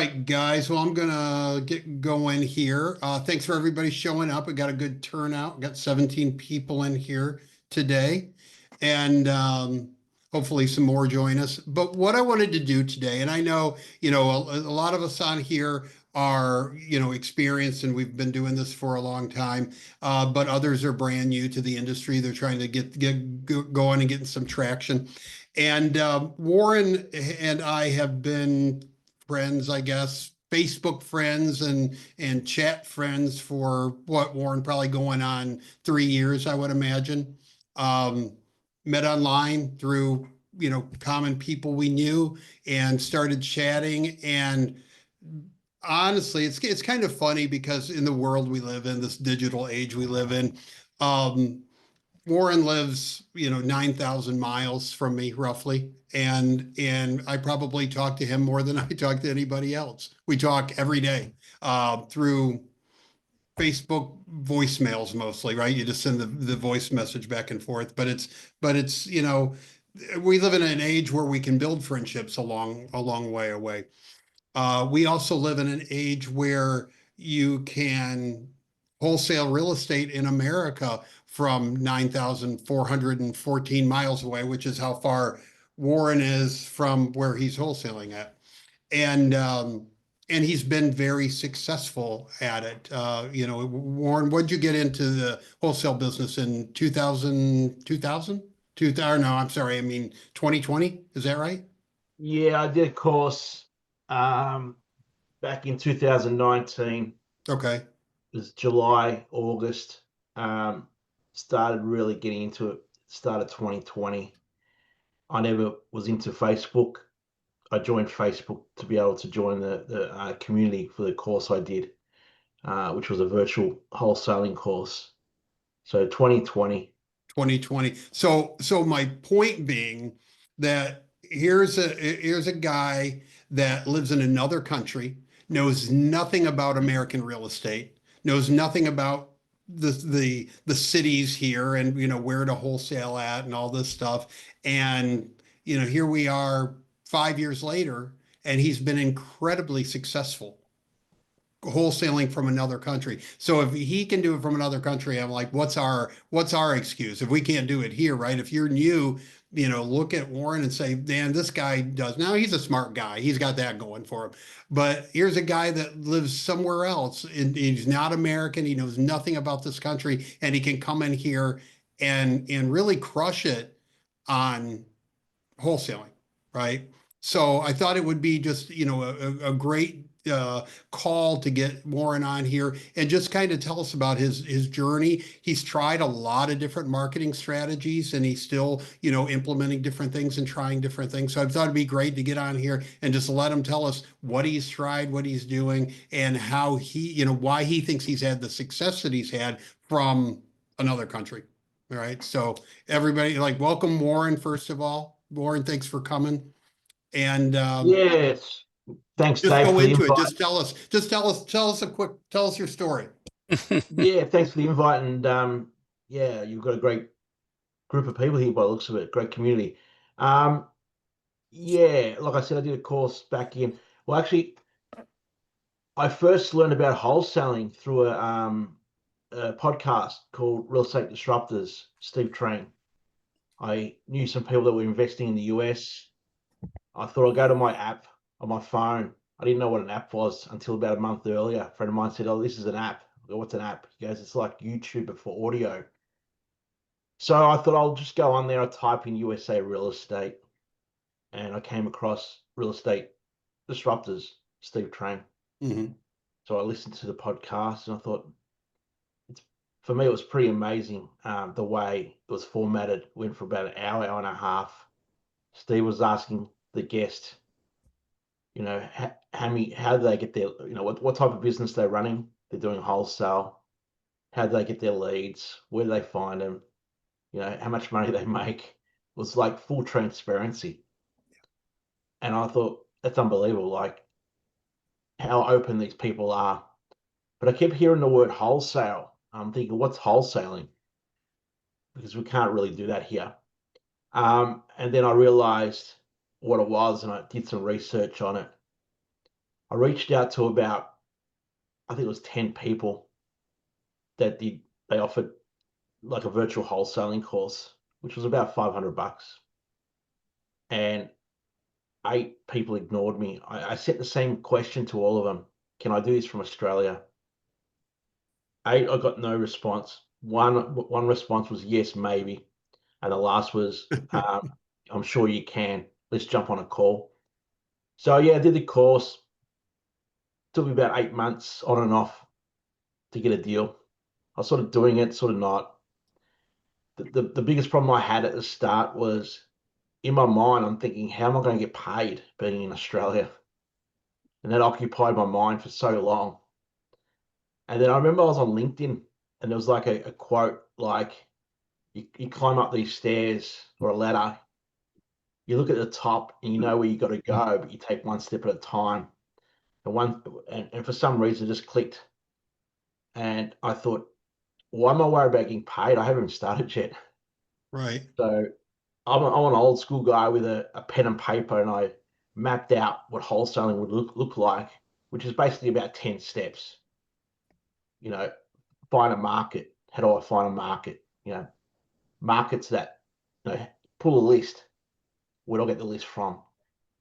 right, guys. Well, I'm gonna get going here. Thanks for everybody showing up. We got a good turnout. We got 17 people in here today, and hopefully some more join us. But what I wanted to do today, and I know, a lot of us on here are, experienced and we've been doing this for a long time, but others are brand new to the industry. They're trying to going and getting some traction. And Warren and I have been friends, I guess, Facebook friends and chat friends for what, Warren, probably going on 3 years, I would imagine. Um, Met online through, common people we knew and started chatting. And honestly, it's kind of funny because in the world we live in, this digital age we live in, um, Warren lives, 9,000 miles from me roughly. And I probably talk to him more than I talk to anybody else. We talk every day through Facebook voicemails mostly, right? You just send the voice message back and forth. But it's, we live in an age where we can build friendships a long way away. We also live in an age where you can wholesale real estate in America from 9,414 miles away, which is how far Warren is from where he's wholesaling at. And and he's been very successful at it. Warren, what'd you get into the wholesale business in 2000? 2000? No, I'm sorry. I mean, 2020. Is that right? Yeah, I did a course um, back in 2019. Okay. It was July, August. Um, Started really getting into it. Started 2020. I never was into Facebook. I joined Facebook to be able to join the community for the course I did, which was a virtual wholesaling course. So 2020. 2020. So my point being that here's a guy that lives in another country, knows nothing about American real estate, knows nothing about the cities here and where to wholesale at and all this stuff. And here we are 5 years later, and he's been incredibly successful wholesaling from another country. So if he can do it from another country, I'm like, what's our excuse if we can't do it here, right? If you're new, look at Warren and say, "Dan, this guy does." Now he's a smart guy. He's got that going for him. But here's a guy that lives somewhere else and he's not American. He knows nothing about this country and he can come in here and really crush it on wholesaling, right? So I thought it would be just, a great call to get Warren on here and just kind of tell us about his journey. He's tried a lot of different marketing strategies and he's still, implementing different things and trying different things. So I thought it'd be great to get on here and just let him tell us what he's tried, what he's doing, and how why he thinks he's had the success that he's had from another country. All right. So everybody, like, welcome Warren, first of all. Warren, thanks for coming. And Yes. Thanks, just Dave, go for the into it. invite. Tell us your story. Yeah, thanks for the invite. And yeah, you've got a great group of people here by the looks of it, great community. Um, yeah, like I said, I did a course back in, well, actually, I first learned about wholesaling through a podcast called Real Estate Disruptors, Steve Train. I knew some people that were investing in the US. I thought I'd go to my app on my phone. I didn't know what an app was until about a month earlier. A friend of mine said, "Oh, this is an app." I go, "What's an app?" He goes, "It's like YouTube but for audio." So I thought I'll just go on there. I type in USA real estate, and I came across Real Estate Disruptors, Steve Train. Mm-hmm. So I listened to the podcast, and I thought, it's for me, it was pretty amazing the way it was formatted. Went for about an hour, hour and a half. Steve was asking the guest, how do they get their, what type of business they're running? They're doing wholesale. How do they get their leads? Where do they find them? How much money they make. It was like full transparency. And I thought, that's unbelievable, like how open these people are. But I kept hearing the word wholesale. I'm thinking, what's wholesaling? Because we can't really do that here. And then I realized what it was and I did some research on it. I reached out to about, I think it was 10 people that they offered like a virtual wholesaling course, which was about $500. And 8 people ignored me. I sent the same question to all of them. Can I do this from Australia? 8, I got no response. One response was yes, maybe. And the last was, I'm sure you can. Let's jump on a call. So yeah, I did the course. Took me about 8 months on and off to get a deal. I was sort of doing it, sort of not. The biggest problem I had at the start was in my mind, I'm thinking, how am I going to get paid being in Australia? And that occupied my mind for so long. And then I remember I was on LinkedIn and there was like a quote like, you climb up these stairs or a ladder, you look at the top and you know where you got to go, but you take one step at a time. And for some reason, it just clicked. And I thought, why am I worried about getting paid? I haven't even started yet. Right. So I'm an old school guy with a pen and paper, and I mapped out what wholesaling would look like, which is basically about 10 steps. You know, find a market. How do I find a market? You know, markets that, pull a list. Where do I get the list from?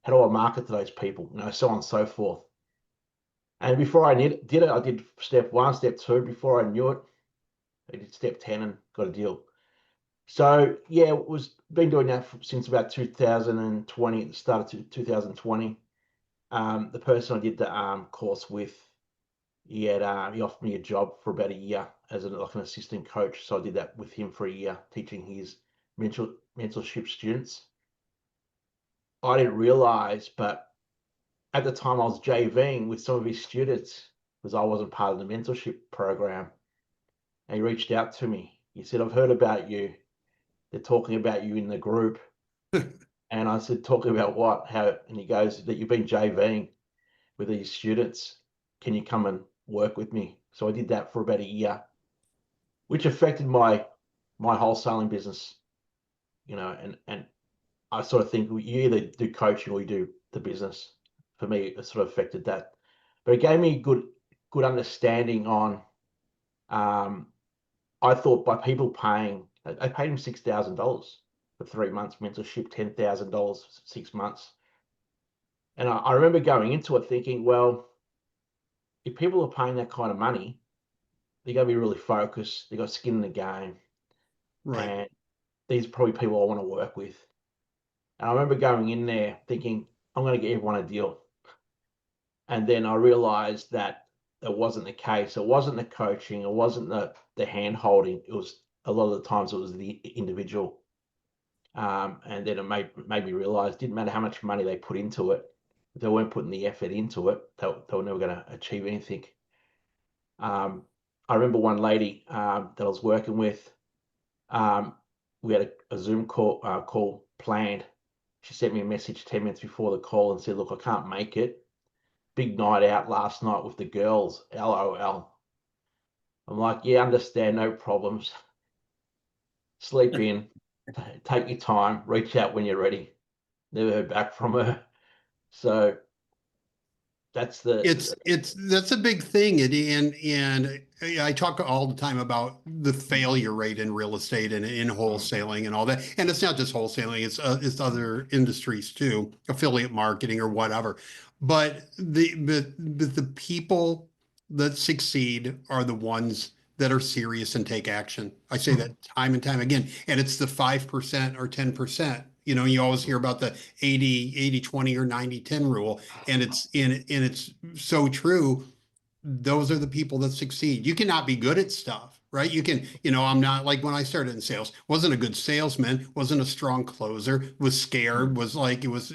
How do I market to those people? So on and so forth. And before I did it, I did step 1, step 2. Before I knew it, I did step 10 and got a deal. So yeah, it was been doing that since about 2020, at the start of 2020. The person I did the course with, he offered me a job for about a year as like an assistant coach. So I did that with him for a year, teaching his mentorship students. I didn't realize, but at the time I was JVing with some of his students because I wasn't part of the mentorship program. And he reached out to me. He said, I've heard about you. They're talking about you in the group. And I said, talking about what? How? And he goes, that you've been JVing with these students. Can you come and work with me? So I did that for about a year, which affected my wholesaling business, and I sort of think you either do coaching or you do the business. For me, it sort of affected that. But it gave me good understanding on I thought by people paying, I paid him $6,000 for 3 months mentorship, $10,000 for 6 months. And I remember going into it thinking, well, if people are paying that kind of money, they're going to be really focused. They've got skin in the game. Right. And these are probably people I want to work with. And I remember going in there thinking, I'm going to get everyone a deal. And then I realized that it wasn't the case. It wasn't the coaching. It wasn't the hand holding. It was a lot of the times it was the individual. And then it made me realize it didn't matter how much money they put into it. If they weren't putting the effort into it, they were never going to achieve anything. I remember one lady that I was working with. Um, we had a Zoom call planned. She sent me a message 10 minutes before the call and said, look, I can't make it. Big night out last night with the girls. LOL. I'm like, yeah, understand, no problems. Sleep in, take your time, reach out when you're ready. Never heard back from her. So that's That's a big thing. And I talk all the time about the failure rate in real estate and in wholesaling and all that. And it's not just wholesaling, it's other industries too, affiliate marketing or whatever. But the people that succeed are the ones that are serious and take action. I say that time and time again. And it's the 5% or 10%. You always hear about the 80-20 or 90-10 rule, and it's so true. Those are the people that succeed. You cannot be good at stuff, right? I'm not like when I started in sales, wasn't a good salesman, wasn't a strong closer, was scared, was like it was,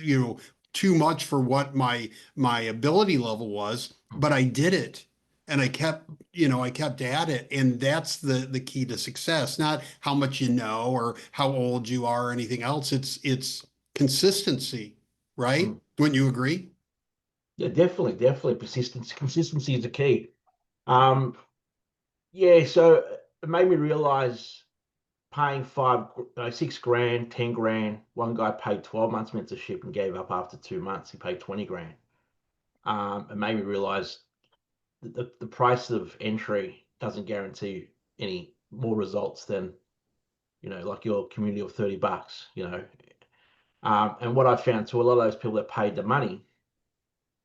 too much for what my ability level was, but I did it. And I kept at it. And that's the key to success, not how much you know or how old you are or anything else. It's consistency, right? Wouldn't you agree? Yeah, definitely persistence. Consistency is the key. Um, yeah, so it made me realize paying 6 grand, 10 grand. One guy paid 12 months mentorship and gave up after 2 months. He paid 20 grand. and made me realize that the price of entry doesn't guarantee any more results than, like your community of $30. And what I found too, a lot of those people that paid the money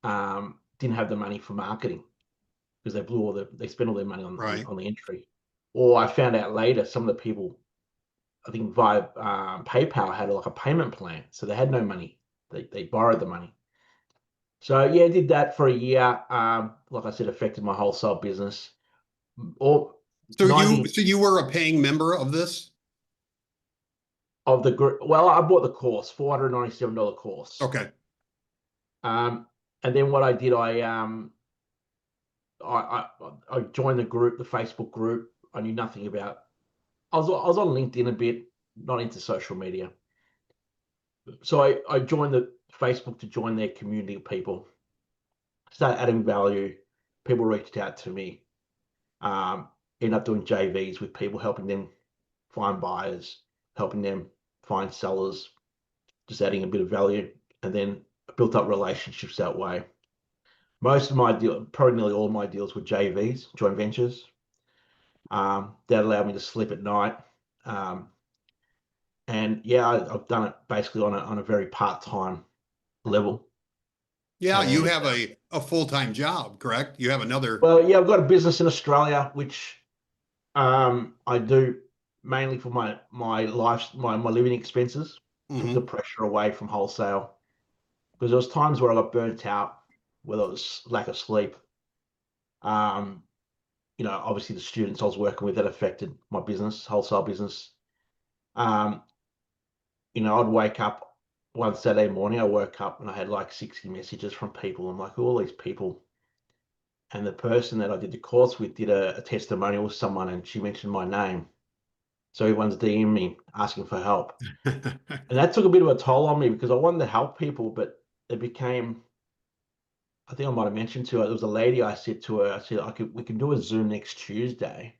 didn't have the money for marketing because they spent all their money Right. on the entry. Or I found out later, some of the people, I think via PayPal, had like a payment plan, so they had no money. They borrowed the money. So yeah, I did that for a year. Like I said, affected my wholesale business. Or So 90 you were a paying member of this? of the group. Well, I bought the course, $497 course. Okay. Um, and then what I did, I joined the group, the Facebook group. I knew nothing about. I was on LinkedIn a bit, not into social media. So I joined the Facebook to join their community of people, start adding value. People reached out to me. Um, End up doing JVs with people, helping them find buyers, helping them find sellers, just adding a bit of value, and then built up relationships that way. Most of my deal, probably nearly all my deals were JVs, joint ventures. That allowed me to sleep at night. Um, and yeah, I've done it basically on a very part-time level. Yeah, you And have a full-time job, correct? You have another. well, yeah, I've got a business in Australia, which I do mainly for my living expenses. Took the Mhm. pressure away from wholesale because there was times where I got burnt out, whether it was lack of sleep. Um, Obviously the students I was working with, that affected my business, wholesale business. Um, I'd wake up one Saturday morning, I woke up and I had like 60 messages from people. I'm like, who are all these people? And the person that I did the course with did a testimonial with someone and she mentioned my name. So everyone's DMing me asking for help. And that took a bit of a toll on me because I wanted to help people, but it became, I think I might have mentioned to her, there was a lady. I said to her, I said, we can do a Zoom next Tuesday.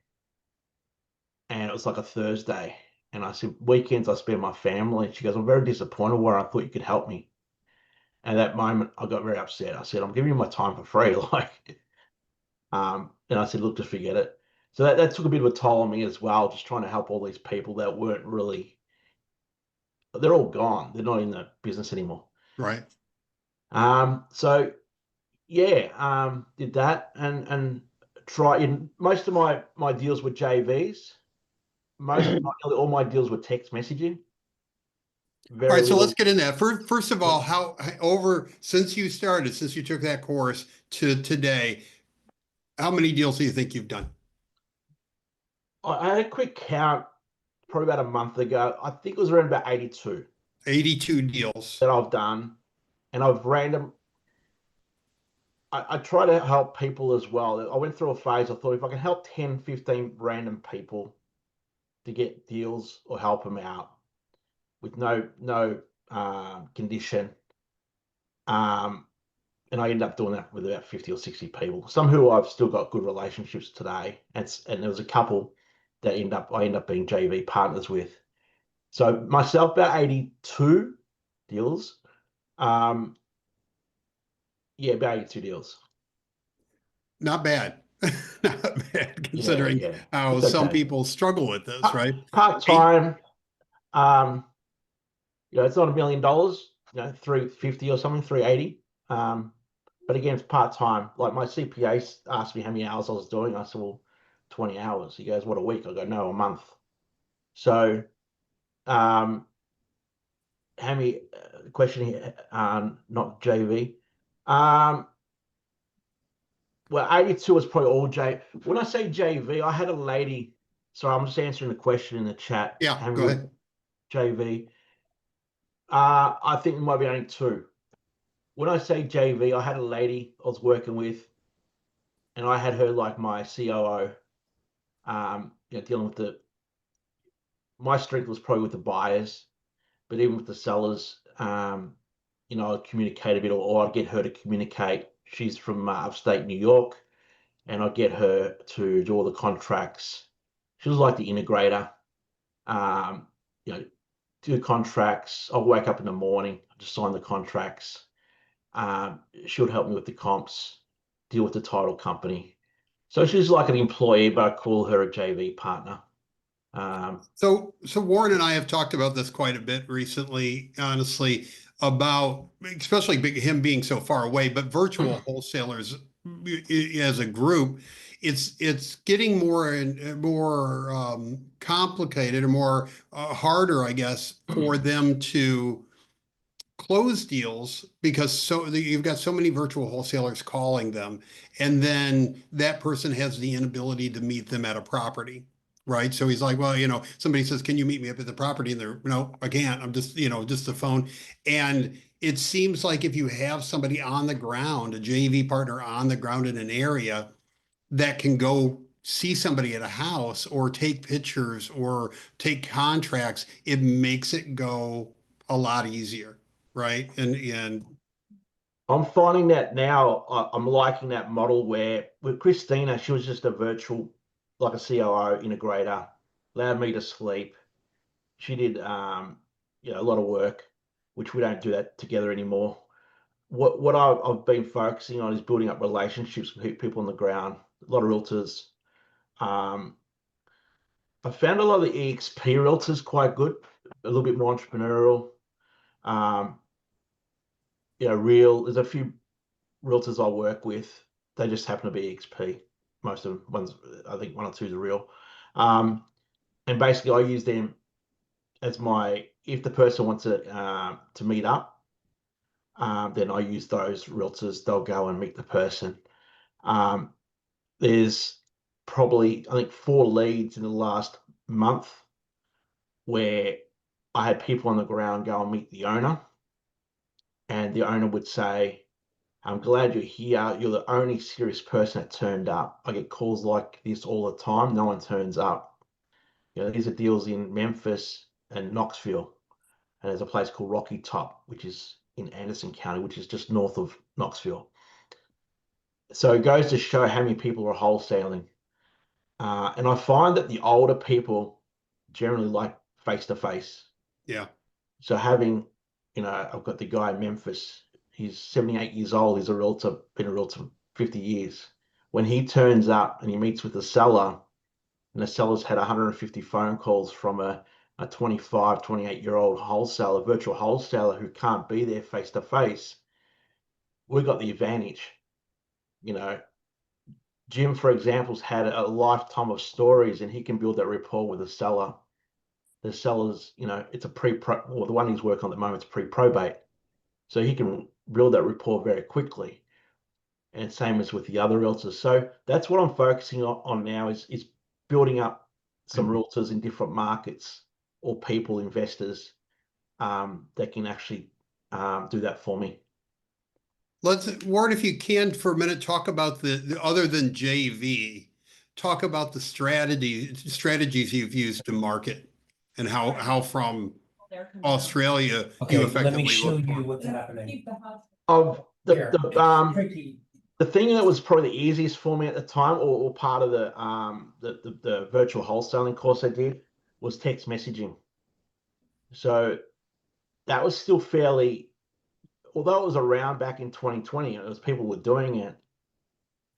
And it was like a Thursday. And I said, weekends I spend with my family. And she goes, I'm very disappointed where I thought you could help me. And at that moment, I got very upset. I said, I'm giving you my time for free. And I said, look, just forget it. So that took a bit of a toll on me as well, just trying to help all these people that weren't really, they're all gone. They're not in the business anymore. Right. So yeah, did that and try in most of my deals were JVs. Nearly all my deals were text messaging. All Very right, so let's little. get in that. First of Yeah. all, since you took that course to today, how many deals do you think you've done? I had a quick count probably about a month ago. I think it was around about 82 82 deals. that I've done. And I try to help people as well. I went through a phase. I thought if I can help 10, 15 random people to get deals or help them out with no condition. Um, and I ended up doing that with about 50 or 60 people. Some who I've still got good relationships today. And there was a couple that I end up being JV partners with. So myself, about 82 deals. Um, yeah, about 82 deals. Not bad. Not bad Yeah, considering yeah. how It's some okay. people struggle with this, right? Part Eight, time. It's not $1 million, 350 or something, 380. But again, it's part time. Like my CPA asked me how many hours I was doing. I said, well, 20 hours. He goes, what, a week? I go, no, a month. So, um, how many, question here, not JV. Um, well, 82 was probably all J. When I say JV, I had a lady. So I'm just answering the question in the chat. yeah, How many go was ahead. JV? I think it might be only two. When I say JV, I had a lady I was working with, and I had her like my COO. Dealing with my strength was probably with the buyers, but even with the sellers, I'd communicate a bit, or I'd get her to communicate. She's from upstate New York, and I'd get her to do all the contracts. She was like the integrator. Um, you know, do contracts. I'll wake up in the morning, just sign the contracts. She would help me with the comps, deal with the title company. So she's like an employee, but I call her a JV partner. So Warren and I have talked about this quite a bit recently, honestly, about especially him being so far away, but virtual wholesalers as a group, it's getting more and more complicated or more harder, I guess, for them to close deals because you've got so many virtual wholesalers calling them, and then that person has the inability to meet them at a property. Right. So he's like, well, somebody says, can you meet me up at the property? And they're, no, I can't. I'm just, just the phone. And it seems like if you have somebody on the ground, a JV partner on the ground in an area that can go see somebody at a house or take pictures or take contracts, it makes it go a lot easier, right? And I'm finding that now I'm liking that model where with Christina, she was just a virtual, like a COO integrator, allowed me to sleep. She did, a lot of work, which we don't do that together anymore. What I've been focusing on is building up relationships with people on the ground, a lot of realtors. Um, I found a lot of the EXP realtors quite good, a little bit more entrepreneurial. Um, there's a few realtors I work with, they just happen to be XP. Most of them, I think one or two are real. And basically, I use them as if the person wants to meet up, then I use those realtors. They'll go and meet the person. Um, there's probably, I think, 4 leads in the last month where I had people on the ground go and meet the owner, and the owner would say, I'm glad you're here. You're the only serious person that turned up. I get calls like this all the time. No one turns up. These are deals in Memphis and Knoxville. And there's a place called Rocky Top, which is in Anderson County, which is just north of Knoxville. So it goes to show how many people are wholesaling. And I find that the older people generally like face to face. yeah, So I've got the guy in Memphis. He's 78 years old. He's a realtor, been a realtor for 50 years. When he turns up and he meets with the seller, and the seller's had 150 phone calls from a 25, 28-year-old wholesaler, virtual wholesaler who can't be there face to face, we've got the advantage. You know, Jim, for example, has had a lifetime of stories and he can build that rapport with the seller. The seller's, it's a the one he's working on at the moment is pre-probate. So he can build that rapport very quickly. And same as with the other realtors. So that's what I'm focusing on now is building up some realtors in different markets or people, investors that can actually do that for me. Warren, if you can for a minute, talk about the other than JV, talk about the strategies you've used to market and how from Australia you Okay, let me effectively show look you for. what's happening Of here. It's tricky. the thing that was probably the easiest for me at the time, or part of the virtual wholesaling course I did, was text messaging. So that was still fairly, although it was around back in 2020, and it was people were doing it,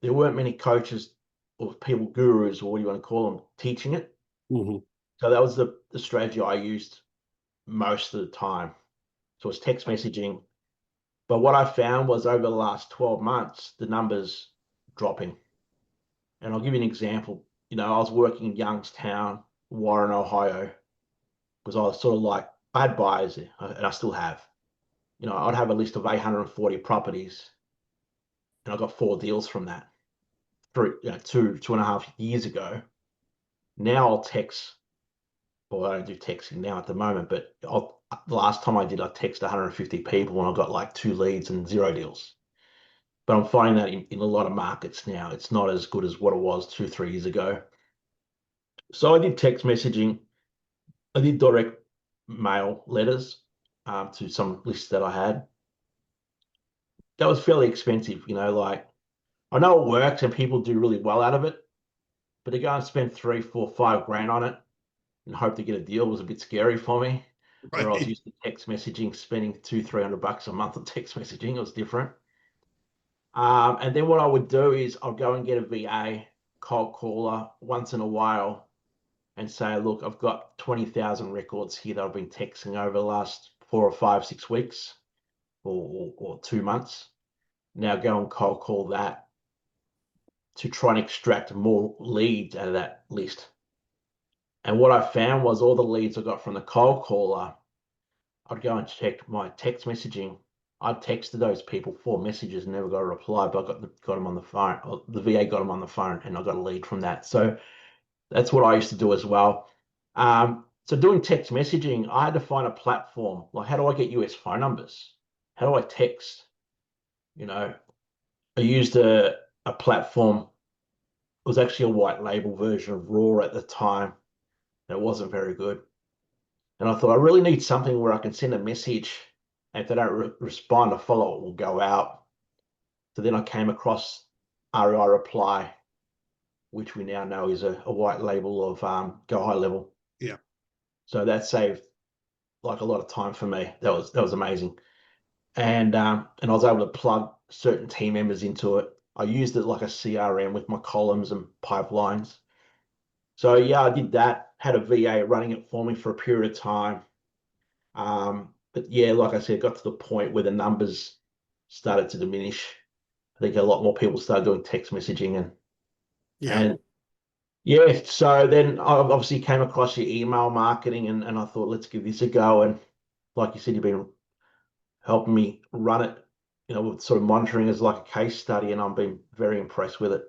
there weren't many coaches or people, gurus, or what do you want to call them, teaching it. Mhm. So that was the strategy I used most of the time. So it's text messaging. But what I found was over the last 12 months, the numbers dropping. And I'll give you an example. I was working in Youngstown, Warren, Ohio, because I was sort of like, I had buyers there, and I still have. I'd have a list of 840 properties, and I got 4 deals from that. Two and a half years ago. Now I'll text, well, I don't do texting now at the moment, but the last time I did, I texted 150 people and I got like 2 leads and 0 deals. But I'm finding that in a lot of markets now, it's not as good as what it was 2, 3 years ago. So I did text messaging. I did direct mail letters to some lists that I had. That was fairly expensive, like I know it works and people do really well out of it, but to go and spend 3, 4, 5 grand on it and hope to get a deal was a bit scary for me. where I was Right. used to text messaging, spending $200-300 a month on text messaging. It was different. And then what I would do is I'll go and get a VA cold caller once in a while and say, look, I've got 20,000 records here that I've been texting over the last 4 or 5, 6 weeks or 2 months. Now go and cold call that to try and extract more leads out of that list. And what I found was all the leads I got from the cold caller, I'd go and check my text messaging. I texted those people 4 messages, never got a reply, but I got them on the phone. Or the VA got them on the phone, and I got a lead from that. So that's what I used to do as well. So doing text messaging, I had to find a platform. Like, how do I get US phone numbers? How do I text? You know, I used a platform. It was actually a white label version of Raw at the time. And it wasn't very good. And I thought, I really need something where I can send a message, and if they don't respond, a follow-up will go out. So then I came across REI Reply, which we now know is a white label of Go High Level. Yeah. So that saved like a lot of time for me. That was amazing. And I was able to plug certain team members into it. I used it like a CRM with my columns and pipelines. So yeah, I did that. Had a VA running it for me for a period of time. But yeah, like I said, got to the point where the numbers started to diminish. I think a lot more people started doing text messaging Yeah. and yeah, so then I obviously came across your email marketing and I thought, let's give this a go. And like you said, you've been helping me run it, with sort of monitoring as like a case study, and I've been very impressed with it.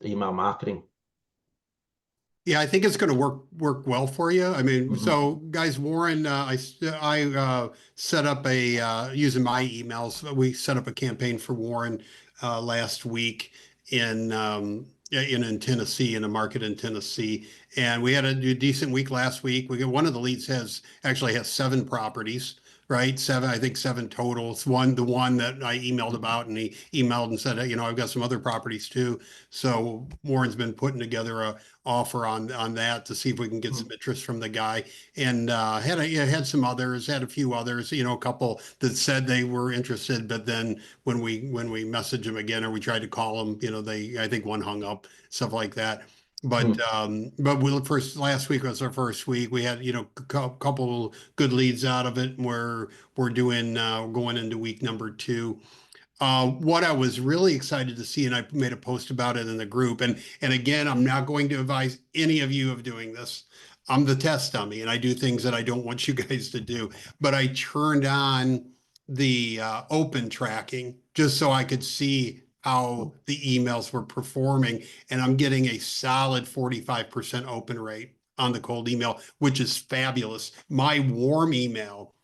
Email marketing. Yeah, I think it's going to work well for you. I mean, Mhm. so guys, Warren, I set up a using my emails. We set up a campaign for Warren last week in Tennessee, in a market in Tennessee, and we had a decent week last week. We got one of the leads actually has 7 properties. Right, 7, I think 7 total. It's the one that I emailed about, and he emailed and said, I've got some other properties too. So Warren's been putting together a offer on that to see if we can get some interest from the guy. And had some others, had a few others, a couple that said they were interested, but then when we messaged them again or we tried to call them, I think one hung up, stuff like that. But Mhm. last week was our first week. We had couple good leads out of it. And we're doing going into week number 2. What I was really excited to see, and I made a post about it in the group, and again, I'm not going to advise any of you of doing this. I'm the test dummy, and I do things that I don't want you guys to do. But I turned on the open tracking just so I could see how the emails were performing, and I'm getting a solid 45% open rate on the cold email, which is fabulous. My warm email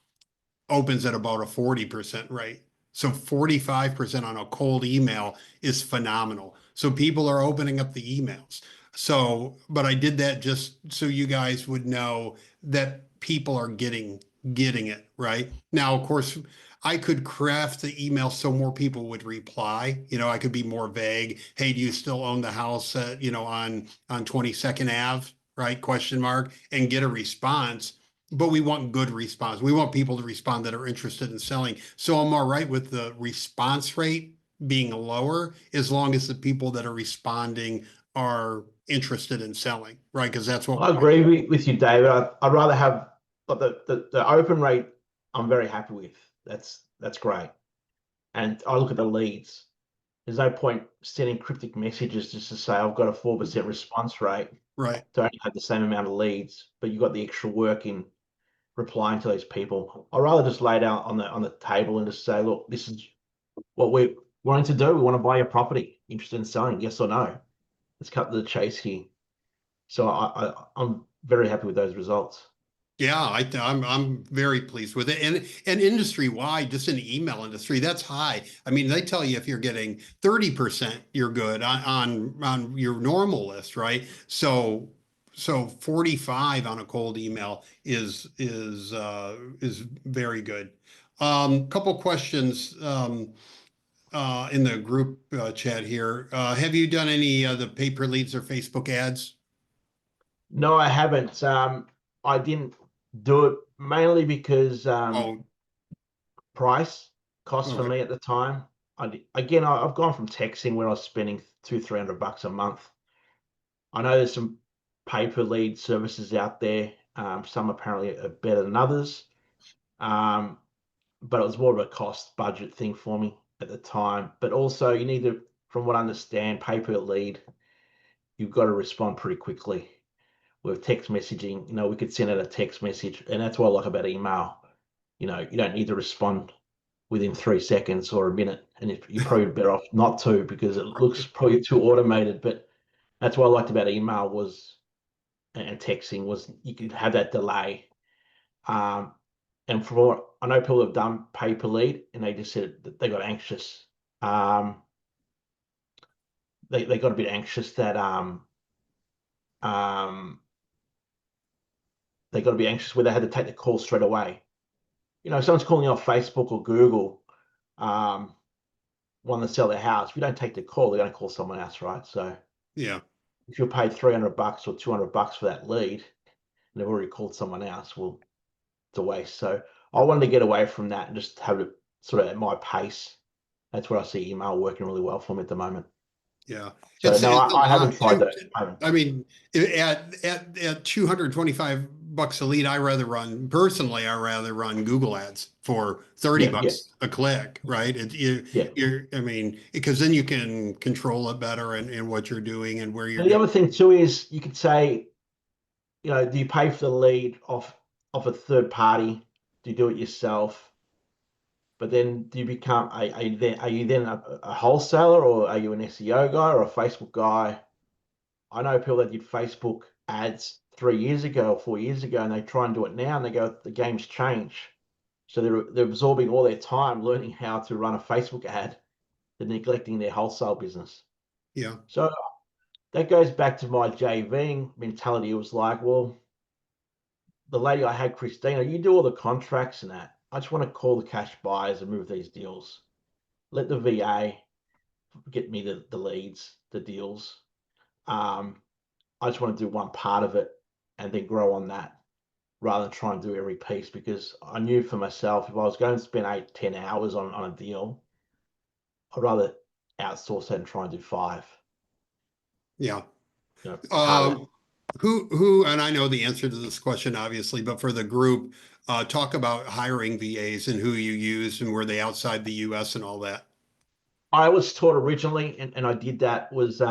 opens at about a 40% rate. So 45% on a cold email is phenomenal. So people are opening up the emails. So, but I did that just so you guys would know that people are getting it, right? Now, of course, I could craft the email so more people would reply. I could be more vague. Hey, do you still own the house at, on 22nd Ave, right? Question mark, and get a response. But we want good response. We want people to respond that are interested in selling. So I'm all right with the response rate being lower as long as the people that are responding are interested in selling, right? Because that's what I agree with you, David. I'd rather have, but the open rate I'm very happy with. That's great. And I look at the leads. There's no point sending cryptic messages just to say I've got a 4% response rate right. to only have the same amount of leads, but you've got the extra work in replying to those people. I'd rather just lay it out on the table and just say, look, this is what we're wanting to do. We want to buy your property. Interested in selling? Yes or no? Let's cut to the chase here. So I'm very happy with those results. Yeah, I'm very pleased with it, and industry wide, just in the email industry, that's high. I mean, they tell you if you're getting 30%, you're good on your normal list, right? So 45 on a cold email is very good. Couple questions in the group chat here. Have you done any of the pay per leads or Facebook ads? No, I haven't. I didn't do it mainly because Oh, price cost for okay. me at the time. I've gone from texting where I was spending $200-300 a month. I know there's some pay-per-lead services out there. Some apparently are better than others. Um, but it was more of a cost budget thing for me at the time. But also you need to, from what I understand, pay-per-lead, you've got to respond pretty quickly. With text messaging, we could send out a text message, and that's what I like about email. You don't need to respond within 3 seconds or a minute, and you're probably better off not to because it looks probably too automated. But that's what I liked about email was and texting was you could have that delay. And from what I know, people have done pay per lead, and they just said that they got anxious. Um, they got a bit anxious that um, they got to be anxious where they had to take the call straight away. If someone's calling you off Facebook or Google, wanting to sell their house, if you don't take the call, they're going to call someone else, right? So Yeah. if you're paid $300 or $200 for that lead, and they've already called someone else, well, it's a waste. So I wanted to get away from that and just have it sort of at my pace. That's where I see email working really well for me at the moment. Yeah. So no, It's a I haven't lot tried too. that. I haven't. I mean, at $225 a lead, I rather run Google ads for 30 Yeah, yeah, bucks a click, right? yeah. I mean, because then you can control it better and what you're doing and where you're And the going. other thing too is you could say, do you pay for the lead off a third party? Do you do it yourself? But then do you become are you then a wholesaler, or are you an SEO guy or a Facebook guy? I know people that did Facebook ads 3 years ago or 4 years ago, and they try and do it now, and they go, the game's changed. So they're absorbing all their time learning how to run a Facebook ad. They're neglecting their wholesale business. Yeah. So that goes back to my JVing mentality. It was like, well, the lady I had, Christina, you do all the contracts and that. I just want to call the cash buyers and move these deals. Let the VA get me the leads, the deals. I just want to do one part of it and then grow on that rather than try and do every piece, because I knew for myself, if I was going to spend 8-10 hours on a deal, I'd rather outsource that and try and do 5. Yeah. Harder. Um, and I know the answer to this question, obviously, but for the group, talk about hiring VAs and who you use and were they outside the US and all that. I was taught originally, and I did that, was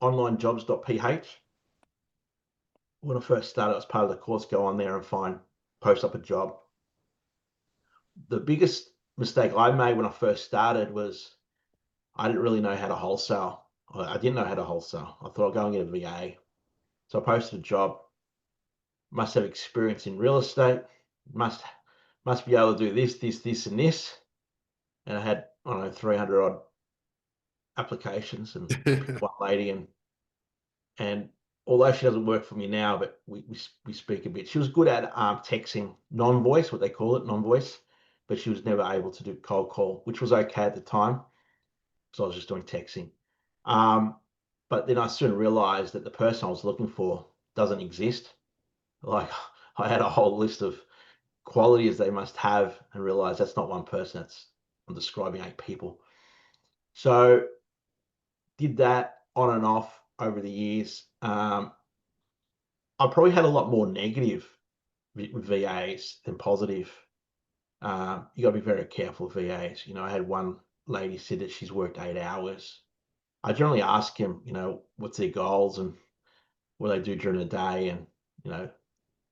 onlinejobs.ph. When I first started, it was part of the course, go on there and post up a job. The biggest mistake I made when I first started was I didn't really know how to wholesale. I didn't know how to wholesale. I thought I'd go and get a VA. So I posted a job, must have experience in real estate, must be able to do this, and this. And I had, I don't know, 300 odd applications, and I picked one lady, and although she doesn't work for me now, but we speak a bit. She was good at texting, non-voice, what they call it, non-voice, but she was never able to do cold call, which was okay at the time. So I was just doing texting. Um, but then I soon realized that the person I was looking for doesn't exist. Like I had a whole list of qualities they must have, and realized that's not one person. I'm describing 8 people. So did that on and off over the years. I probably had a lot more negative with VAs than positive. You got to be very careful with VAs. I had one lady said that she's worked 8 hours. I generally ask him, what's their goals and what they do during the day, and you know,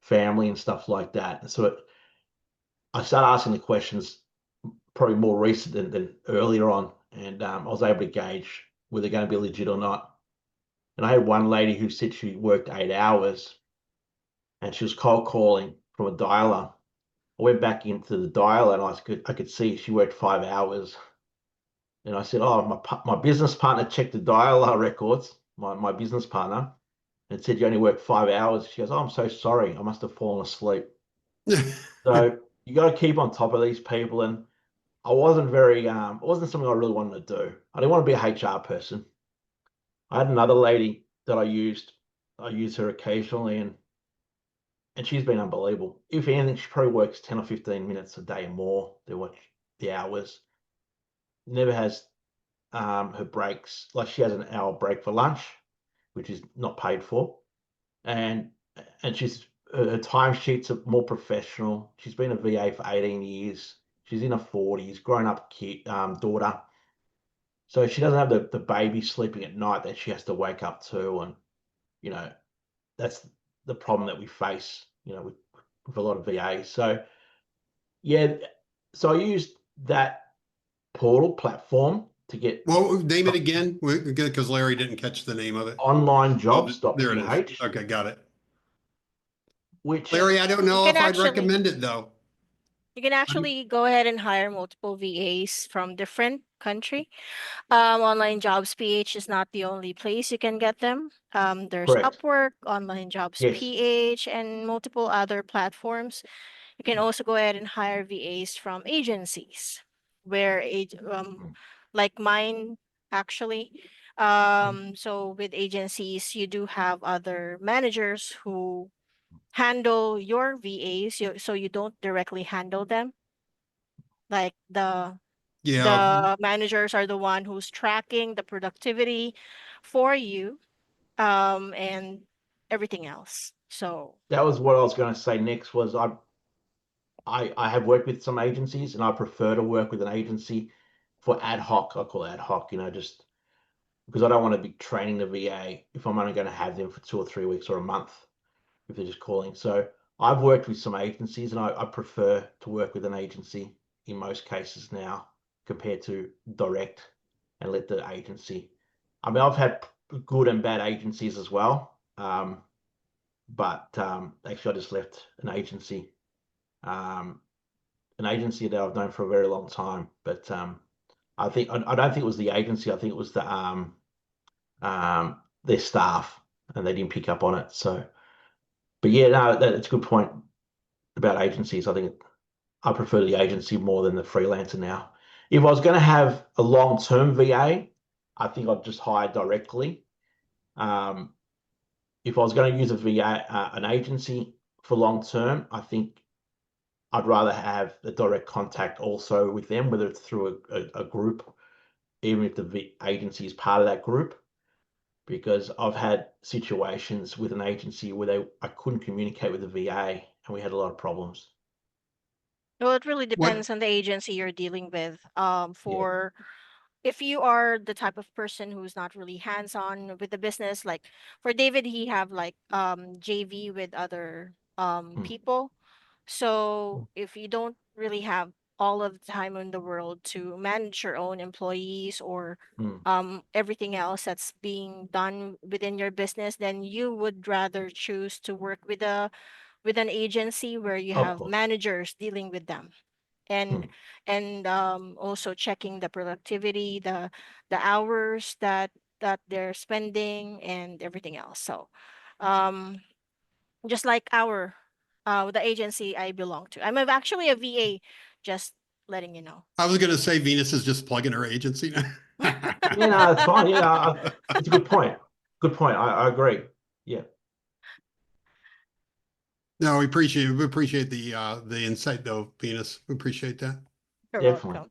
family and stuff like that. And so I started asking the questions probably more recent than earlier on, and I was able to gauge whether they're going to be legit or not. And I had one lady who said she worked 8 hours and she was cold calling from a dialer. I went back into the dialer and I could see she worked 5 hours. And I said, "Oh, my business partner checked the dialer records, my business partner, and said you only worked 5 hours." She goes, "Oh, I'm so sorry. I must have fallen asleep." So you got to keep on top of these people. And I wasn't it wasn't something I really wanted to do. I didn't want to be a HR person. I had another lady that I used her occasionally, and she's been unbelievable. If anything, she probably works 10 or 15 minutes a day or more than what the hours. Never has her breaks. Like she has an hour break for lunch, which is not paid for, and she's her timesheets are more professional. She's been a VA for 18 years. She's in her 40s, grown up kid, daughter. So she doesn't have the baby sleeping at night that she has to wake up to, and you know that's the problem that we face, with a lot of VAs. So yeah, so I used that portal platform to get Well, name it again, because Larry didn't catch the name of it. Oh, there it is. onlinejobs.ph, Okay, got it. which Larry, I don't You know can if I'd actually recommend it though. you can actually go ahead and hire multiple VAs from different country. Online Jobs PH is not the only place you can get them. There's correct. Upwork, Online Jobs Yes. PH, and multiple other platforms. You can also go ahead and hire VAs from agencies, where like mine actually. So with agencies, you do have other managers who handle your VAs, so you don't directly handle them. Like Yeah, the managers are the one who's tracking the productivity for you, and everything else. So That was what I was going to say next. Was I have worked with some agencies, and I prefer to work with an agency for ad hoc. I call it ad hoc, just because I don't want to be training the VA if I'm only going to have them for 2 or 3 weeks or a month if they're just calling. So I've worked with some agencies, and I prefer to work with an agency in most cases now compared to direct and let the agency. I mean, I've had good and bad agencies as well, but actually, I just left um, an agency that I've known for a very long time. But I don't think it was the agency. I think it was their staff, and they didn't pick up on it. So, but yeah, no, that's a good point about agencies. I think I prefer the agency more than the freelancer now. If I was going to have a long-term VA, I think I'd just hire directly. If I was going to use a VA, an agency for long-term, I think I'd rather have the direct contact also with them, whether it's through a group, even if the agency is part of that group, because I've had situations with an agency where I couldn't communicate with the VA, and we had a lot of problems. well, it really what, depends on the agency you're dealing with. Yeah. For if you are the type of person who's not really hands-on with the business, like for David, he have like JV with other Mm, people. So if you don't really have all of the time in the world to manage your own employees or mm, everything else that's being done within your business, then you would rather choose to work with an agency where you of have course. managers dealing with them, and Mm, also checking the productivity, the hours that they're spending and everything else. So um just like our the agency I belong to, actually a VA, just letting you know. I was going to say Venus is just plugging her agency. yeah, no, it's fine. Yeah, it's a good point. Good point. I agree. Yeah, No, we appreciate the insight though, Venus. We appreciate that. You're definitely. welcome.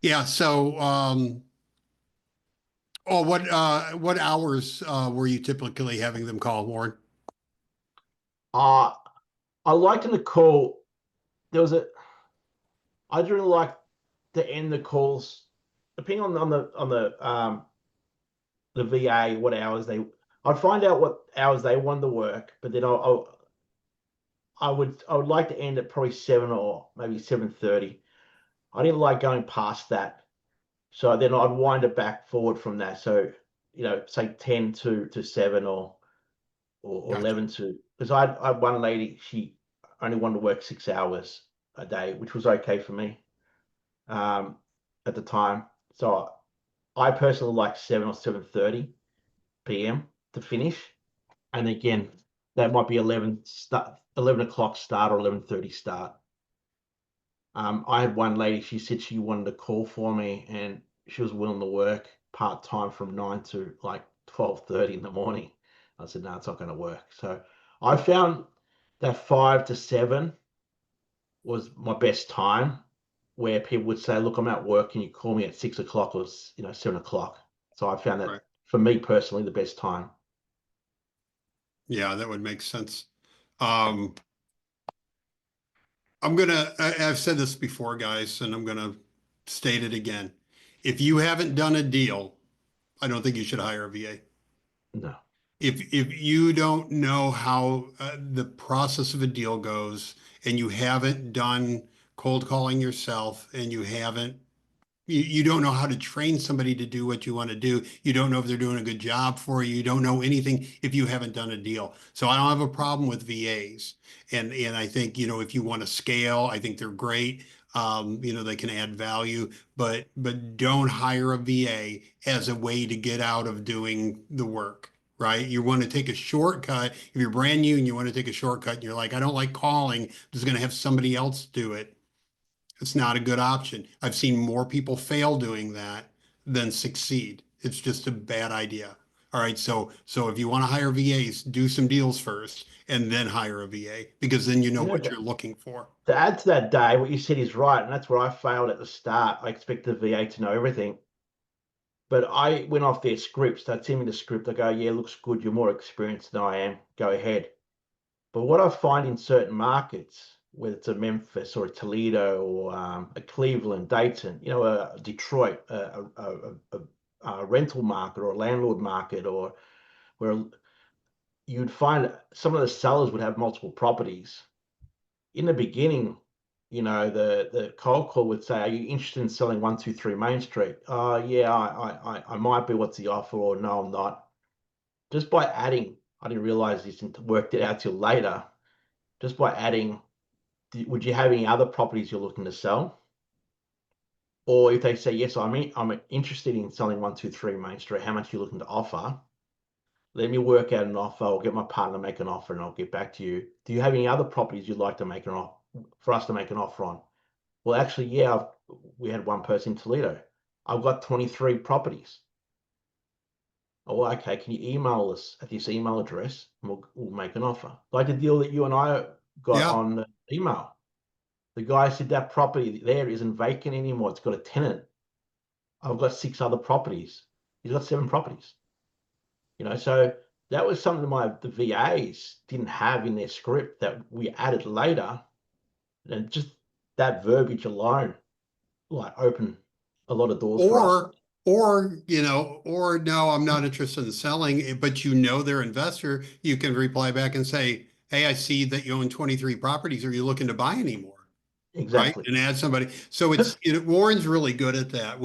Yeah. So, what hours were you typically having them call, Warren? Uh, I liked in the call. There was a. I really like to end the calls, depending on the VA, what hours they. I'd find out what hours they wanted to work, but then I would like to end at probably 7 or maybe 7:30. I didn't like going past that, so then I'd wind it back forward from that. So say 10 to 7 or Gotcha. 11 to, because I had one lady, she only wanted to work 6 hours a day, which was okay for me at the time. So I personally like 7 or 7:30 p.m. to finish, and again, that might be 11 o'clock start or 11:30 start. I had one lady, she said she wanted to call for me, and she was willing to work part time from 9 to like 12:30 in the morning. I said, no, it's not going to work. So I found that 5 to 7 was my best time, where people would say, look, I'm at work, and you call me at 6 o'clock or 7 o'clock. So I found that Right. for me personally, the best time. Yeah, that would make sense. I've said this before, guys, and I'm gonna state it again. If you haven't done a deal, I don't think you should hire a VA. No. If you don't know how the process of a deal goes, and you haven't done cold calling yourself, and you don't know how to train somebody to do what you want to do. You don't know if they're doing a good job for you. You don't know anything if you haven't done a deal. So I don't have a problem with VAs. And I think, if you want to scale, I think they're great. They can add value, but don't hire a VA as a way to get out of doing the work. Right? You want to take a shortcut. If you're brand new and you want to take a shortcut and you're like, I don't like calling, I'm just going to have somebody else do it. It's not a good option. I've seen more people fail doing that than succeed. It's just a bad idea. All right, so if you want to hire VAs, do some deals first and then hire a VA, because then you know what you're looking for. To add to that, Dave, what you said is right, and that's where I failed at the start. I expected the VA to know everything, but I went off their scripts. They send me the script. I go, yeah, looks good. You're more experienced than I am. Go ahead. But what I find in certain markets, whether it's a Memphis or a Toledo or a Cleveland, Dayton, a Detroit, a rental market or a landlord market, or where you'd find some of the sellers would have multiple properties. In the beginning, the cold call would say, are you interested in selling 123 Main Street? Yeah, I might be. What's the offer? Or no, I'm not. Just by adding, I didn't realize this and worked it out till later. Just by adding, would you have any other properties you're looking to sell? Or if they say, yes, I'm interested in selling 123 Main Street, how much are you looking to offer? Let me work out an offer. I'll get my partner to make an offer and I'll get back to you. Do you have any other properties you'd like to make an offer for us to make an offer on? Well, actually, yeah, we had one person in Toledo. I've got 23 properties. Oh, okay. Can you email us at this email address and we'll make an offer? Like the deal that you and I got Yeah. on email. The guy said that property there isn't vacant anymore. It's got a tenant. I've got 6 other properties. He's got 7 properties. So that was something the VAs didn't have in their script that we added later. And just that verbiage alone, like, opened a lot of doors for us. Or no, I'm not interested in selling, but their investor, you can reply back and say, hey, I see that you own 23 properties. Are you looking to buy anymore? Right? Exactly. And add somebody. So Warren's really good at that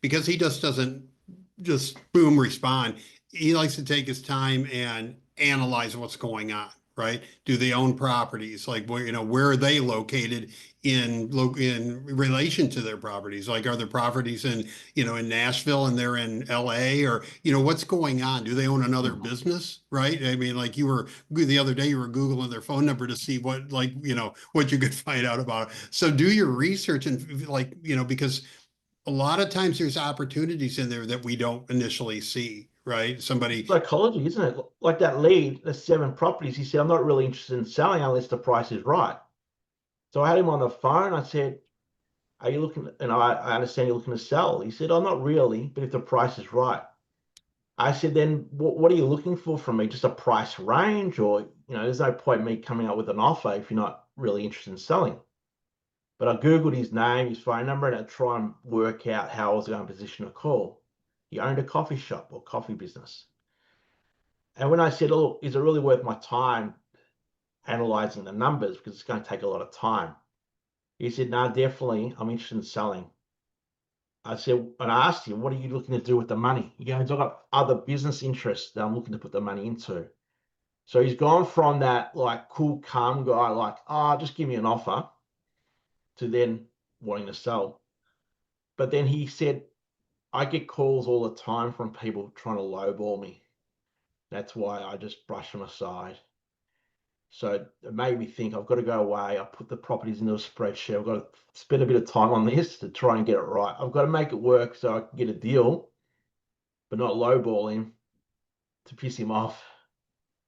because he just doesn't just boom respond. He likes to take his time and analyze what's going on, right? Do they own properties? Like where are they located in relation to their properties? Like, are there properties in Nashville and they're in LA, or what's going on? Do they own another business, right? I mean, like the other day you were Googling their phone number to see what what you could find out about it. So do your research and because a lot of times there's opportunities in there that we don't initially see, right? Somebody, Psychology, isn't it? Like that lead, the 7 properties, he said, I'm not really interested in selling unless the price is right. So I had him on the phone. I said, are you looking, and I understand you're looking to sell. He said, oh, not really, but if the price is right. I said, then what are you looking for from me? Just a price range? Or, there's no point me coming up with an offer if you're not really interested in selling. But I Googled his name, his phone number, and I try and work out how I was going to position a call. He owned a coffee shop or coffee business. And when I said, oh, is it really worth my time analyzing the numbers because it's going to take a lot of time? He said, no, definitely. I'm interested in selling. I said, and I asked him, what are you looking to do with the money? He goes, I've got other business interests that I'm looking to put the money into. So he's gone from that like cool, calm guy, like, oh, just give me an offer, to then wanting to sell. But then he said, I get calls all the time from people trying to lowball me. That's why I just brush them aside. So it made me think I've got to go away. I put the properties into a spreadsheet. I've got to spend a bit of time on this to try and get it right. I've got to make it work so I can get a deal, but not lowball him to piss him off.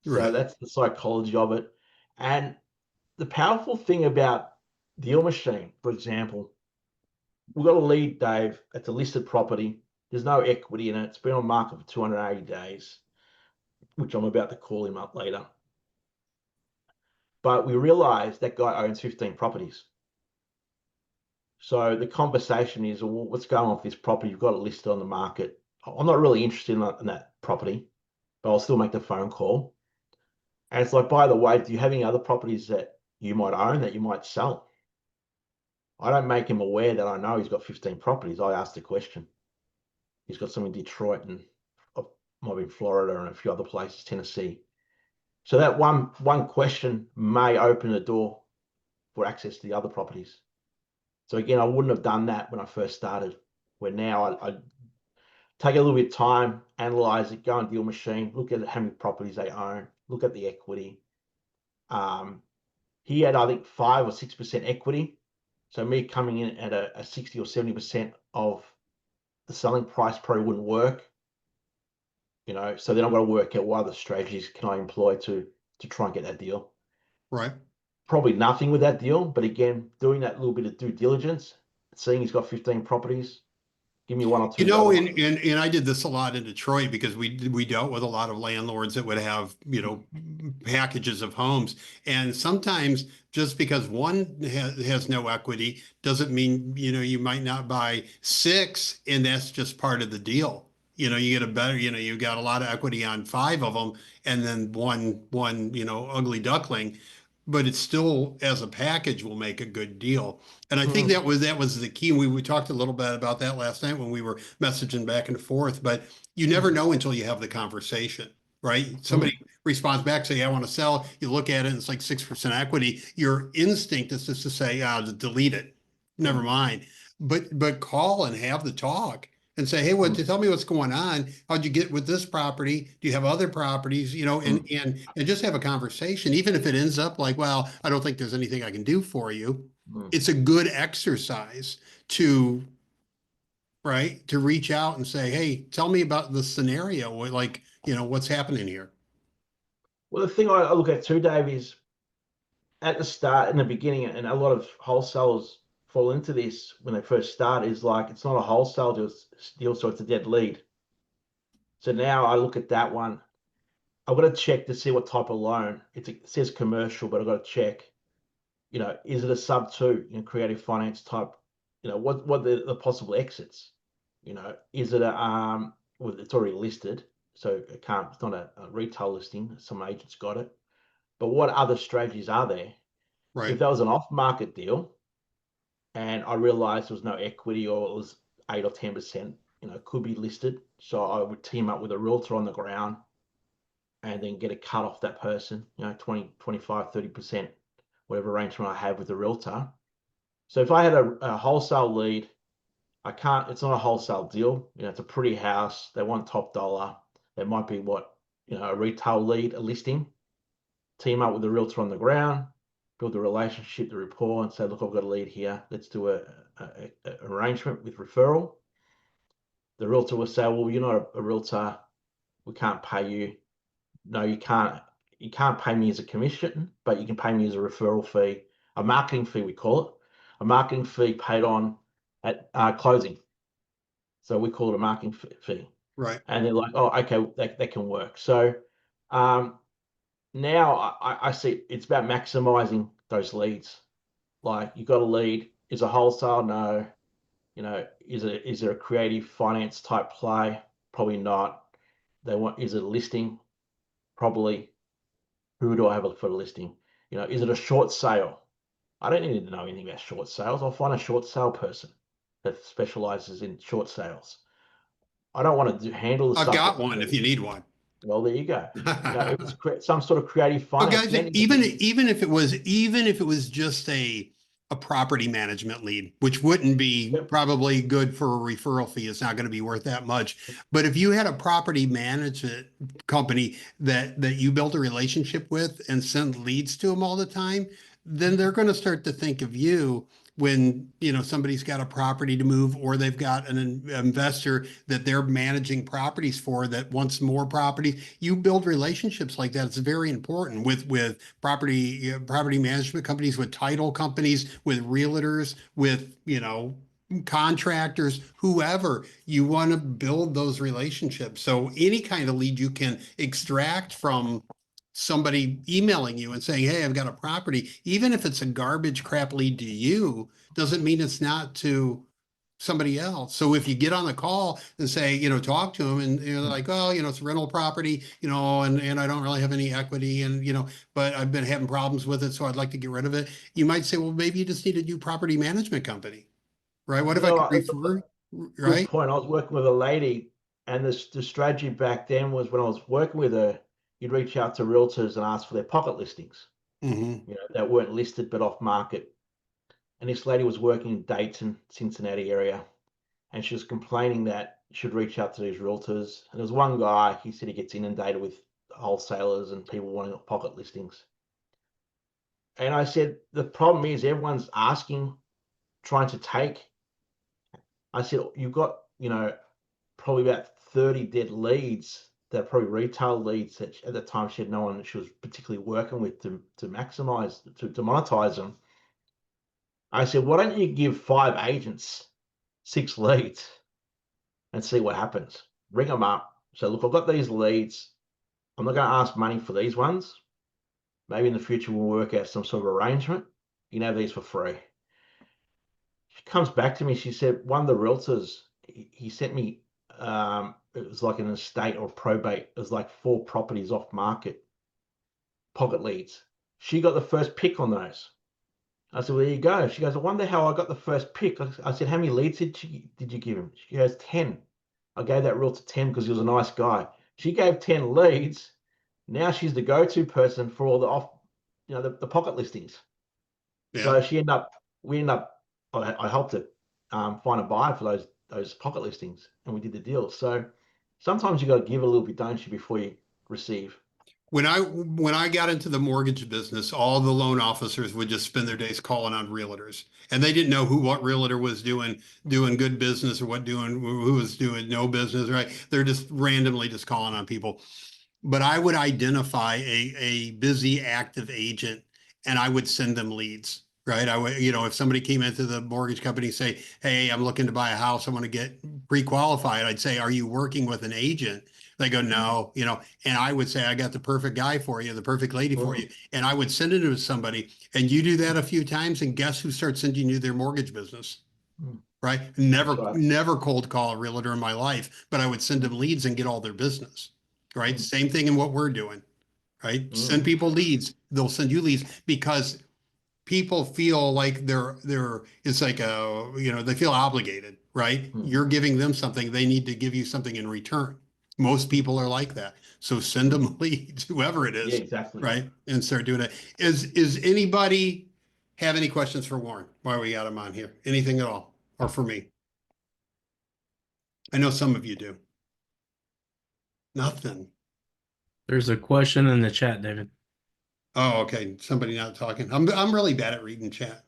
So Right. that's the psychology of it. And the powerful thing about Deal Machine, for example, we've got a lead, Dave. It's a listed property. There's no equity in it. It's been on market for 280 days, which I'm about to call him up later. But we realized that guy owns 15 properties. So the conversation is, well, what's going on with this property? You've got it listed on the market. I'm not really interested in that property, but I'll still make the phone call. And it's like, by the way, do you have any other properties that you might own that you might sell? I don't make him aware that I know he's got 15 properties. I ask the question. He's got some in Detroit and might be in Florida and a few other places, Tennessee. So that one question may open the door for access to the other properties. So again, I wouldn't have done that when I first started. Where now I take a little bit of time, analyze it, go on Deal Machine, look at how many properties they own, look at the equity. He had, I think, 5 or 6% equity. So me coming in at a 60 or 70% of the selling price probably wouldn't work. So then I've got to work out what other strategies can I employ to try and get that deal. Right. Probably nothing with that deal, but again, doing that little bit of due diligence, seeing he's got 15 properties, give me 1 or 2 You know, other and, ones. and I did this a lot in Detroit because we dealt with a lot of landlords that would have, packages of homes. And sometimes just because one has no equity doesn't mean, you might not buy 6 and that's just part of the deal. You get a better, you got a lot of equity on 5 of them and then one, ugly duckling, but it still as a package will make a good deal. And I think Mm, that was the key. We talked a little bit about that last night when we were messaging back and forth, but you never know until you have the conversation, right? Somebody mm, responds back, say, I want to sell. You look at it and it's like 6% equity. Your instinct is just to say, delete it. Never mm, mind. But call and have the talk and say, hey, mm, tell me what's going on. How'd you get with this property? Do you have other properties? And mm, and just have a conversation, even if it ends up like, well, I don't think there's anything I can do for you. mm. It's a good exercise to, right, to reach out and say, hey, tell me about the scenario, like, what's happening here. Well, the thing I look at too, Dave, is at the start, in the beginning, and a lot of wholesalers fall into this when they first start, is like, it's not a wholesale deal, so it's a dead lead. So now I look at that one. I've got to check to see what type of loan. It says commercial, but I've got to check, is it a sub 2, creative finance type, what the possible exits, is it well, it's already listed, so it's not a retail listing. Some agents got it, but what other strategies are there? If Right. that was an off-market deal and I realized there was no equity or it was 8 or 10%, could be listed. So I would team up with a realtor on the ground and then get a cut off that person, 20, 25, 30%, whatever arrangement I have with the realtor. So if I had a wholesale lead, it's not a wholesale deal. It's a pretty house. They want top dollar. There might be a retail lead, a listing, team up with the realtor on the ground, build the relationship, the rapport, and say, look, I've got a lead here. Let's do a arrangement with referral. The realtor will say, well, you're not a realtor. We can't pay you. No, you can't. You can't pay me as a commission, but you can pay me as a referral fee, a marketing fee, we call it, a marketing fee paid on at closing. So we call it a marketing fee. Right. And they're like, oh, okay, that can work. So now I see it's about maximizing those leads. Like, you got a lead, is a wholesale? No. Is it a creative finance type play? Probably not. Is it a listing? Probably. Who do I have for a listing? Is it a short sale? I don't need to know anything about short sales. I'll find a short sale person that specializes in short sales. I don't want to handle the I've stuff got that. one if you need one. Well, there you go. If it's some sort of creative Well, finance, guys, then even if it was just a property management lead, which wouldn't be yep. probably good for a referral fee, it's not going to be worth that much. But if you had a property management company that you built a relationship with and send leads to them all the time, then they're going to start to think of you when, you know, somebody's got a property to move or they've got an investor that they're managing properties for that wants more property. You build relationships like that. It's very important with property management companies, with title companies, with realtors, with, you know, contractors, whoever. You want to build those relationships. So any kind of lead you can extract from somebody emailing you and saying, hey, I've got a property, even if it's a garbage crap lead to you, doesn't mean it's not to somebody else. So if you get on the call and say, you know, talk to them and they're like, oh, you know, it's a rental property, you know, and I don't really have any equity and, you know, but I've been having problems with it, so I'd like to get rid of it. You might say, well, maybe you just need a new property management company, right? What if I could refer, Good right? point. I was working with a lady, and the strategy back then was when I was working with her, you'd reach out to realtors and ask for their pocket listings, Mm-hmm. you know, that weren't listed but off market. And this lady was working in Dayton, Cincinnati area, and she was complaining that she'd reach out to these realtors. And there was one guy, he said he gets inundated with wholesalers and people wanting pocket listings. And I said, the problem is everyone's asking, trying to take. I said, you've got, you know, probably about 30 dead leads that are probably retail leads that at the time she had no one she was particularly working with to maximize, to monetize them. I said, why don't you give 5 agents 6 leads and see what happens? Ring them up. So look, I've got these leads. I'm not going to ask money for these ones. Maybe in the future we'll work out some sort of arrangement. You can have these for free. She comes back to me. She said, one of the realtors, he sent me, it was like an estate or probate. It was like 4 properties off market, pocket leads. She got the first pick on those. I said, well, there you go. She goes, I wonder how I got the first pick. I said, how many leads did you give him? She goes, 10. I gave that realtor 10 because he was a nice guy. She gave 10 leads. Now she's the go-to person for all the off, you know, the pocket listings. Yeah. So we end up, I helped her find a buyer for those pocket listings, and we did the deal. So sometimes you got to give a little bit, don't you, before you receive. When I got into the mortgage business, all the loan officers would just spend their days calling on realtors, and they didn't know what realtor was doing good business or who was doing no business, right? They're just randomly just calling on people. But I would identify a busy, active agent, and I would send them leads, right? I would, you know, if somebody came into the mortgage company, say, hey, I'm looking to buy a house, I want to get pre-qualified. I'd say, are you working with an agent? They go, no, you know, and I would say, I got the perfect guy for you, the perfect lady for you. And I would send it to somebody. And you do that a few times, and guess who starts sending you their mortgage business? Right? Never cold call a realtor in my life, but I would send them leads and get all their business. Right? Same thing in what we're doing. Right? Send people leads. They'll send you leads because people feel like it's like they feel obligated, right? You're giving them something, they need to give you something in return. Most people are like that. So send them leads, whoever it is. Yeah, exactly. Right? And start doing it. Is anybody have any questions for Warren while we got him on here? Anything at all? Or for me? I know some of you do. Nothing. There's a question in the chat, David. Oh, okay. Somebody not talking. I'm really bad at reading chat.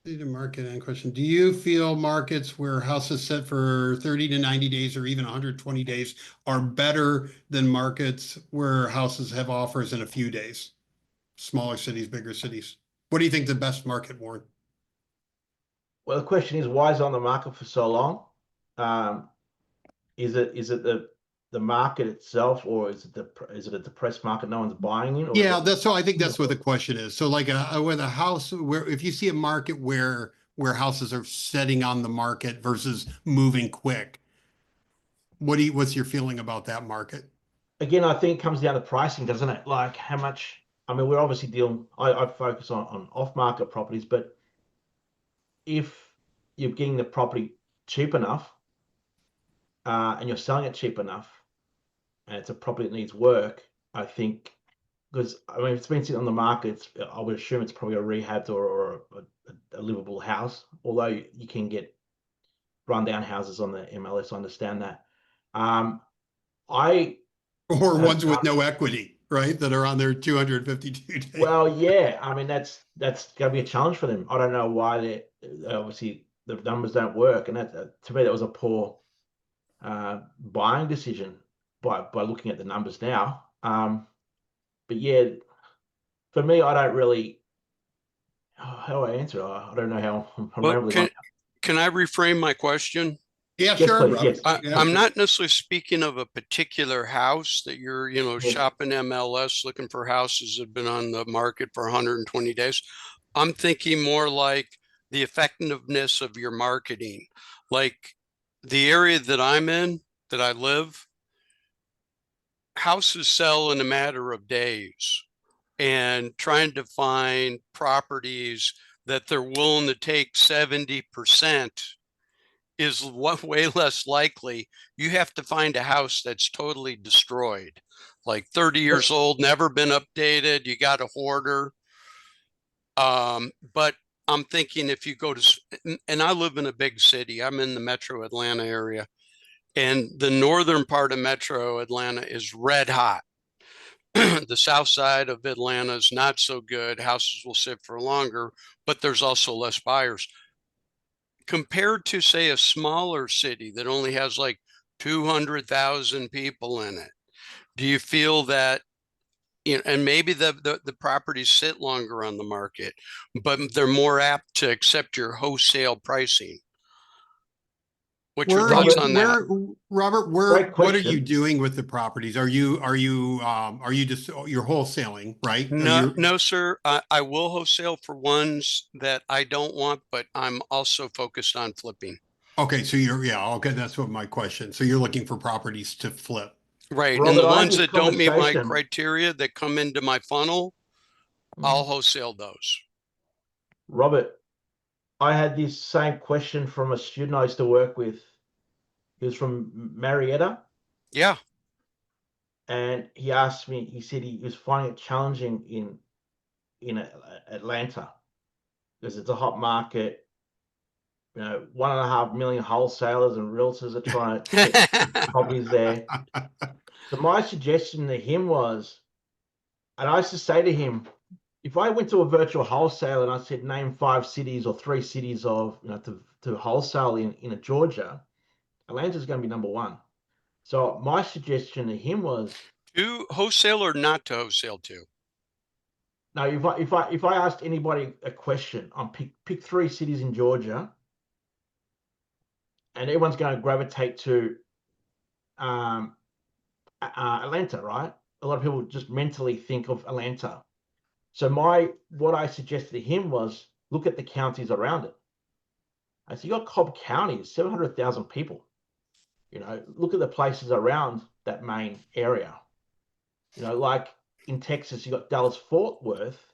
Need a market end question. Do you feel markets where houses set for 30 to 90 days or even 120 days are better than markets where houses have offers in a few days? Smaller cities, bigger cities. What do you think the best market, Warren? Well, the question is, why is it on the market for so long? Is it the market itself, or is it a depressed market no one's buying in? Or Yeah, I think that's what the question is. So like with a house where if you see a market where houses are setting on the market versus moving quick, what's your feeling about that market? Again, I think it comes down to pricing, doesn't it? Like how much, I mean, we're obviously dealing, I focus on off-market properties, but if you're getting the property cheap enough and you're selling it cheap enough and it's a property that needs work, I think, because I mean, if it's been sitting on the market, I would assume it's probably a rehabbed or a livable house, although you can get rundown houses on the MLS, I understand that. I Or have ones with no equity, right? That are on their 252 days. Well, yeah, I mean that's going to be a challenge for them. I don't know why they obviously the numbers don't work, and that to me that was a poor buying decision by looking at the numbers now. But yeah, for me, I don't really. How do I answer? I don't know how. I'm Well, rambling on. can I reframe my question? Yeah, Yes, sure, please. Robert. Yes. Yeah. I'm not necessarily speaking of a particular house that you're, Yes. shopping MLS looking for houses that have been on the market for 120 days. I'm thinking more like the effectiveness of your marketing. Like the area that I'm in, that I live, houses sell in a matter of days, and trying to find properties that they're willing to take 70% is way less likely. You have to find a house that's totally destroyed, like 30 years old, never been updated. You got a hoarder. But I'm thinking if you go to, and I live in a big city, I'm in the metro Atlanta area, and the northern part of metro Atlanta is red hot. The south side of Atlanta is not so good. Houses will sit for longer, but there's also less buyers. Compared to, say, a smaller city that only has like 200,000 people in it, do you feel that, and maybe the properties sit longer on the market, but they're more apt to accept your wholesale pricing? What's your thoughts on that? Robert, Great what are you question. doing with the properties? Are you just, you're wholesaling, right? No, sir. I will wholesale for ones that I don't want, but I'm also focused on flipping. Okay, so okay, that's what my question. So you're looking for properties to flip. Right. And Robert, the I had ones this that don't meet my conversation. criteria that come into my funnel, I'll wholesale those. Robert, I had this same question from a student I used to work with. He was from Marietta, Yeah. and he asked me. He said he was finding it challenging in Atlanta because it's a hot market. 1.5 million wholesalers and realtors are trying to get properties there. So my suggestion to him was, and I used to say to him, if I went to a virtual wholesale and I said name 5 cities or 3 cities of to wholesale in Georgia, Atlanta's going to be number 1. So my suggestion to him was, To wholesale or not to wholesale to? now if I asked anybody a question on pick 3 cities in Georgia, and everyone's going to gravitate to Atlanta, right? A lot of people just mentally think of Atlanta. So what I suggested to him was look at the counties around it. I said, you got Cobb County, 700,000 people. Look at the places around that main area. Like in Texas, you got Dallas Fort Worth.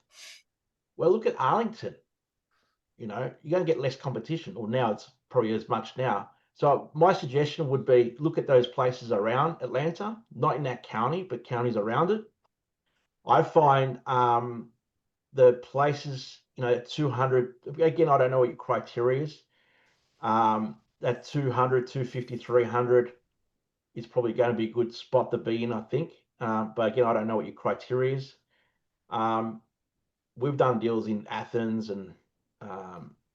Well, look at Arlington. You're going to get less competition, or now it's probably as much now. So my suggestion would be look at those places around Atlanta, not in that county, but counties around it. I find the places, at 200, again, I don't know what your criteria is. That 200, 250, 300 is probably going to be a good spot to be in, I think. But again, I don't know what your criteria is. We've done deals in Athens and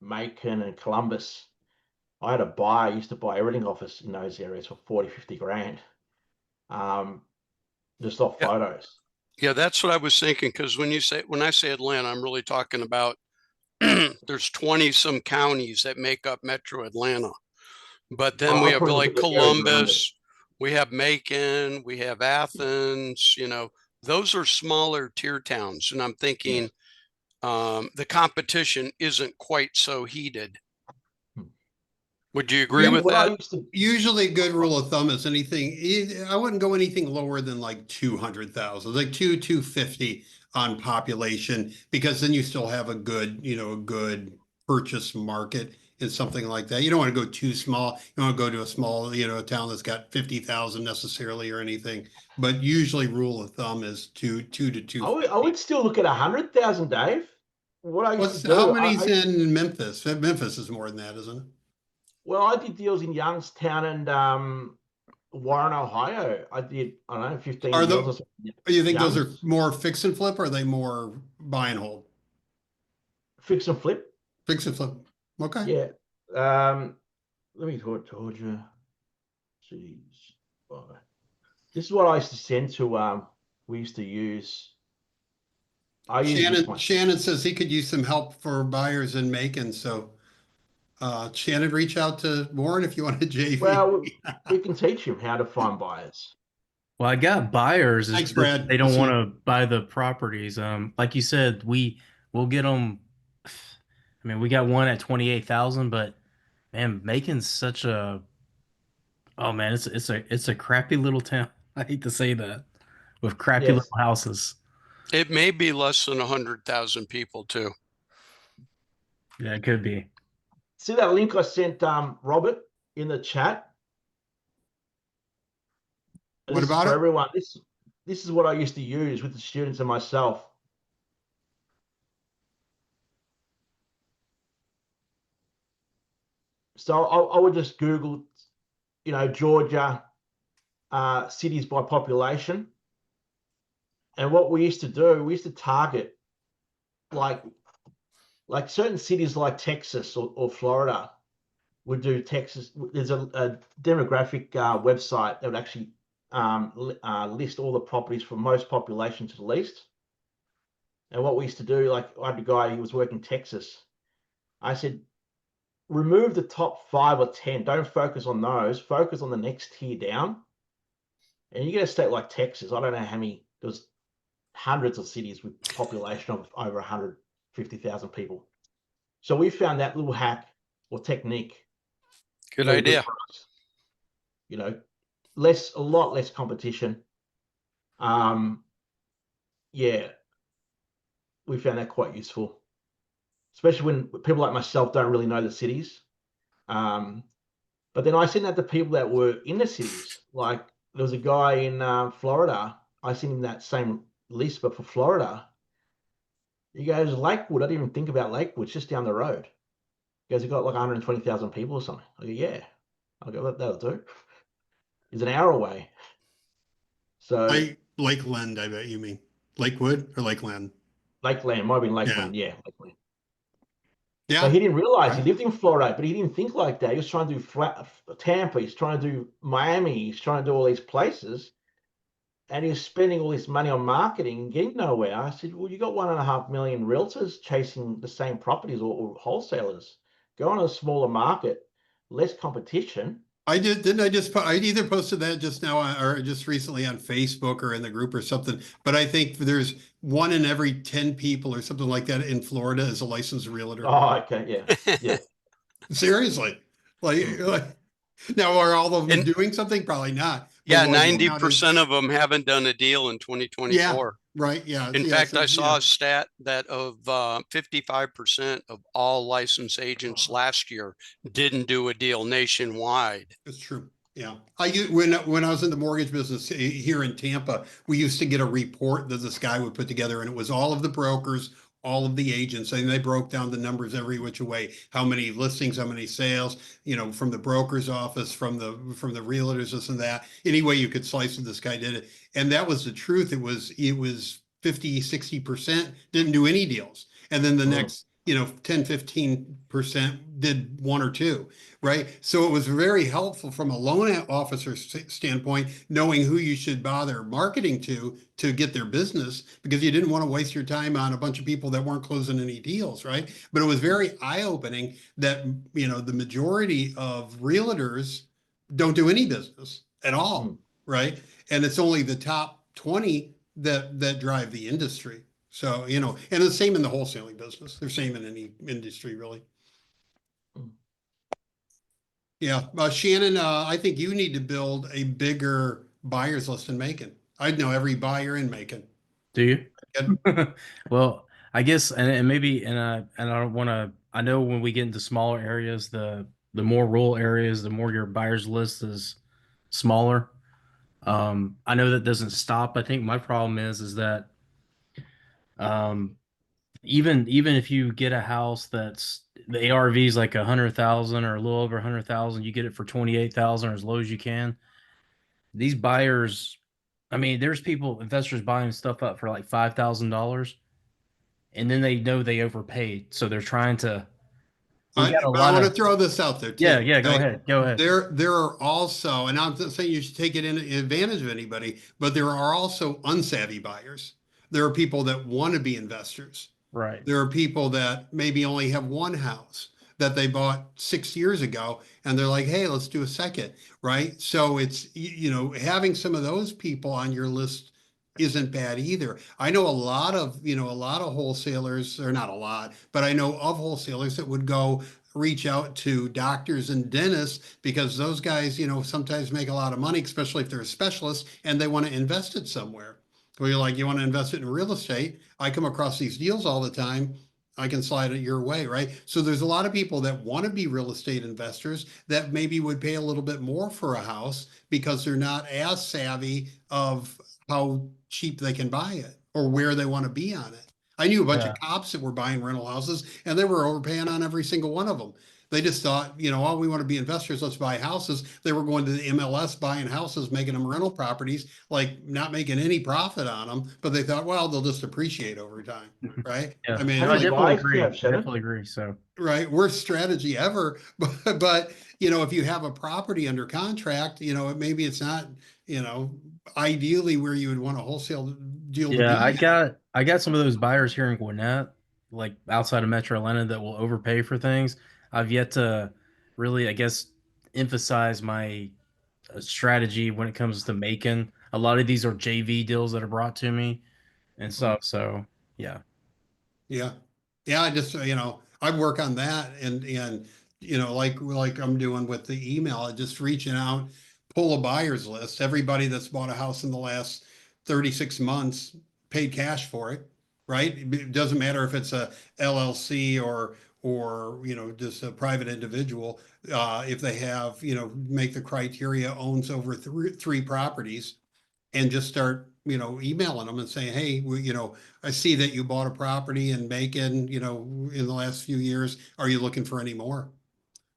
Macon and Columbus. I used to buy everything off us in those areas for 40, 50 grand. Just off photos. Yeah, that's what I was thinking. Because when I say Atlanta, I'm really talking about there's 20 some counties that make up Metro Atlanta. But then we I'll have probably look like at the areas around it. Columbus, we have Macon, we have Athens, those are smaller tier towns. And I'm thinking the competition isn't quite so heated. Would you agree with that? Usually a good rule of thumb is I wouldn't go anything lower than like 200,000, like 250 on population, because then you still have a good purchase market in something like that. You don't want to go too small. You don't want to go to a small, a town that's got 50,000 necessarily or anything. But usually rule of thumb is two to 250. I would still look at 100,000, Dave. What I used to do. How many's in Memphis? Memphis is more than that, isn't it? Well, I did deals in Youngstown and Warren, Ohio. I did, I don't know, 15 Are deals or the, something. you think those are Youngs. more fix and flip or are they more buy and hold? Fix and flip. Fix and flip. Okay. Yeah. Let me talk Georgia. Jeez. Oh. This is what I used to send to we used to use. I use this one. Shannon says he could use some help for buyers in Macon. So Shannon, reach out to Warren if you want a JV. Well, we can teach him how to find buyers. Well, I got buyers. It's Thanks, just Brad. they don't We'll want see. to buy the properties. Like you said, we'll get them. I mean, we got one at 28,000, but man, Macon's such a oh man, it's a crappy little town. I hate to say that with crappy Yes. little houses. It may be less than 100,000 people too. Yeah, it could be. See that link I sent Robert in the chat? What This is about for it? everyone. This is what I used to use with the students and myself. So I would just Google, Georgia cities by population. And what we used to do, we used to target like certain cities like Texas or Florida would do Texas. There's a demographic website that would actually list all the properties from most population to the least. And what we used to do, like I had a guy who was working Texas. I said, remove the top 5 or 10. Don't focus on those. Focus on the next tier down. And you get a state like Texas. I don't know how many. There was hundreds of cities with population of over 150,000 people. So we found that little hack or technique. Good very idea. for us. A lot less competition. Yeah, we found that quite useful, especially when people like myself don't really know the cities. But then I sent that to people that were in the cities. Like there was a guy in Florida. I sent him that same list, but for Florida. He goes, Lakewood. I didn't even think about Lakewood. It's just down the road. He goes, he got like 120,000 people or something. I go, yeah. I go, that'll do. It's an hour away. So Lakeland, I bet you mean. Lakewood or Lakeland? Lakeland, might have been Yeah. Lakeland. Yeah, Lakeland. Yeah. So he didn't realize he Okay. lived in Florida, but he didn't think like that. He was trying to do Tampa. He's trying to do Miami. He's trying to do all these places. And he was spending all this money on marketing and getting nowhere. I said, well, you got 1.5 million realtors chasing the same properties or wholesalers. Go on a smaller market, less competition. I did, didn't I just I either posted that just now or just recently on Facebook or in the group or something. But I think there's 1 in every 10 people or something like that in Florida is a licensed realtor. Oh, okay, yeah, yeah. Seriously. Like now are all of them doing something? Probably not. But Yeah, boy, the amount 90% of them haven't done a deal in 2024. right. Yeah. In Yeah, fact, so, I saw a stat that of 55% of all licensed agents last year didn't do a deal nationwide. it's true. Yeah. When I was in the mortgage business here in Tampa, we used to get a report that this guy would put together, and it was all of the brokers, all of the agents, and they broke down the numbers every which way, how many listings, how many sales, from the broker's office, from the realtors, this and that. Any way you could slice it, this guy did it. And that was the truth. It was 50, 60% didn't do any deals. And then the next, 10, 15% did 1 or 2. Right. So it was very helpful from a loan officer standpoint, knowing who you should bother marketing to get their business, because you didn't want to waste your time on a bunch of people that weren't closing any deals. Right. But it was very eye-opening that, the majority of realtors don't do any business at all. Right. And it's only the top 20 that drive the industry. So, and the same in the wholesaling business. They're same in any industry, really. Yeah, Shannon, I think you need to build a bigger buyers list in Macon. I'd know every buyer in Macon. Do you? Well, I guess, and maybe, and I don't want to. I know when we get into smaller areas, the more rural areas, the more your buyers list is smaller. I know that doesn't stop. I think my problem is that, even if you get a house that's the ARV is like 100,000 or a little over 100,000, you get it for 28,000 or as low as you can. these buyers, I mean, there's investors buying stuff up for like $5,000, and then they know they overpaid, so they're trying to. We got a But I lot want to of. throw this out there too. Yeah, yeah. Go okay? ahead. Go ahead. There are also, and I'm not saying you should take it in advantage of anybody, but there are also unsavvy buyers. There are people that want to be investors. Right. There are people that maybe only have one house that they bought 6 years ago, and they're like, hey, let's do a second, right? So it's, having some of those people on your list isn't bad either. I know a lot of wholesalers, or not a lot, but I know of wholesalers that would go reach out to doctors and dentists because those guys, sometimes make a lot of money, especially if they're a specialist and they want to invest it somewhere. Where you're like, you want to invest it in real estate? I come across these deals all the time. I can slide it your way, right? So there's a lot of people that want to be real estate investors that maybe would pay a little bit more for a house because they're not as savvy of how cheap they can buy it or where they want to be on it. I knew a bunch of cops that were buying rental houses and they were overpaying on every single one of them. They just thought, oh, we want to be investors, let's buy houses. They were going to the MLS, buying houses, making them rental properties, like not making any profit on them, but they thought, well, they'll just appreciate over time, right? Yeah. I mean, How No, I many definitely buyers do you agree. have, Shannon? Definitely agree. So right, worst strategy ever. But if you have a property under contract, maybe it's not, ideally where you would want a wholesale deal to yeah, be at. I got some of those buyers here in Gwinnett, like outside of Metro Atlanta, that will overpay for things. I've yet to really, I guess, emphasize my strategy when it comes to making. A lot of these are JV deals that are brought to me and stuff. So yeah. Yeah. Yeah, I just, I work on that and like I'm doing with the email, just reaching out, pull a buyer's list. Everybody that's bought a house in the last 36 months paid cash for it, right? It doesn't matter if it's a LLC or just a private individual. If they have, make the criteria owns over three properties, and just start, emailing them and saying, hey, I see that you bought a property in Macon, in the last few years. Are you looking for any more?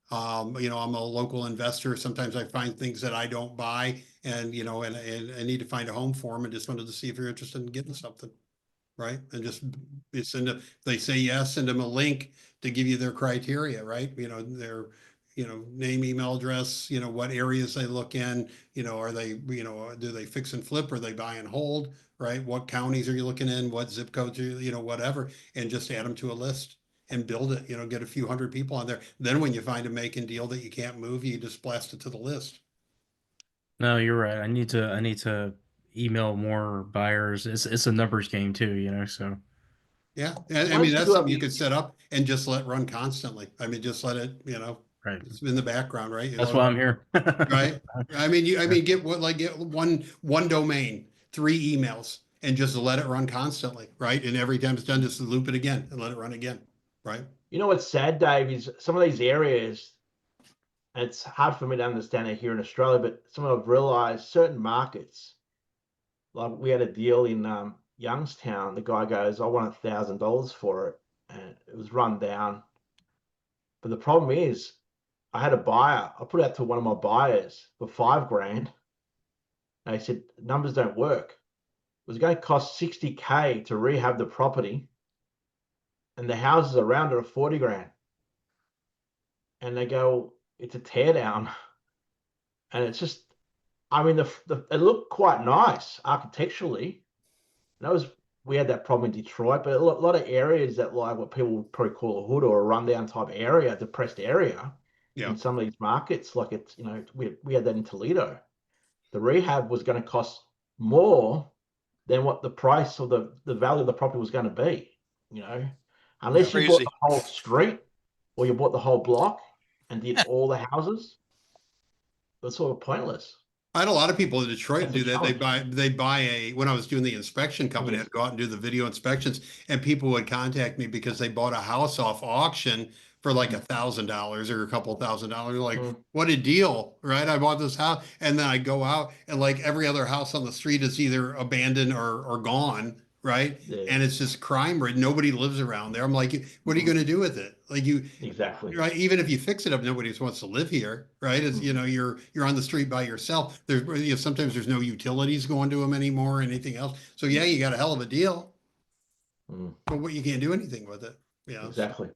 I'm a local investor. Sometimes I find things that I don't buy and I need to find a home for them, and just wanted to see if you're interested in getting something. Right. And just they say yes, send them a link to give you their criteria, right? Their, name, email address, what areas they look in, are they, do they fix and flip? Are they buy and hold? Right? What counties are you looking in? What zip codes are whatever, and just add them to a list and build it, get a few hundred people on there. Then when you find a making deal that you can't move, you just blast it to the list. No, you're right. I need to email more buyers. It's a numbers game too, So Yeah. And I Once mean, you that's do have something you the, could set up and just let run constantly. I mean, just let it, right. it's in the background, right? That's why I'm here. Right. I mean, Yeah. get one domain, 3 emails, and just let it run constantly, right? And every time it's done, just loop it again and let it run again, right? what's sad, Dave, is some of these areas, and it's hard for me to understand it here in Australia, but some of I've realized certain markets, like we had a deal in Youngstown. The guy goes, I want $1,000 for it. And it was run down. But the problem is, I had a buyer. I put it out to one of my buyers for $5,000. And he said, numbers don't work. It was going to cost $60K to rehab the property. And the houses around it are $40,000. And they go, it's a tear down. And it's just, I mean, it looked quite nice architecturally. And that was, we had that problem in Detroit, but a lot of areas that like what people would probably call a hood or a rundown type area, depressed area Yeah. in some of these markets, like it's, we had that in Toledo. The rehab was going to cost more than what the price or the value of the property was going to be, unless you bought Crazy. the whole street or you bought the whole block and did all the houses. It's sort of pointless. I had a lot of people in Detroit That's do a that. challenge. They buy when I was doing the inspection company, Yes. I'd go out and do the video inspections, and people would contact me because they bought a house off auction for like $1,000 or a couple $1,000. Like, what a deal, right? I bought this house, and then I go out and like every other house on the street is either abandoned or gone, right? Yeah. And it's just crime rate. Nobody lives around there. I'm like, what are you going to do with it? Like Exactly. right? Even if you fix it up, nobody wants to live here, right? It's, you know, you're on the street by yourself. There's, you know, sometimes there's no utilities going to them anymore or anything else. So yeah, you got a hell of a deal, but what you can't do anything with it. Yeah. So Exactly.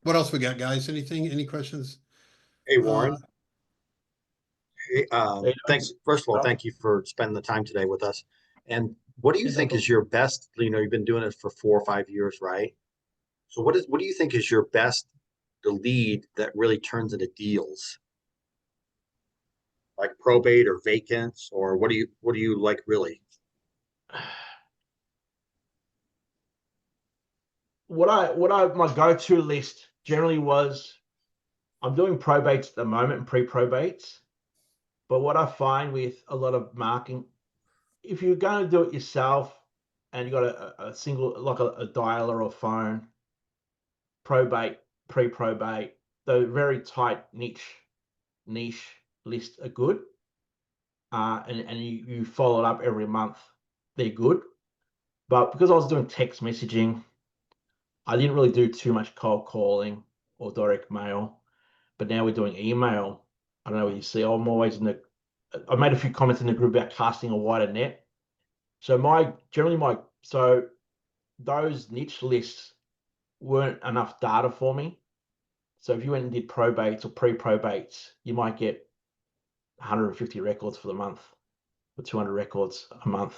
what else we got, guys? Anything? Any questions? Hey, Warren. Hey, Hey, thanks. First of all, Rob. thank you for spending the time today with us. And what do you Yeah, no think is problem. your best, you know, you've been doing it for 4 or 5 years, right? So what do you think is your best, the lead that really turns into deals? Like probate or vacants, or what do you like really? My go-to list generally was, I'm doing probates at the moment and pre-probates, but what I find with a lot of marketing, if you're going to do it yourself and you got a single, like a dialer or phone, probate, pre-probate, the very tight niche lists are good. And you follow it up every month, they're good. But because I was doing text messaging, I didn't really do too much cold calling or direct mail. But now we're doing email. I don't know what you see. I'm always I made a few comments in the group about casting a wider net. So so those niche lists weren't enough data for me. So if you went and did probates or pre-probates, you might get 150 records for the month or 200 records a month,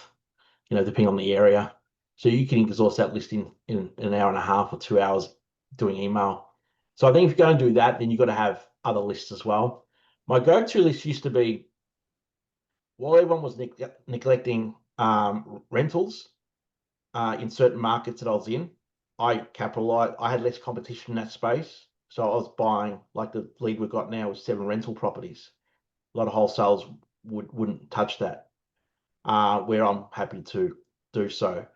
you know, depending on the area. So you can exhaust that list in an hour and a half or 2 hours doing email. So I think if you're going to do that, then you've got to have other lists as well. My go-to list used to be, while everyone was neglecting rentals in certain markets that I was in, I capitalized. I had less competition in that space. So I was buying, like the lead we've got now is 7 rental properties. A lot of wholesalers wouldn't touch that, where I'm happy to do so.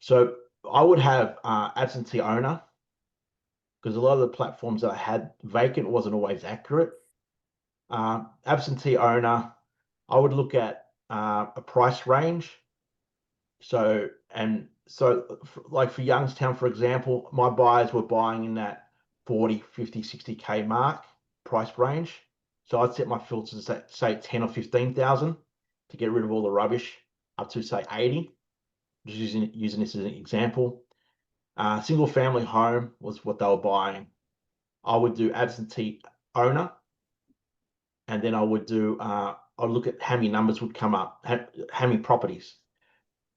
So I would have absentee owner, because a lot of the platforms that I had vacant wasn't always accurate. Absentee owner, I would look at a price range. So like for Youngstown, for example, my buyers were buying in that 40, 50, 60K mark price range. So I'd set my filters at say 10 or 15,000 to get rid of all the rubbish, up to say 80. Just using this as an example. Single family home was what they were buying. I would do absentee owner, and then I would do I'd look at how many numbers would come up, how many properties.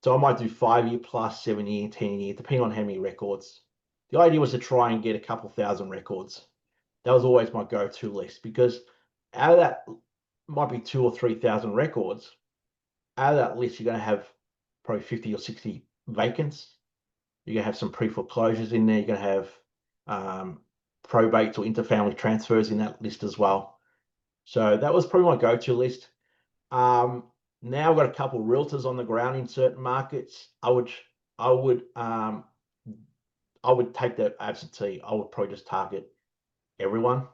So I might do 5-year plus, 7-year, 10-year, depending on how many records. The idea was to try and get a couple thousand records. That was always my go-to list, because out of that might be 2,000 or 3,000 records. Out of that list, you're going to have probably 50 or 60 vacants. You're going to have some pre-foreclosures in there. You're going to have probates or interfamily transfers in that list as well. So that was probably my go-to list. Now I've got a couple of realtors on the ground in certain markets. I would take the absentee. I would probably just target everyone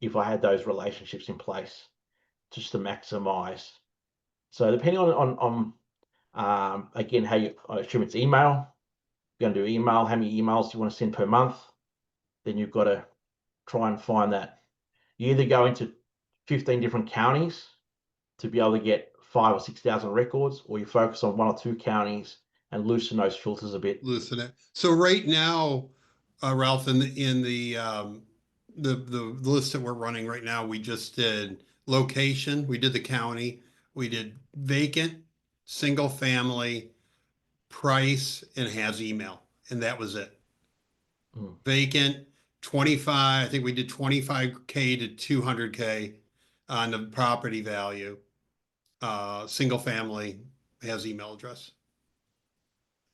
if I had those relationships in place, just to maximize. So depending on again, how you, I assume it's email. You're going to do email, how many emails do you want to send per month? Then you've got to try and find that. You either go into 15 different counties to be able to get 5,000 or 6,000 records, or you focus on 1 or 2 counties and loosen those filters a bit. Loosen it. So right now, Ralph, in the list that we're running right now, we just did location, we did the county, we did vacant, single family, price, and has email, and that was it. Vacant, 25, I think we did 25K to 200K on the property value. Single family has email address.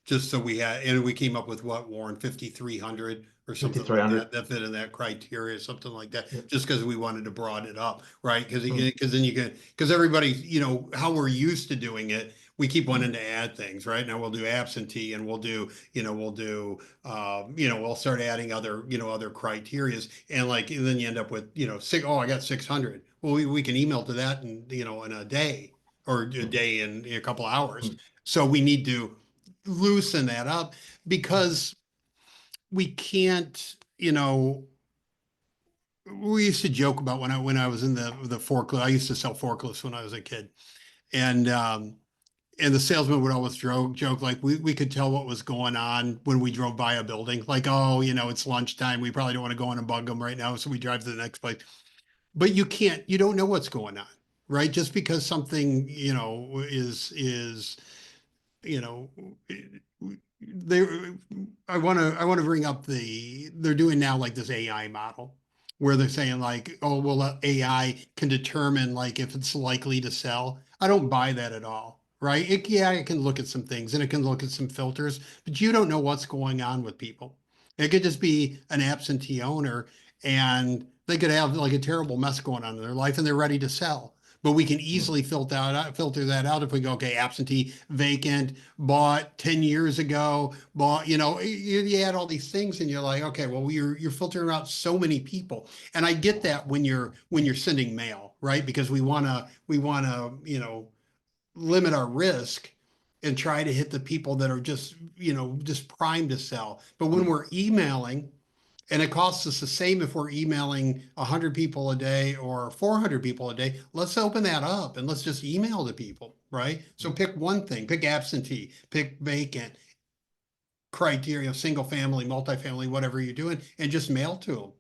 Just so we had, and we came up with what, Warren, 5,300 or something like 5,300. that fit in that criteria, something like that, Yep. just because we wanted to broaden it up, right? Because then you can, because everybody, you know, how we're used to doing it, we keep wanting to add things, right? Now we'll do absentee, and we'll do, we'll start adding other, other criterias, and then you end up with, I got 600. Well, we can email to that in a day, or a day in a couple hours. So we need to loosen that up because we can't, we used to joke about when I was in the forklift. I used to sell forklifts when I was a kid. And the salesman would always joke like we could tell what was going on when we drove by a building. Like, oh, it's lunchtime. We probably don't want to go in and bug them right now. So we drive to the next place. But you don't know what's going on, right? Just because something, is you know, they, I want to bring up they're doing now like this AI model where they're saying like, oh, well, AI can determine like if it's likely to sell. I don't buy that at all, right? Yeah, it can look at some things and it can look at some filters, but you don't know what's going on with people. It could just be an absentee owner and they could have like a terrible mess going on in their life and they're ready to sell. But we can easily filter that out if we go, okay, absentee, vacant, bought 10 years ago, bought, you add all these things and you're like, okay, well, you're filtering out so many people. And I get that when you're sending mail, right? Because we wanna, limit our risk and try to hit the people that are just primed to sell. But when we're emailing, and it costs us the same if we're emailing 100 people a day or 400 people a day. Let's open that up and let's just email the people, right? So pick one thing, pick absentee, pick vacant, criteria, single family, multifamily, whatever you're doing, and just mail to them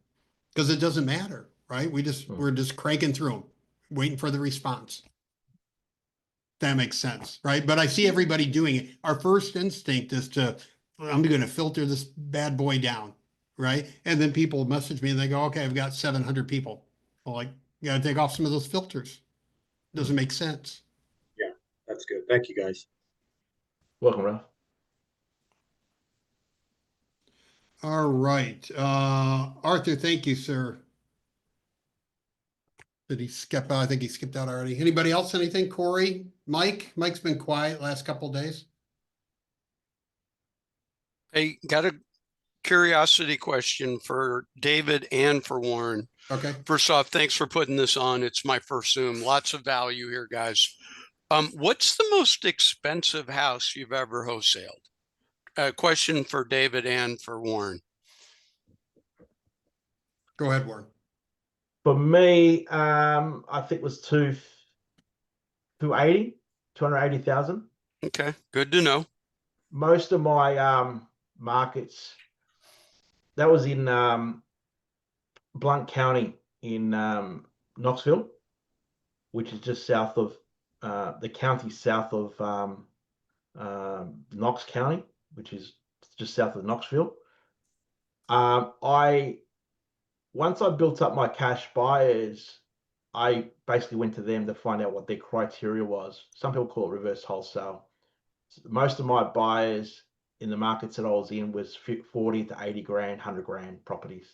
because it doesn't matter, right? We're just cranking through them, waiting for the response. That makes sense, right? But I see everybody doing it. Our first instinct is I'm going to filter this bad boy down, right? And then people message me and they go, okay, I've got 700 people. Well, like, you got to take off some of those filters. Doesn't make sense. Yeah, that's good. Thank you, guys. Welcome, Ralph. All right. Arthur, thank you, sir. Did he skip out? I think he skipped out already. Anybody else? Anything? Corey? Mike? Mike's been quiet last couple of days. Hey, got a curiosity question for David and for Warren. Okay. First off, thanks for putting this on. It's my first Zoom. Lots of value here, guys. What's the most expensive house you've ever wholesaled? A question for David and for Warren. Go ahead, Warren. For me, I think it was 280,000. Okay, good to know. Most of my markets, that was in Blount County in Knoxville, which is just south of the county south of Knox County, which is just south of Knoxville. Once I built up my cash buyers, I basically went to them to find out what their criteria was. Some people call it reverse wholesale. Most of my buyers in the markets that I was in was 40 to 80 grand, 100 grand properties.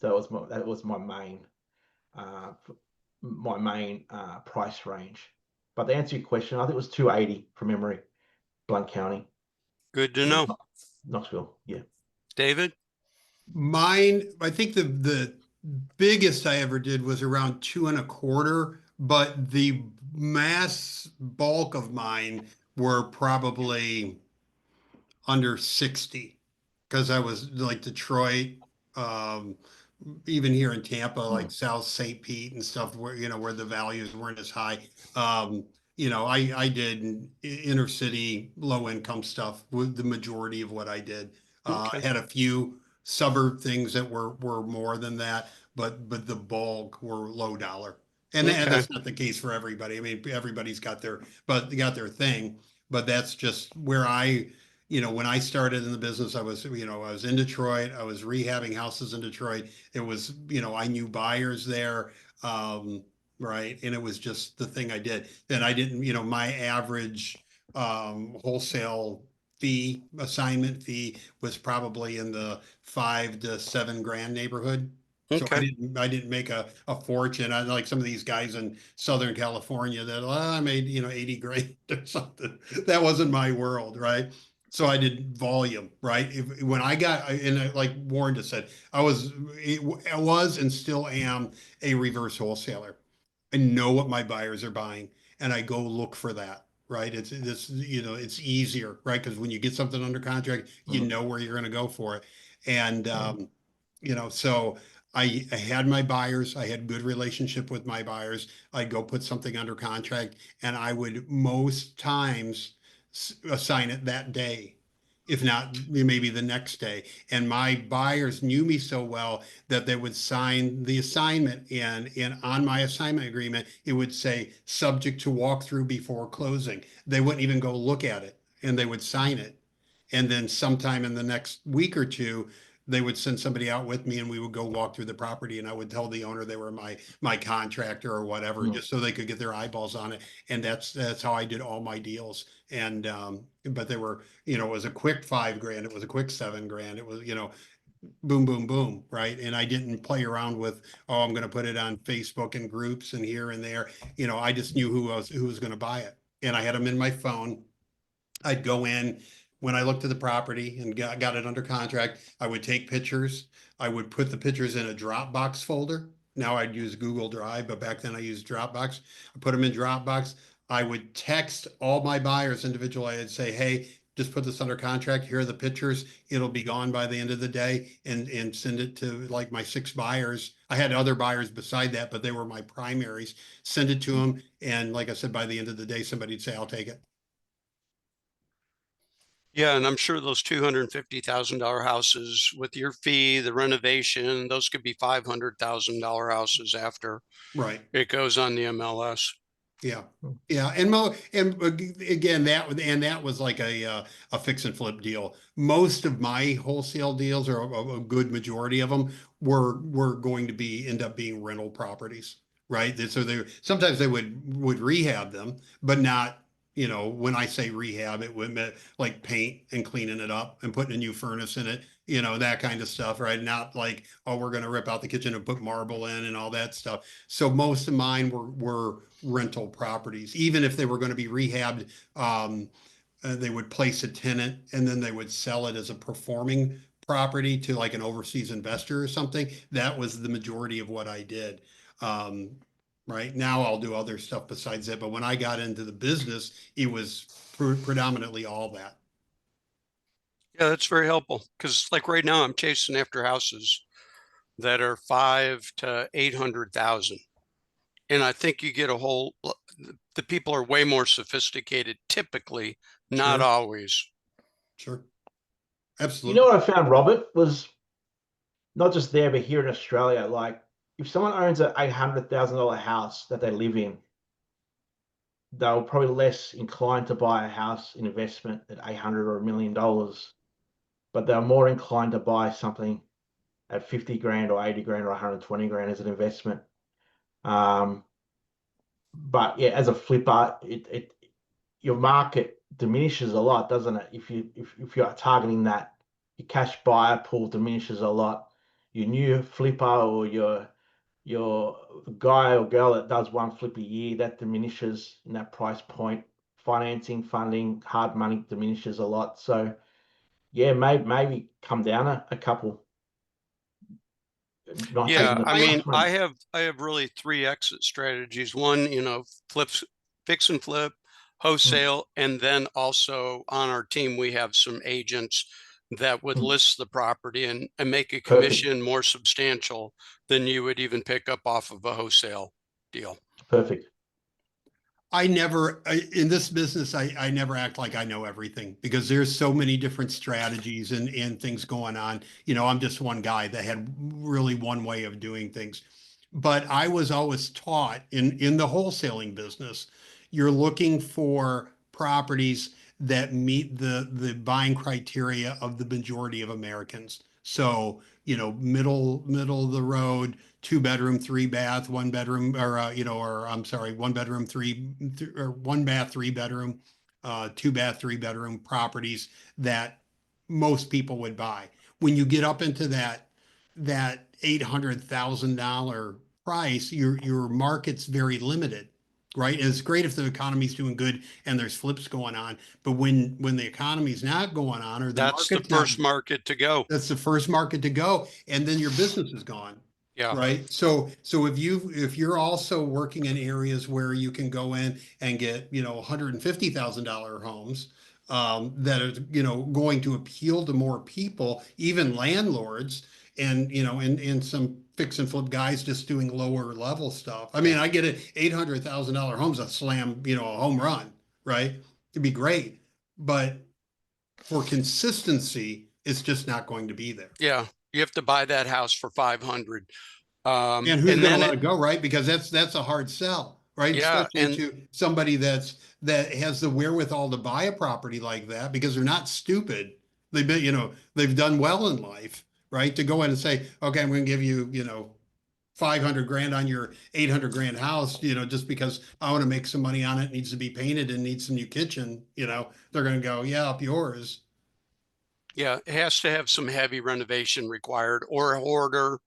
So that was my main price range. But to answer your question, I think it was 280 from memory, Blount County. Good to know. Knoxville, yeah. David? Mine, I think the biggest I ever did was around 2.25, but the mass bulk of mine were probably under 60 because I was like Detroit, um, even here in Tampa, like South St. Pete and stuff where, where the values weren't as high. I did inner city, low income stuff with the majority of what I did. I had a few suburb things that were more than that, but the bulk were low dollar. And that's not the case for everybody. I mean, everybody's got their thing, but that's just where when I started in the business, I was in Detroit. I was rehabbing houses in Detroit. It was, I knew buyers there, right? And it was just the thing I did. Then I didn't, my average wholesale assignment fee was probably in the 5 to 7 grand neighborhood. So I didn't make a fortune. I like some of these guys in Southern California that I made 80 grand or something. That wasn't my world, right? So I did volume, right? When I got like Warren just said, I was and still am a reverse wholesaler. I know what my buyers are buying, and I go look for that, right? It's this, it's easier, right? Because when you get something under contract, you know where you're going to go for it. And, so I had my buyers, I had good relationship with my buyers. I'd go put something under contract and I would most times assign it that day, if not maybe the next day. And my buyers knew me so well that they would sign the assignment, and on my assignment agreement, it would say subject to walkthrough before closing. They wouldn't even go look at it and they would sign it. And then sometime in the next week or two, they would send somebody out with me and we would go walk through the property and I would tell the owner they were my contractor or whatever, just so they could get their eyeballs on it. And that's how I did all my deals. And but they were, it was a quick $5,000, it was a quick $7,000, it was, boom, boom, boom, right? And I didn't play around with, I'm going to put it on Facebook and groups and here and there. I just knew who was going to buy it, and I had them in my phone. I'd go in when I looked at the property and got it under contract. I would take pictures. I would put the pictures in a Dropbox folder. Now I'd use Google Drive, but back then I used Dropbox. I put them in Dropbox. I would text all my buyers individually. I'd say, hey, just put this under contract. Here are the pictures. It'll be gone by the end of the day, and send it to like my 6 buyers. I had other buyers beside that, but they were my primaries. Send it to them. And like I said, by the end of the day, somebody'd say, I'll take it. Yeah, and I'm sure those $250,000 houses with your fee, the renovation, those could be $500,000 houses after Right. it goes on the MLS. Yeah. Yeah. And again, that was like a fix and flip deal. Most of my wholesale deals, or a good majority of them, were going to end up being rental properties, right? So sometimes they would rehab them, but not, when I say rehab, it would mean like paint and cleaning it up and putting a new furnace in it, that kind of stuff, right? Not like, oh, we're going to rip out the kitchen and put marble in and all that stuff. So most of mine were rental properties. Even if they were going to be rehabbed, they would place a tenant and then they would sell it as a performing property to like an overseas investor or something. That was the majority of what I did. Right now I'll do other stuff besides that, but when I got into the business, it was predominantly all that. Yeah, that's very helpful, because like right now I'm chasing after houses that are 5 to 800,000. And I think you get the people are way more sophisticated typically, not Sure. always. Sure. You Absolutely. know what I found, Robert, was not just there, but here in Australia. Like, if someone owns an $800,000 house that they live in, they're probably less inclined to buy a house in investment at 800 or $1 million, but they're more inclined to buy something at 50 grand or 80 grand or 120 grand as an investment. But yeah, as a flipper, your market diminishes a lot, doesn't it? If you're targeting that, your cash buyer pool diminishes a lot. Your new flipper, or your guy or girl that does one flip a year, that diminishes in that price point. Financing, funding, hard money diminishes a lot. So yeah, maybe come down a couple. Not Yeah, taking the I mean, price one. I have really 3 exit strategies. One, fix and flip, wholesale, and then also on our team we have some agents that would list the property and make a commission more substantial than you would even pick up off of a wholesale deal. Perfect. In this business, I never act like I know everything, because there's so many different strategies and things going on. I'm just one guy that had really one way of doing things. But I was always taught in the wholesaling business, you're looking for properties that meet the buying criteria of the majority of Americans. So, middle of the road, 2-bedroom, 3-bath, 1-bedroom, or I'm sorry, 1-bedroom, 1-bath, 3-bedroom, 2-bath, 3-bedroom properties that most people would buy. When you get up into that $800,000 price, your market's very limited, right? And it's great if the economy's doing good and there's flips going on, but when the economy's not going on, or the That's the market's not, first market to go. that's the first market to go, and then your business is gone. Yeah. Right. So if you're also working in areas where you can go in and get, $150,000 homes, that are, going to appeal to more people, even landlords and, and some fix and flip guys just doing lower level stuff. I mean, I get it, $800,000 homes, a slam, a home run, right? It'd be great. But for consistency, it's just not going to be there. Yeah. You have to buy that house for 500. And who's And going to then let it go, right? Because that's a hard sell, right? Yeah, Especially and to somebody that has the wherewithal to buy a property like that because they're not stupid. They've been, they've done well in life, right? To go in and say, okay, I'm going to give you, 500 grand on your 800 grand house, just because I want to make some money on it, needs to be painted and needs some new kitchen, they're going to go, yeah, up yours. yeah, it has to have some heavy renovation required, or a hoarder,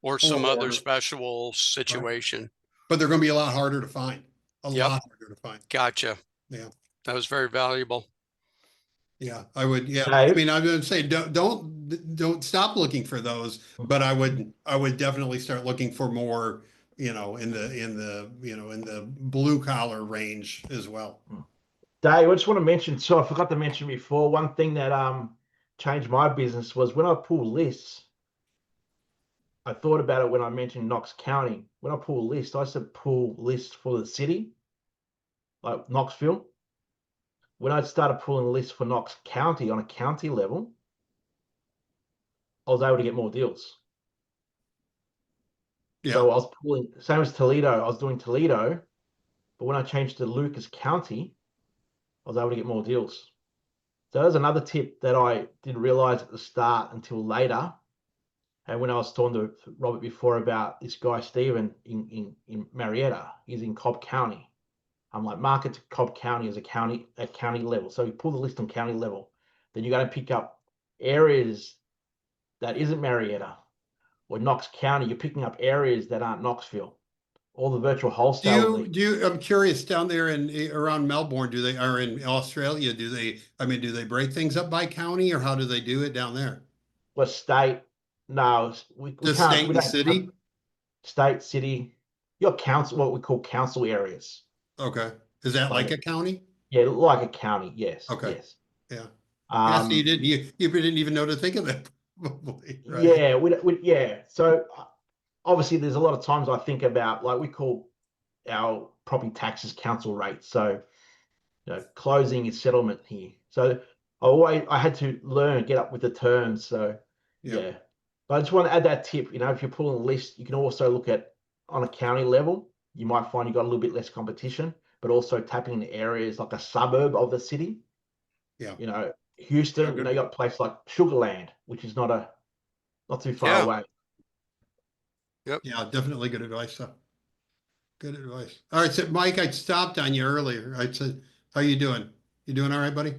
or some other hoarder. special situation. But they're going to be a lot harder to find. A Yep. lot harder to find. Gotcha. Yeah. That was very valuable. Yeah, I would. Yeah, I Dave? mean, I would say don't stop looking for those, but I would definitely start looking for more, in the blue collar range as well. Dave, I just want to mention, so I forgot to mention before, one thing that changed my business was when I pull lists. I thought about it when I mentioned Knox County. When I pull a list, I used to pull lists for the city, like Knoxville. When I started pulling a list for Knox County on a county level, I was able to get more deals. Yeah. So I was pulling, same as Toledo, I was doing Toledo, but when I changed to Lucas County, I was able to get more deals. So there's another tip that I didn't realize at the start until later. And when I was talking to Robert before about this guy, Steven, in Marietta, he's in Cobb County. I'm like, market to Cobb County as a county at county level. So you pull the list on county level, then you got to pick up areas that isn't Marietta or Knox County. You're picking up areas that aren't Knoxville. All the virtual wholesale. I'm curious, down there around Melbourne, or in Australia, do they break things up by county, or how do they do it down there? Well, state, no, we Just can't. state We and don't city? state, city, your council, what we call council areas. Okay. Is that like a county? Yeah, like a county. Yes. Okay. Yes. Yeah. Yeah, so you didn't even know to think of that, probably, right? Yeah. So obviously, there's a lot of times I think about, like, we call our property taxes council rate. So, closing is settlement here. So I had to learn, get up with the terms. So yeah. But I just want to add that tip. If you're pulling a list, you can also look at on a county level. You might find you got a little bit less competition, but also tapping into areas like a suburb of the city. Yeah. Houston. Okay. You got a place like Sugarland, which is not too far away. Yep. Yeah, definitely good advice. So good advice. All right, so Mike, I stopped on you earlier. I said, how you doing? You doing all right, buddy?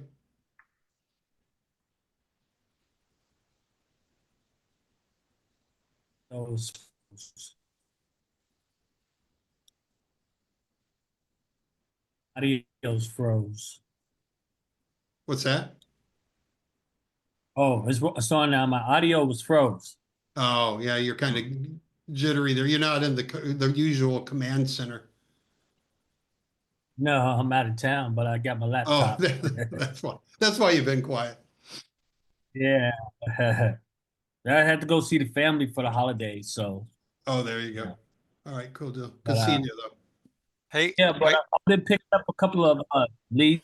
Those audios froze. What's that? Oh, it's on now. My audio was froze. Oh, yeah, you're kind of jittery there. You're not in the usual command center. No, I'm out of town, but I got my Oh, laptop. that's why. That's why you've been quiet. Yeah. I had to go see the family for the holidays, so. Oh, there you go. Yeah. All right, cool deal. Good But, seeing you though. Hey, yeah, but I've been picking up a couple of leads,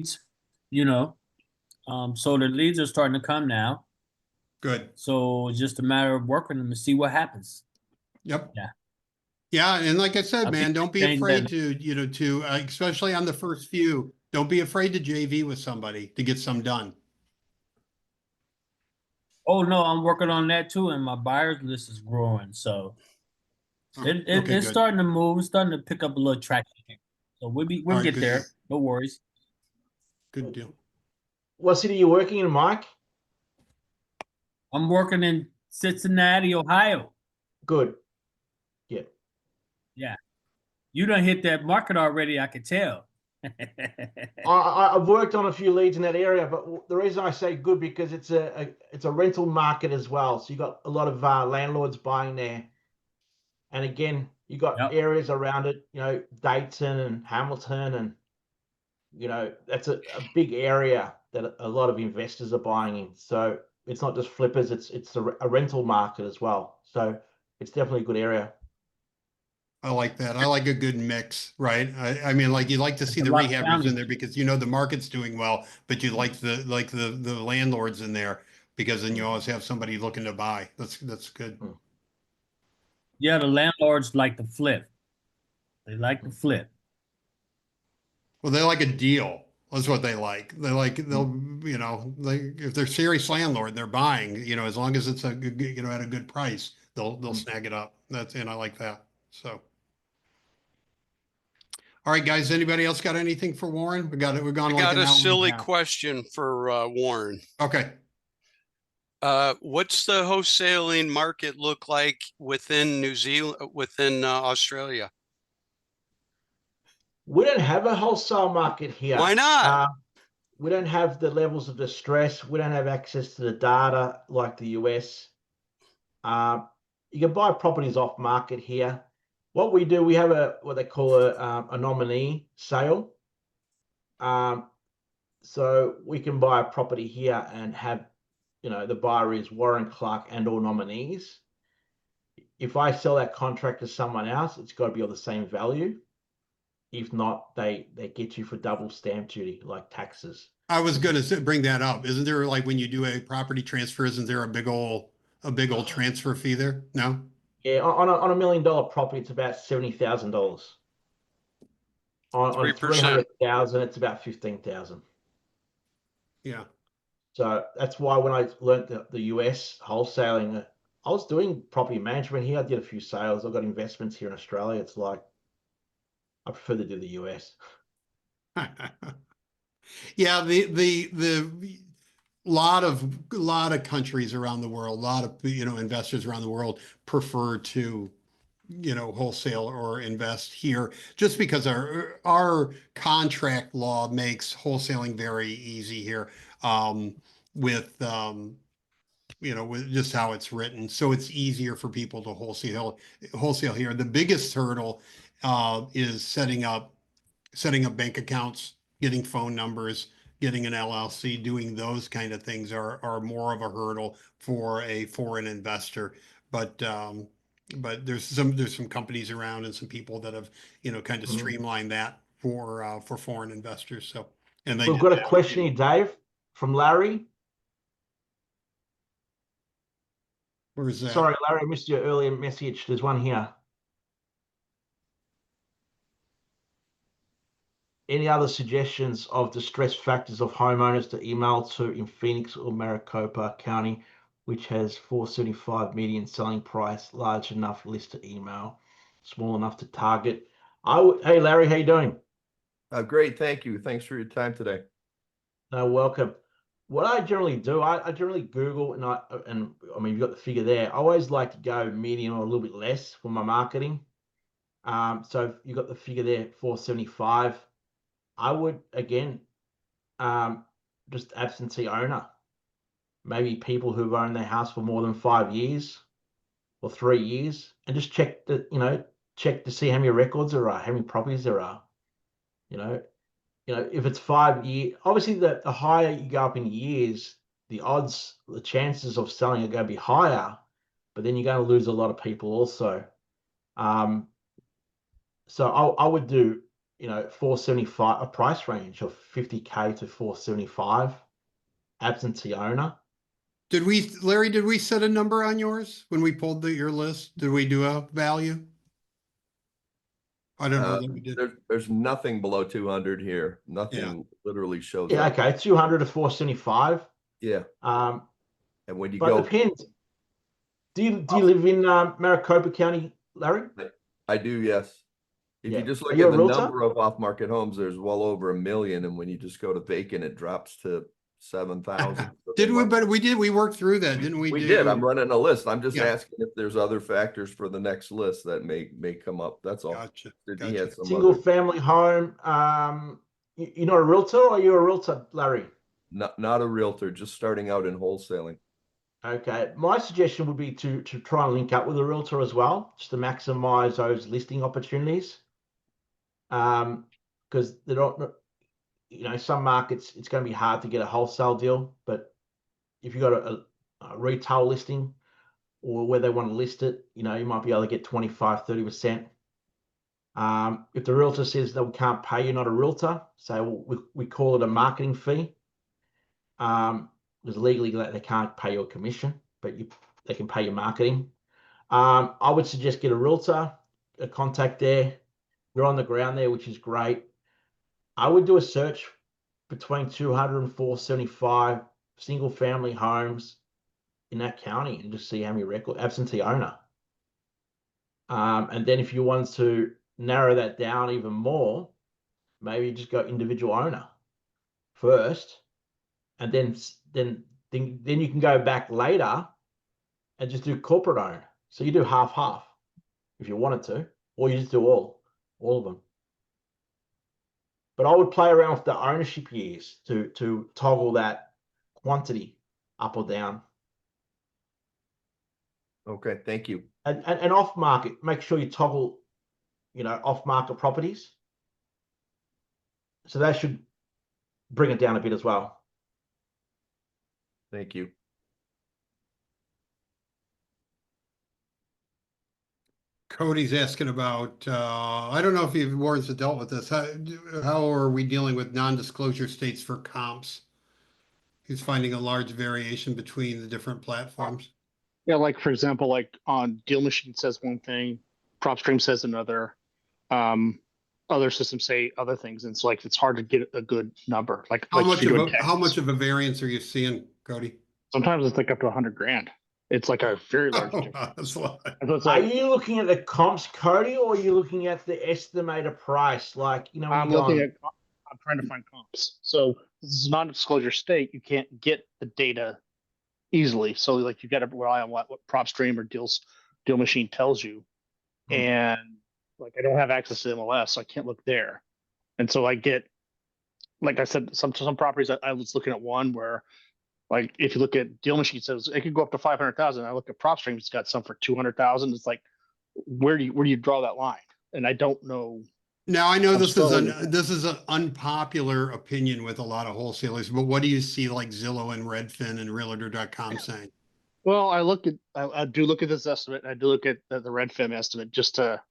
so the leads are starting to come now. Good. So it's just a matter of working them to see what happens. Yep. Yeah. Yeah, and like I said, I man, think don't be change afraid that- to especially on the first few, don't be afraid to JV with somebody to get some done. Oh no, I'm working on that too, and my buyers list is growing. So Okay, it's good. starting to move. It's starting to pick up a little traction. So we'll All right, get good there. deal. No worries. Good deal. What city are you working in, Mike? I'm working in Cincinnati, Ohio. Good. Yeah. Yeah. You done hit that market already, I could tell. I've worked on a few leads in that area, but the reason I say good because it's a rental market as well. So you got a lot of landlords buying there, and again, you got Yep. areas around it. You know, Dayton and Hamilton, and you know that's a big area that a lot of investors are buying in. So it's not just flippers; it's a rental market as well. So it's definitely a good area. I like that. I like a good mix, right? I mean, like you like to see a the lot of rehabbers in families. there because you know the market's doing well, but you like the landlords in there because then you always have somebody looking to buy. That's good. Yeah, the landlords like to flip. They like to flip. Well, they like a deal. That's what they like. They'll if they're serious landlord, they're buying. As long as it's a good at a good price, they'll snag it up. And I like that. So. All right, guys. Anybody else got anything for Warren? We got it. We've gone I like got an a hour and silly half. question for Warren. Okay. What's the wholesaling market look like within New Zealand, within Australia? We don't have a wholesale market here. Why not? We don't have the levels of distress. We don't have access to the data like the US. You can buy properties off market here. What we do, we have what they call a nominee sale. So we can buy a property here and have, the buyer is Warren Clark and all nominees. If I sell that contract to someone else, it's got to be of the same value. If not, they get you for double stamp duty, like taxes. I was going to bring that up. Isn't there like when you do a property transfer, isn't there a big old transfer fee there? No? Yeah, on a $1 million property, it's about $70,000. On 3%. 300,000, it's about 15,000. Yeah. So that's why when I learned the US wholesaling, I was doing property management here. I did a few sales. I've got investments here in Australia. It's like I prefer to do the US. Yeah, the lot of countries around the world, a lot of investors around the world prefer to wholesale or invest here just because our contract law makes wholesaling very easy here with with just how it's written. So it's easier for people to wholesale here. The biggest hurdle is setting up bank accounts, getting phone numbers, getting an LLC, doing those kind of things are more of a hurdle for a foreign investor. But there's some companies around and some people that have kind of streamlined that for foreign investors. So We've got a question here, Dave, from Larry. Where's that? Sorry, Larry, I missed your earlier message. There's one here. Any other suggestions of distress factors of homeowners to email to in Phoenix or Maricopa County, which has 475 median selling price, large enough list to email, small enough to target? Hey, Larry, how you doing? Great, thank you. Thanks for your time today. No, welcome. What I generally do, I generally Google and I mean, you've got the figure there. I always like to go medium or a little bit less for my marketing. So you've got the figure there, 475. I would, again, just absentee owner, maybe people who've owned their house for more than 5 years or 3 years, and just check to see how many records there are, how many properties there are. If it's 5 years, obviously the higher you go up in years, the chances of selling are going to be higher, but then you're going to lose a lot of people also. So I would do 475, a price range of 50K to 475, absentee owner. Larry, did we set a number on yours when we pulled your list? Did we do a value? I don't know that we did. There's nothing below 200 here. Nothing literally shows Yeah, up. okay, 200 to 475. Yeah. And when you but go, it depends. Do you live in Maricopa County, Larry? I do, yes. If Yeah. you just Are look you at a the realtor? number of off-market homes, there's well over 1 million, and when you just go to vacant, it drops to 7,000. Did we? But we worked through that, didn't we? We did. I'm running a list. I'm just Yeah. asking if there's other factors for the next list that may come up. That's all. Gotcha. He had some Single other. family home. You're not a realtor, or you're a realtor, Larry? Not a realtor, just starting out in wholesaling. Okay, my suggestion would be to try and link up with a realtor as well, just to maximize those listing opportunities. Because they're not, some markets it's going to be hard to get a wholesale deal, but if you've got a retail listing or where they want to list it, you might be able to get 25-30%. If the realtor says they can't pay, you're not a realtor, so we call it a marketing fee. Because legally they can't pay your commission, but they can pay your marketing. I would suggest get a realtor, a contact there. You're on the ground there, which is great. I would do a search between 200 and 475 single family homes in that county and just see how many record absentee owner. And then if you want to narrow that down even more, maybe just go individual owner first, and then you can go back later and just do corporate own. So you do half if you wanted to, or you just do all of them. But I would play around with the ownership years to toggle that quantity up or down. Okay, thank you. And off market, make sure you toggle, off market properties. So that should bring it down a bit as well. Thank you. Cody's asking about, I don't know if you've Warren's dealt with this. How are we dealing with non-disclosure states for comps? He's finding a large variation between the different platforms. Yeah, like for example, like on Deal Machine says one thing, PropStream says another. Other systems say other things, and it's hard to get a good number. How much of a variance are you seeing, Cody? Sometimes it's like up to $100,000. It's like a very large Oh, difference. that's a lot. And so it's Are like, you looking at the comps, Cody, or are you looking at the estimated price? Like, I'm trying to find comps. So this is a non-disclosure state. You can't get the data easily. So like you got to rely on what PropStream or Deal Machine tells you. And like I don't have access to MLS, so I can't look there. And so I get, like I said, some properties I was looking at one where, like if you look at Deal Machine, says it could go up to 500,000. I look at PropStream, it's got some for 200,000. It's like, where do you draw that line? And I don't know. Now I know this is an unpopular opinion with a lot of wholesalers, but what do you see like Zillow and Redfin and Realtor.com saying? Well, I do look at this estimate. I do look at the Redfin estimate just to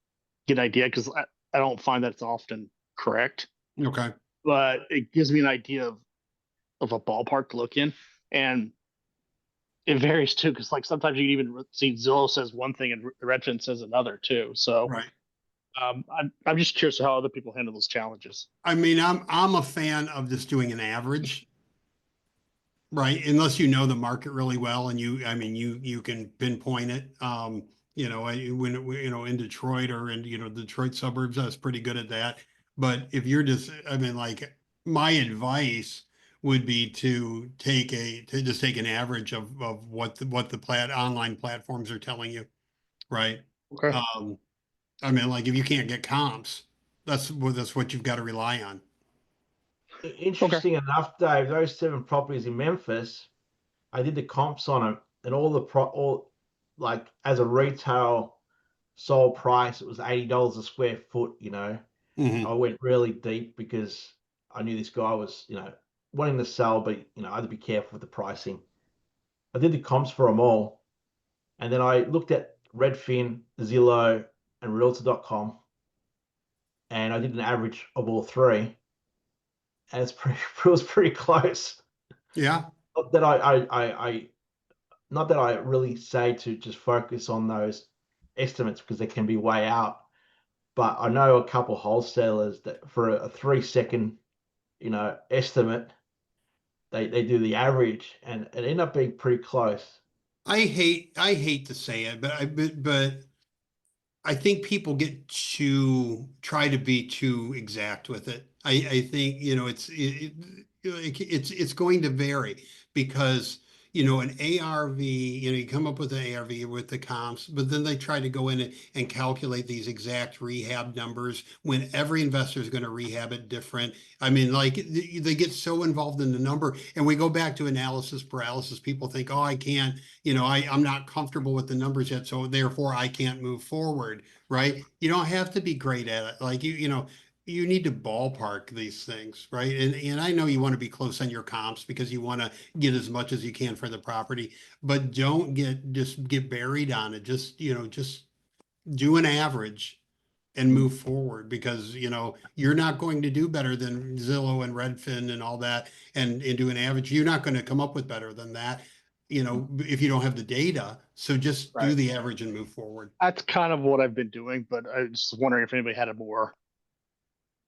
get an idea, because I don't find that it's often correct. Okay. But it gives me an idea of a ballpark to look in. And it varies too, because like sometimes you can even see Zillow says one thing and Redfin says another too. So right. I'm just curious how other people handle those challenges. I mean, I'm a fan of just doing an average, right? Unless you know the market really well and you can pinpoint it. In Detroit or in Detroit suburbs, I was pretty good at that. But if you're just, like my advice would be to just take an average of what the online platforms are telling you, right? Okay. Like if you can't get comps, that's what you've got to rely on. Interesting enough, Dave, those 7 properties in Memphis, I did the comps on them, and all like as a retail sold price, it was $80 a square foot. Mm-hmm. I went really deep because I knew this guy was, wanting to sell, but I had to be careful with the pricing. I did the comps for them all, and then I looked at Redfin, Zillow, and Realtor.com, and I did an average of all 3, and it was pretty close. Yeah. Not that I really say to just focus on those estimates, because they can be way out. But I know a couple wholesalers that for a 3-second, estimate, they do the average, and it ended up being pretty close. I hate to say it, but I think people try to be too exact with it. I think it's going to vary because an ARV, you come up with an ARV with the comps, but then they try to go in and calculate these exact rehab numbers when every investor is going to rehab it different. I mean, like they get so involved in the number, and we go back to analysis paralysis. People think, oh, I can't, I'm not comfortable with the numbers yet, so therefore I can't move forward, right? You don't have to be great at it. Like you need to ballpark these things, right? And I know you want to be close on your comps because you want to get as much as you can for the property, but don't just get buried on it. Just do an average and move forward, because you're not going to do better than Zillow and Redfin and all that and do an average. You're not going to come up with better than that, if you don't have the data. So just do Right. the average and move forward. That's kind of what I've been doing, but I was just wondering if anybody had a more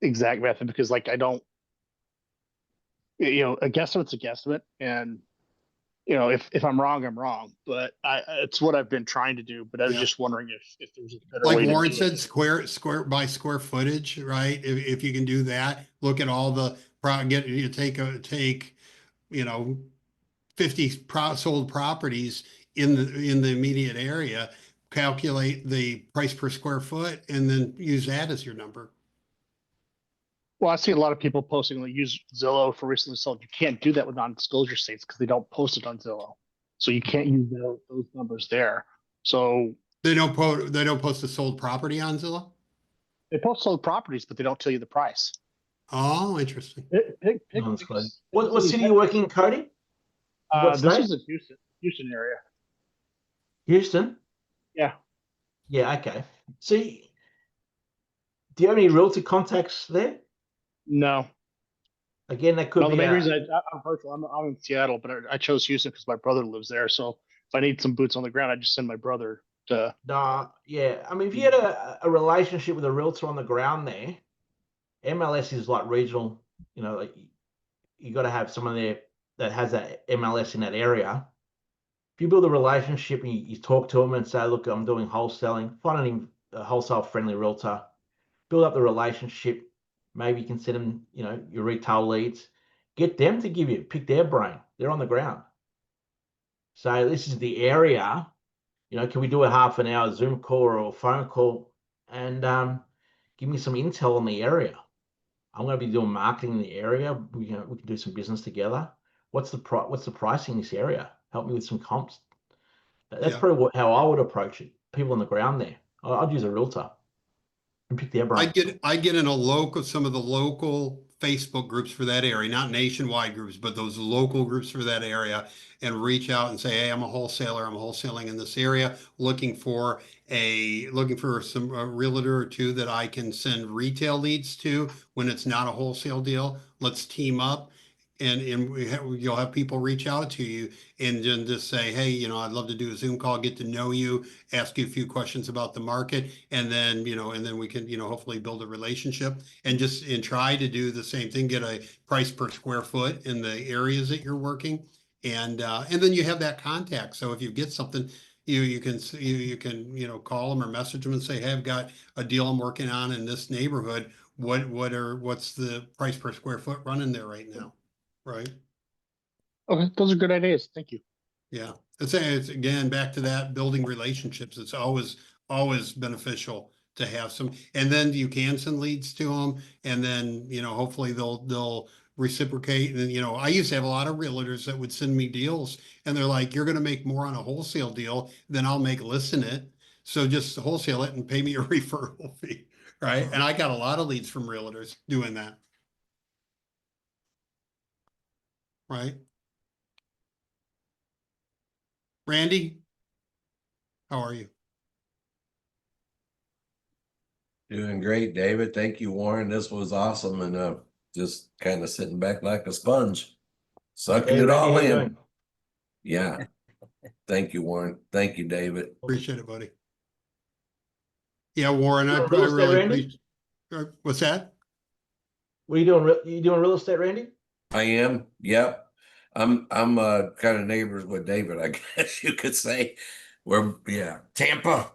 exact method, because like I don't, a guesstimate's a guesstimate, and if I'm wrong, I'm wrong. But it's what I've been trying to do. But I was Yeah. just wondering if there's a better Like way Warren to do said, it. square by square footage, right? If you can do that, look at all the you take 50 sold properties in the immediate area, calculate the price per square foot, and then use that as your number. Well, I see a lot of people posting like use Zillow for recently sold. You can't do that with non-disclosure states because they don't post it on Zillow, so you can't use those numbers there. So They don't post a sold property on Zillow. they post sold properties, but they don't tell you the price. Oh, interesting. What city are you working in, Cody? What This state? is in Houston area. Houston? Yeah. Yeah, okay. See, do you have any realtor contacts there? No. Again, that could No, be the main reason I'm virtual. I'm in Seattle, but I chose Houston because my brother lives there. So if I need some boots on the ground, I just send my brother to. Nah, yeah. I mean, if you had a relationship with a realtor on the ground there, MLS is like regional. Like you got to have someone there that has that MLS in that area. If you build a relationship and you talk to them and say, look, I'm doing wholesaling, find a wholesale friendly realtor, build up the relationship. Maybe you can send them, your retail leads, get them to pick their brain. They're on the ground. So this is the area, can we do a half an hour Zoom call or a phone call and give me some intel on the area? I'm going to be doing marketing in the area. We can do some business together. What's the pricing in this area? Help me with some comps. That's probably how I would approach it. People on the ground there. I'd use a realtor and pick their brain. I get in some of the local Facebook groups for that area, not nationwide groups, but those local groups for that area, and reach out and say, hey, I'm a wholesaler. I'm wholesaling in this area, looking for some realtor or two that I can send retail leads to when it's not a wholesale deal. Let's team up. And you'll have people reach out to you and then just say, hey, I'd love to do a Zoom call, get to know you, ask you a few questions about the market, and then we can hopefully build a relationship and try to do the same thing, get a price per square foot in the areas that you're working, and then you have that contact. So if you get something, you can call them or message them and say, hey, I've got a deal I'm working on in this neighborhood. What's the price per square foot running there right now? Right. Okay, those are good ideas. Thank you. Yeah. It's again back to that building relationships. It's always beneficial to have some, and then you can send leads to them, and then hopefully they'll reciprocate. And then I used to have a lot of realtors that would send me deals, and they're like, "You're going to make more on a wholesale deal than I'll make listing it, so just wholesale it and pay me a referral fee." Right. And I got a lot of leads from realtors doing that. Right. Randy, how are you? Doing great, David. Thank you, Warren. This was awesome, and just kind of sitting back like a sponge, sucking Hey, it Randy, all how you in. doing? Yeah. Thank you, Warren. Thank you, David. Appreciate it, buddy. Yeah, Warren, I Doing real estate, really Randy? appreciate. What's that? What are you doing? You doing real estate, Randy? I am. Yep. I'm kind of neighbors with David, I guess you could say. Tampa.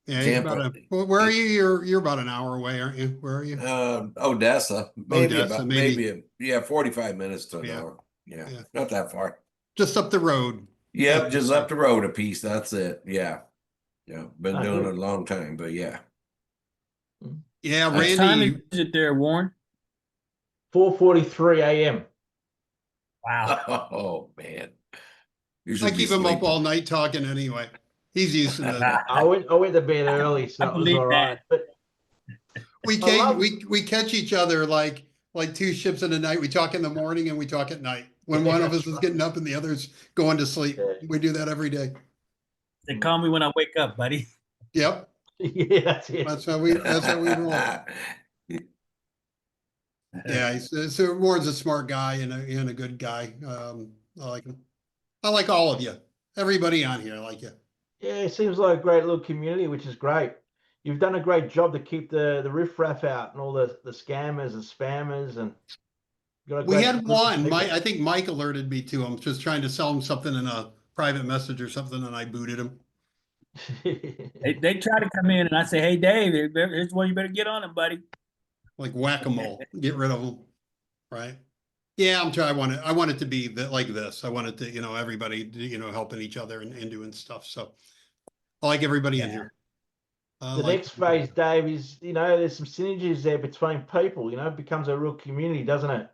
Yeah, he's Tampa. where are you? You're about an hour away, aren't you? Where are you? Odessa. Maybe Odessa, maybe 45 minutes to an Yeah. hour. Yeah, Yeah. not that far. Just up the road. Yep, just up the road a piece. That's it. Yeah. Yeah. Been Oh, doing good. it a long time, but yeah. Yeah, What time Randy, is it there, Warren? 4:43 a.m. Wow. Oh man. You I should be keep him up sleeping. all night talking anyway. He's used to this. I went to bed early, so I it was believe all that. right. But We I love- we catch each other like two ships in the night. We talk in the morning and we talk at night. When Yeah, one of us that's is right. getting up and the other's going to sleep. Yeah. We do that every day. They call me when I wake up, buddy. Yep. Yeah, that's it. That's how we roll. Yeah, so Warren's a smart guy and a good guy. I like him. I like all of you. Everybody on here, I like you. Yeah, it seems like a great little community, which is great. You've done a great job to keep the riffraff out and all the scammers and spammers, and you got a We great had group of one. people. I think Mike alerted me to him, just trying to sell him something in a private message or something, and I booted him. They try to come in and I say, hey, Dave, here's one you better get on him, buddy. Like whack-a-mole. Get rid of them. Right. Yeah, I'm trying. I want it to be like this. I want it to, everybody, helping each other and doing stuff. So I like everybody in here. The next phase, Dave, is there's some synergies there between people. It becomes a real community, doesn't it?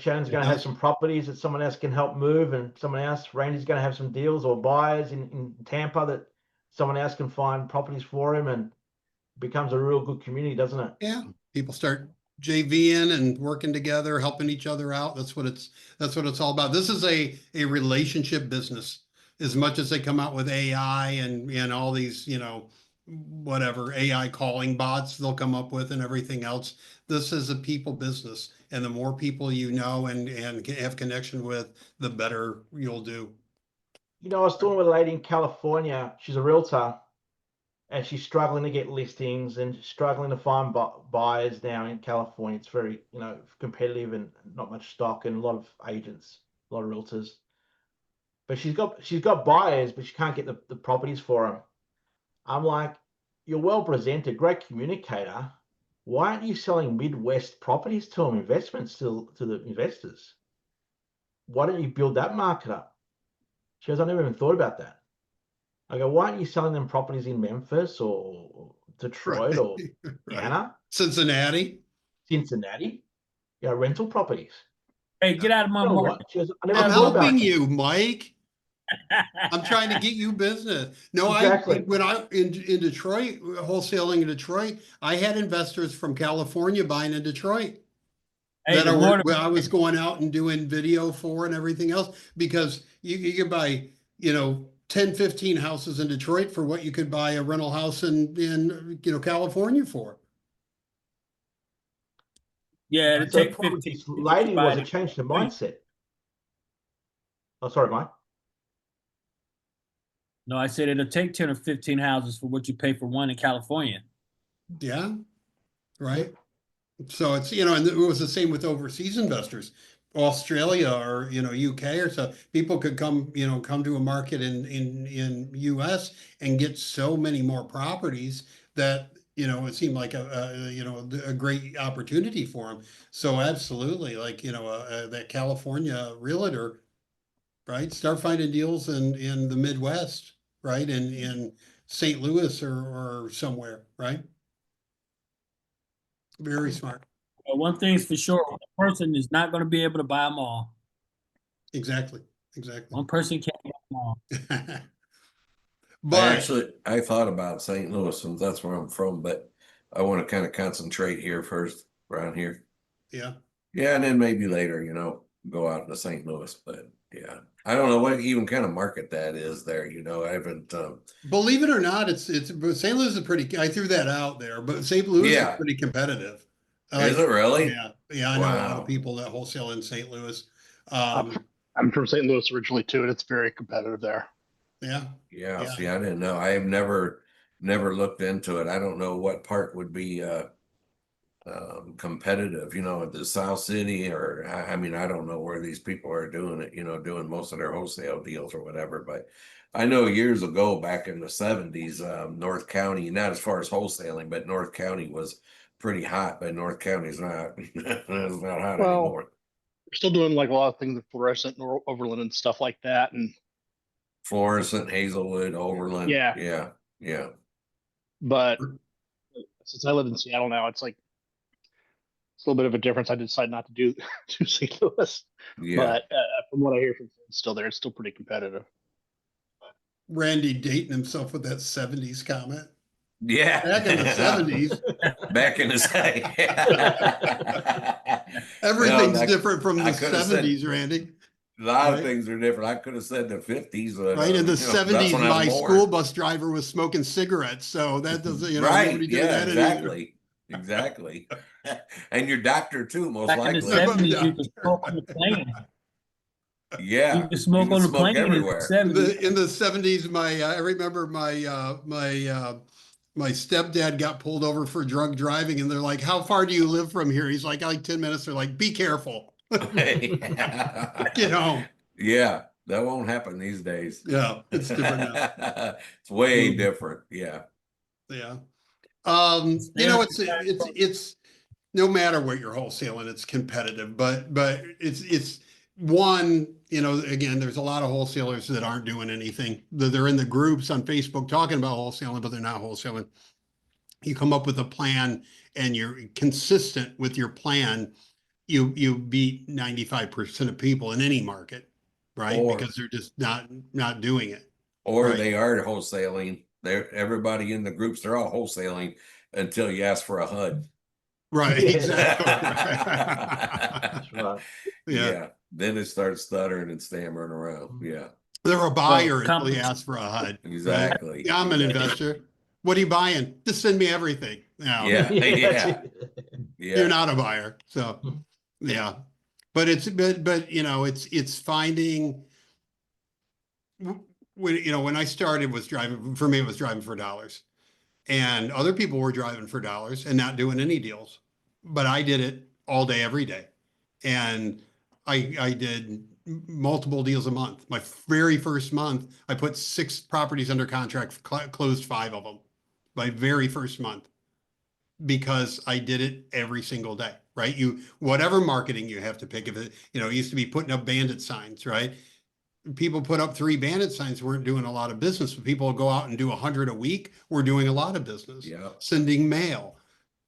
Shannon's going to have some properties that someone else can help move, and someone else, Randy's going to have some deals or buyers in Tampa that someone else can find properties for him, and it becomes a real good community, doesn't it? Yeah. People start JVing and working together, helping each other out. That's what it's all about. This is a relationship business. As much as they come out with AI and all these, whatever AI calling bots they'll come up with and everything else. This is a people business. And the more people you know and have connection with, the better you'll do. I was talking with a lady in California. She's a realtor, and she's struggling to get listings and struggling to find buyers now in California. It's very, competitive and not much stock and a lot of agents, a lot of realtors. But she's got buyers, but she can't get the properties for them. I'm like, you're well presented, great communicator. Why aren't you selling Midwest properties to them, investments to the investors? Why don't you build that market up? She goes, I never even thought about that. I go, why aren't you selling them properties in Memphis or Detroit or Indiana, Cincinnati, rental properties? Hey, get out of my market. She goes, I never I'm thought about helping that. you, Mike. I'm trying to get you business. No, Exactly. when I in Detroit, wholesaling in Detroit, I had investors from California buying in Detroit Hey, that I was going out and doing video for and everything else, because you could buy, 10, 15 houses in Detroit for what you could buy a rental house in California for. yeah, it'll So the take problem with 15. this lady was it changed her mindset. Oh, sorry, Mike. No, I said it'll take 10 or 15 houses for what you pay for one in California. Yeah. Right. So it's, and it was the same with overseas investors, Australia or, UK or so. People could come to a market in US and get so many more properties that, it seemed like a great opportunity for them. So absolutely, like, that California realtor, right? Start finding deals in the Midwest, right? In St. Louis or somewhere, right? Very smart. But one thing's for sure, one person is not going to be able to buy them all. Exactly. One person can't buy them all. But I thought about St. Louis, and that's where I'm from, but I want to kind of concentrate here first, around here. yeah, Yeah, and then maybe later, go out to St. Louis. But yeah, I don't know what even kind of market that is there. I haven't. believe it or not, it's St. Louis is pretty. I threw that out there, but St. Louis is pretty competitive. Is it really? Yeah. I know a lot of people that wholesale in St. Louis. I'm from St. Louis originally too, and it's very competitive there. Yeah. See, I didn't know. I have never looked into it. I don't know what part would be competitive, at the South City, or I mean, I don't know where these people are doing it, doing most of their wholesale deals or whatever. But I know years ago, back in the 70s, North County, not as far as wholesaling, but North County was pretty hot, but North County's not, it's not hot anymore. We're still doing like a lot of things with fluorescent and overland and stuff like that. And Florissant, Hazelwood, Overland. Yeah. Yeah. but since I live in Seattle now, it's like it's a little bit of a difference. I decided not to do St. Louis, Yeah. but from what I hear from friends still there, it's still pretty competitive. Randy dating himself with that 70s comment. Yeah. Back in the 70s, Back in the everything's different from the I could have said 70s, Randy. a lot of Right. things are different. I could have said the 50s. Right. In the 70s, my school bus driver was smoking cigarettes. So that doesn't, Right. nobody did Yeah, that exactly. Exactly. And your doctor too, most Back in likely. the 70s, you could smoke on the plane. Yeah. You could smoke on the plane everywhere. in the 70s. In the 70s, I remember my stepdad got pulled over for drunk driving, and they're like, "How far do you live from here?" He's like, "Like 10 minutes." They're like, "Be careful." Get home. Yeah, that won't happen these days. Yeah, it's different now. It's way different. Yeah. Yeah. It's no matter what you're wholesaling, it's competitive, but it's one, again, there's a lot of wholesalers that aren't doing anything. They're in the groups on Facebook talking about wholesaling, but they're not wholesaling. You come up with a plan and you're consistent with your plan, you beat 95% of people in any market, right? Because they're just not doing it. Or Right. they are wholesaling. Everybody in the groups, they're all wholesaling until you ask for a HUD. Right, Yeah. exactly. That's right. Yeah. Then it starts stuttering and stammering around. Yeah. They're a buyer Well, until you ask for a HUD. right? Exactly. Yeah, I'm an Exactly. investor. What are you buying? Just send me everything. No, Yeah. that's Yeah. it. Yeah. you're not a buyer. So yeah. But it's finding when I started was driving for me, it was driving for dollars. And other people were driving for dollars and not doing any deals. But I did it all day, every day. And I did multiple deals a month. My very first month, I put 6 properties under contract, closed 5 of them. My very first month, because I did it every single day, right? Whatever marketing you have to pick, if it, it used to be putting up bandit signs, right? People put up 3 bandit signs, weren't doing a lot of business, but people go out and do 100 a week. We're doing a lot of business. Yeah. Sending mail,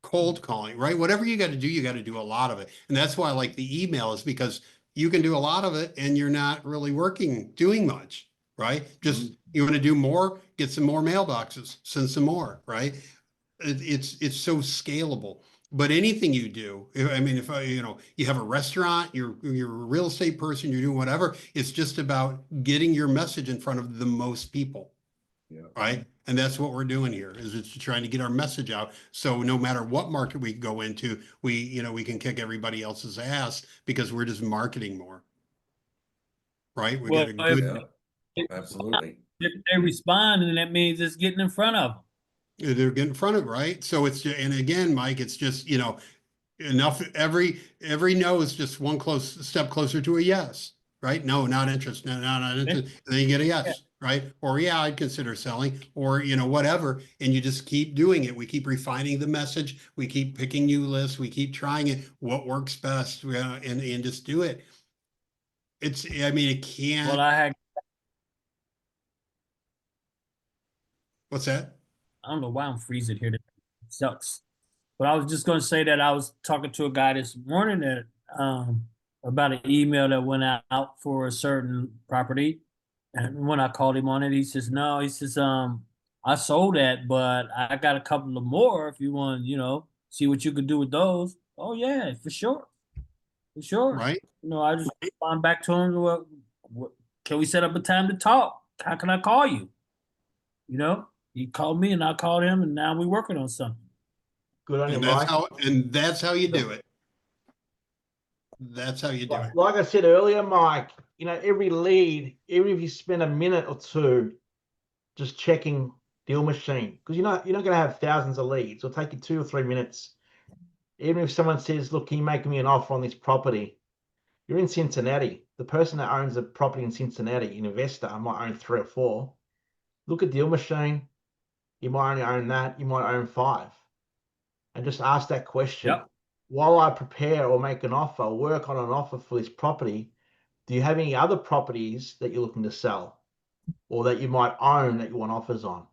cold calling, right? Whatever you got to do a lot of it. And that's why I like the email, is because you can do a lot of it and you're not really doing much, right? Just you want to do more, get some more mailboxes, send some more, right? It's so scalable. But anything you do, I mean, if you have a restaurant, you're a real estate person, you're doing whatever, it's just about getting your message in front of the most people. Yeah. Right. And that's what we're doing here, is it's trying to get our message out. So no matter what market we go into, we can kick everybody else's ass because we're just marketing more. Right. We Well, get a good, Absolutely. if they respond, then that means it's getting in front of them. they're getting in front of it, right? So and again, Mike, it's just, enough, every no is just one step closer to a yes, right? No, not interested, no, not interested. And then you get a yes, right? Or yeah, I'd consider selling, or whatever. And you just keep doing it. We keep refining the message. We keep picking new lists. We keep trying it. What works best, and just do it. It can't. Well, What's that? I don't know why I'm freezing here. It sucks. But I was just going to say that I was talking to a guy this morning that about an email that went out for a certain property. And when I called him on it, he says, no, he says, I sold that, but I got a couple of more if you want, see what you could do with those. Oh, yeah, for sure. For sure. Right. I just respond back to him. What, can we set up a time to talk? How can I call you? He called me and I called him, and now we're working on something. Good on you, And Mike. that's how you do it. That's how you do it. Like I said earlier, Mike, every lead, even if you spend a minute or two just checking Deal Machine, because you're not going to have thousands of leads. It'll take you 2 or 3 minutes. Even if someone says, look, can you make me an offer on this property? You're in Cincinnati. The person that owns a property in Cincinnati, an investor, might own 3 or 4. Look at Deal Machine. You might only own that. You might own 5. And just ask that question. Yep. while I prepare or make an offer, or work on an offer for this property, do you have any other properties that you're looking to sell or that you might own that you want offers on?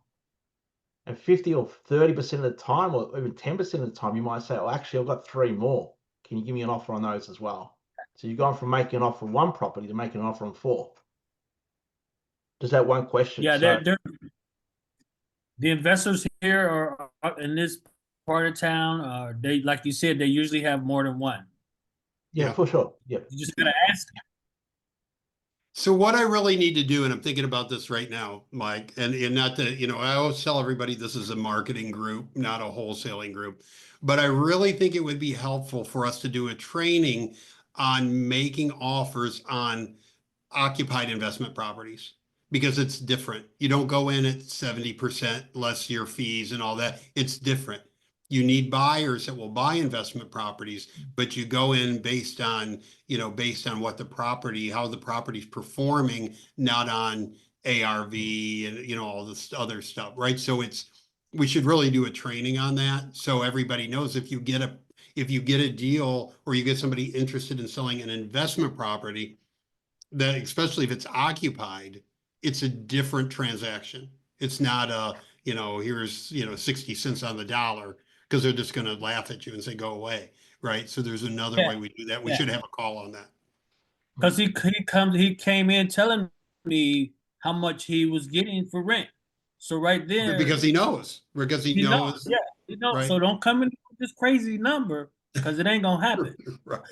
And 50 or 30% of the time, or even 10% of the time, you might say, oh, actually, I've got 3 more. Can you give me an offer on those as well? So you've gone from making an offer on 1 property to making an offer on 4. Just that one question. Yeah, So, the investors here are in this part of town. They, like you said, they usually have more than one. yeah, for sure. Yeah. You just gotta ask them. So what I really need to do, and I'm thinking about this right now, Mike, and not to, I always tell everybody this is a marketing group, not a wholesaling group, but I really think it would be helpful for us to do a training on making offers on occupied investment properties because it's different. You don't go in at 70% less your fees and all that. It's different. You need buyers that will buy investment properties, but you go in based on, what the property, how the property's performing, not on ARV and, all this other stuff, right? So we should really do a training on that. So everybody knows if you get a deal or you get somebody interested in selling an investment property, that especially if it's occupied, it's a different transaction. It's not here's 60 cents on the dollar, because they're just going to laugh at you and say go away, right? So there's another way we do that. We should have a call on that. Because he came in telling me how much he was getting for rent. So right there, because he knows, yeah, he knows. right? So don't come in with this crazy number because it ain't gonna happen. Right.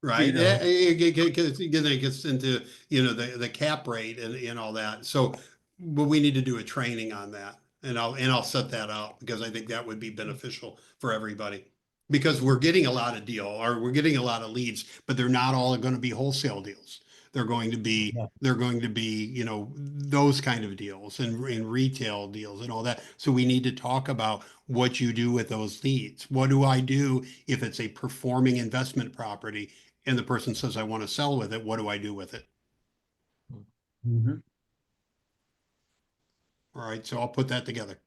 Right. know. It gets into, the cap rate and all that. So, but we need to do a training on that, and I'll set that up because I think that would be beneficial for everybody. Because we're getting a lot of we're getting a lot of leads, but they're not all going to be wholesale deals. They're going to be, those kind of deals and retail deals and all that. So we need to talk about what you do with those leads. What do I do if it's a performing investment property and the person says, I want to sell with it? What do I do with it? Mm-hmm. All right. So I'll put that together.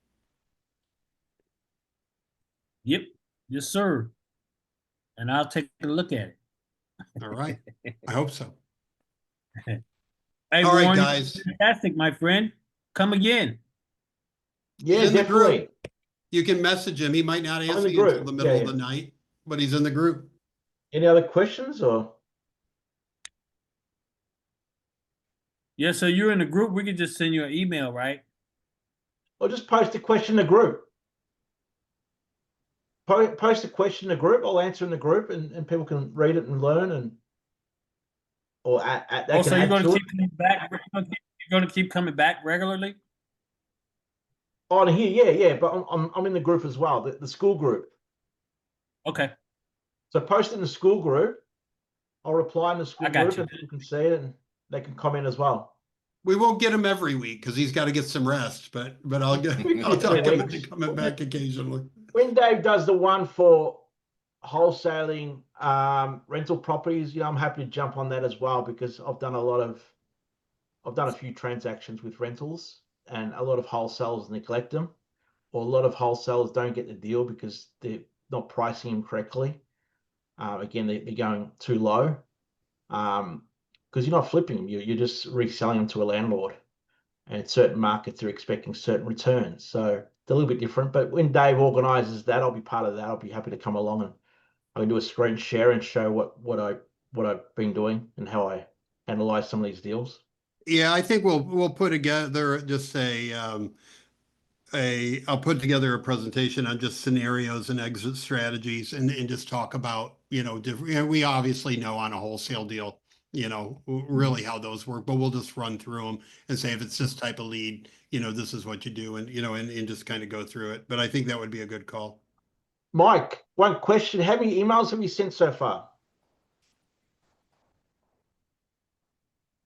Yep. Yes, sir. And I'll take a look at it. All right. I hope so. Hey, all right, Warren, guys. Fantastic, my friend. Come again. Yeah, He's in the definitely. group. You can message him. He might not I'm in answer the you until group. the middle Yeah, of the night, but he's in the group. Any other questions or? Yeah, so you're in the group. We could just send you an email, right? Or just post a question in the group. Post a question in the group. I'll answer in the group, and people can read it and learn, and or they can So you're add going to to it. keep coming back. You're going to keep coming back regularly. On here, yeah, but I'm in the group as well, the school group. Okay. So post in the school group. I'll reply in the school group, and people can see it and they can comment as well. We won't get him every week because he's got to get some rest, but I'll talk him into coming back occasionally. When Dave does the one for wholesaling rental properties, I'm happy to jump on that as well, because I've done a few transactions with rentals, and a lot of wholesalers neglect them, or a lot of wholesalers don't get the deal because they're not pricing them correctly. Again, they're going too low, because you're not flipping them, you're just reselling them to a landlord, and certain markets are expecting certain returns. So it's a little bit different. But when Dave organizes that, I'll be part of that. I'll be happy to come along, and I can do a screen share and show what I've been doing and how I analyze some of these deals. Yeah, I think we'll put together just I'll put together a presentation on just scenarios and exit strategies, and just talk about, different, we obviously know on a wholesale deal, really how those work, but we'll just run through them and say, if it's this type of lead, this is what you do, and, and just kind of go through it. But I think that would be a good call. Mike, one question. How many emails have you sent so far?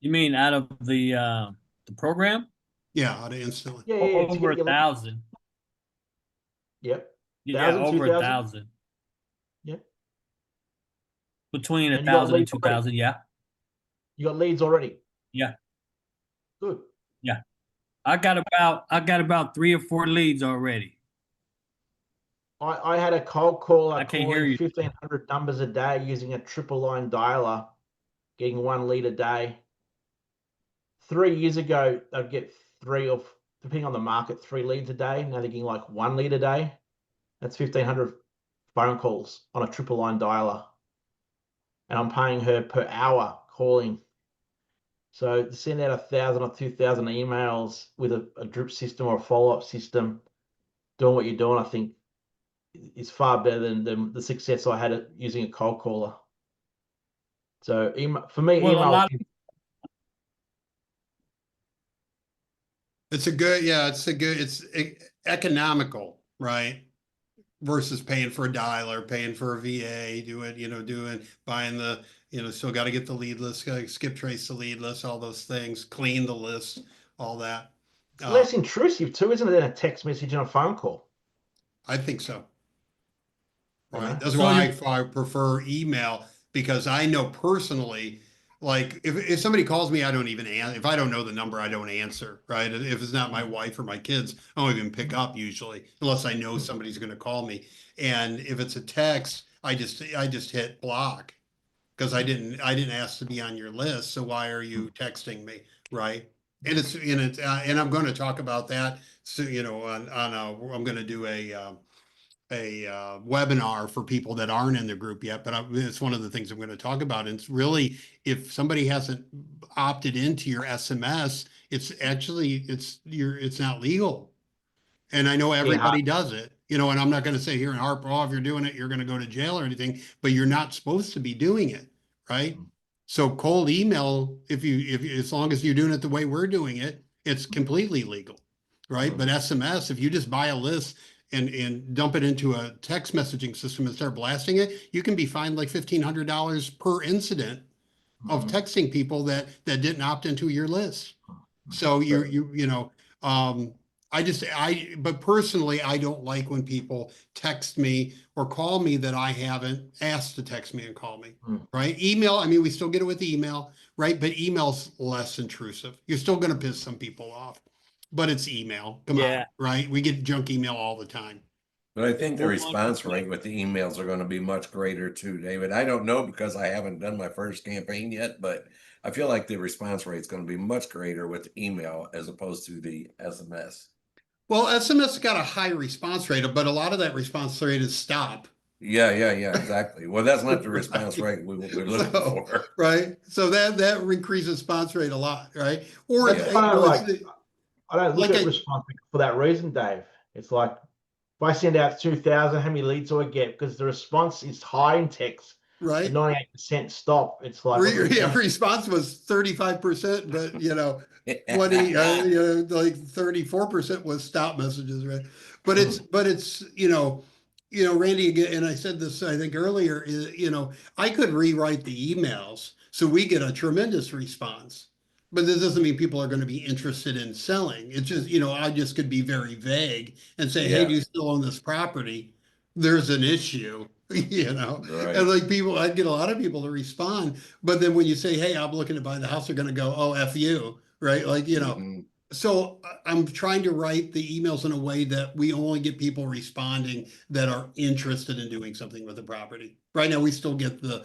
You mean out of the program? Yeah, out of instantly. Yeah, Over 1,000. Yep. Yeah, 1,000, over 2,000? 1,000. Yep. Between And you got 1,000 and leads already? 2,000, yeah. You got leads already? Yeah. Good. Yeah. I got about 3 or 4 leads already. I had a cold caller I can't hear calling you. 1,500 numbers a day using a triple line dialer, getting 1 lead a day. 3 years ago, I'd get 3 or, depending on the market, 3 leads a day. Now they're getting like 1 lead a day. That's 1,500 phone calls on a triple line dialer. And I'm paying her per hour calling. So to send out 1,000 or 2,000 emails with a drip system or a follow-up system, doing what you're doing, I think is far better than the success I had at using a cold caller. So for me, Well, a email. lot It's a good, yeah, it's economical, right? Versus paying for a dialer, paying for a VA, buying the, still got to get the lead list, gotta skip trace the lead list, all those things, clean the list, all that. It's less intrusive too, isn't it, than a text message and a phone call? I think so. You Right. know? That's So why I prefer email, because I know personally, like if somebody calls me, I don't even answer. If I don't know the number, I don't answer. Right. If it's not my wife or my kids, I don't even pick up usually, unless I know somebody's going to call me. And if it's a text, I just hit block, because I didn't ask to be on your list. So why are you texting me? Right. And I'm going to talk about that. So, I'm going to do a webinar for people that aren't in the group yet, but it's one of the things I'm going to talk about. And it's really, if somebody hasn't opted into your SMS, it's not legal. And I know everybody does it, and I'm not going to say here in Harp, oh, if you're doing it, you're going to go to jail or anything, but you're not supposed to be doing it, right? So cold email, as long as you're doing it the way we're doing it, it's completely legal, right? But SMS, if you just buy a list and dump it into a text messaging system and start blasting it, you can be fined like $1,500 per incident of texting people that didn't opt into your list. So but personally, I don't like when people text me or call me that I haven't asked to text me and call me, right? Email, I mean, we still get it with email, right? But email's less intrusive. You're still going to piss some people off, but it's email. Come on, right? We get junk email all the time. But I think the Well, response rate with the emails are going to be much greater too, David. I don't know because I haven't done my first campaign yet, but I feel like the response rate is going to be much greater with email as opposed to the SMS. Well, SMS got a high response rate, but a lot of that response rate is stop. Yeah, exactly. Well, that's not the response rate we're looking for. Right. So that increases response rate a lot, right? Or That's why I don't look at response for that reason, Dave. It's like, if I send out 2,000, how many leads do I get? Because the response is high in text, right? 98% stop. It's like response was 35%, but 20, like 34% was stop messages, right? But it's Randy, again, and I said this I think earlier, is I could rewrite the emails so we get a tremendous response. But this doesn't mean people are going to be interested in selling. It's just, I just could be very vague and say, hey, do you still own this property? There's an issue, Right. And like I'd get a lot of people to respond. But then when you say, hey, I'm looking to buy the house, they're going to go, oh, F you, right? Like, So I'm trying to write the emails in a way that we only get people responding that are interested in doing something with the property. Right now, we still get the,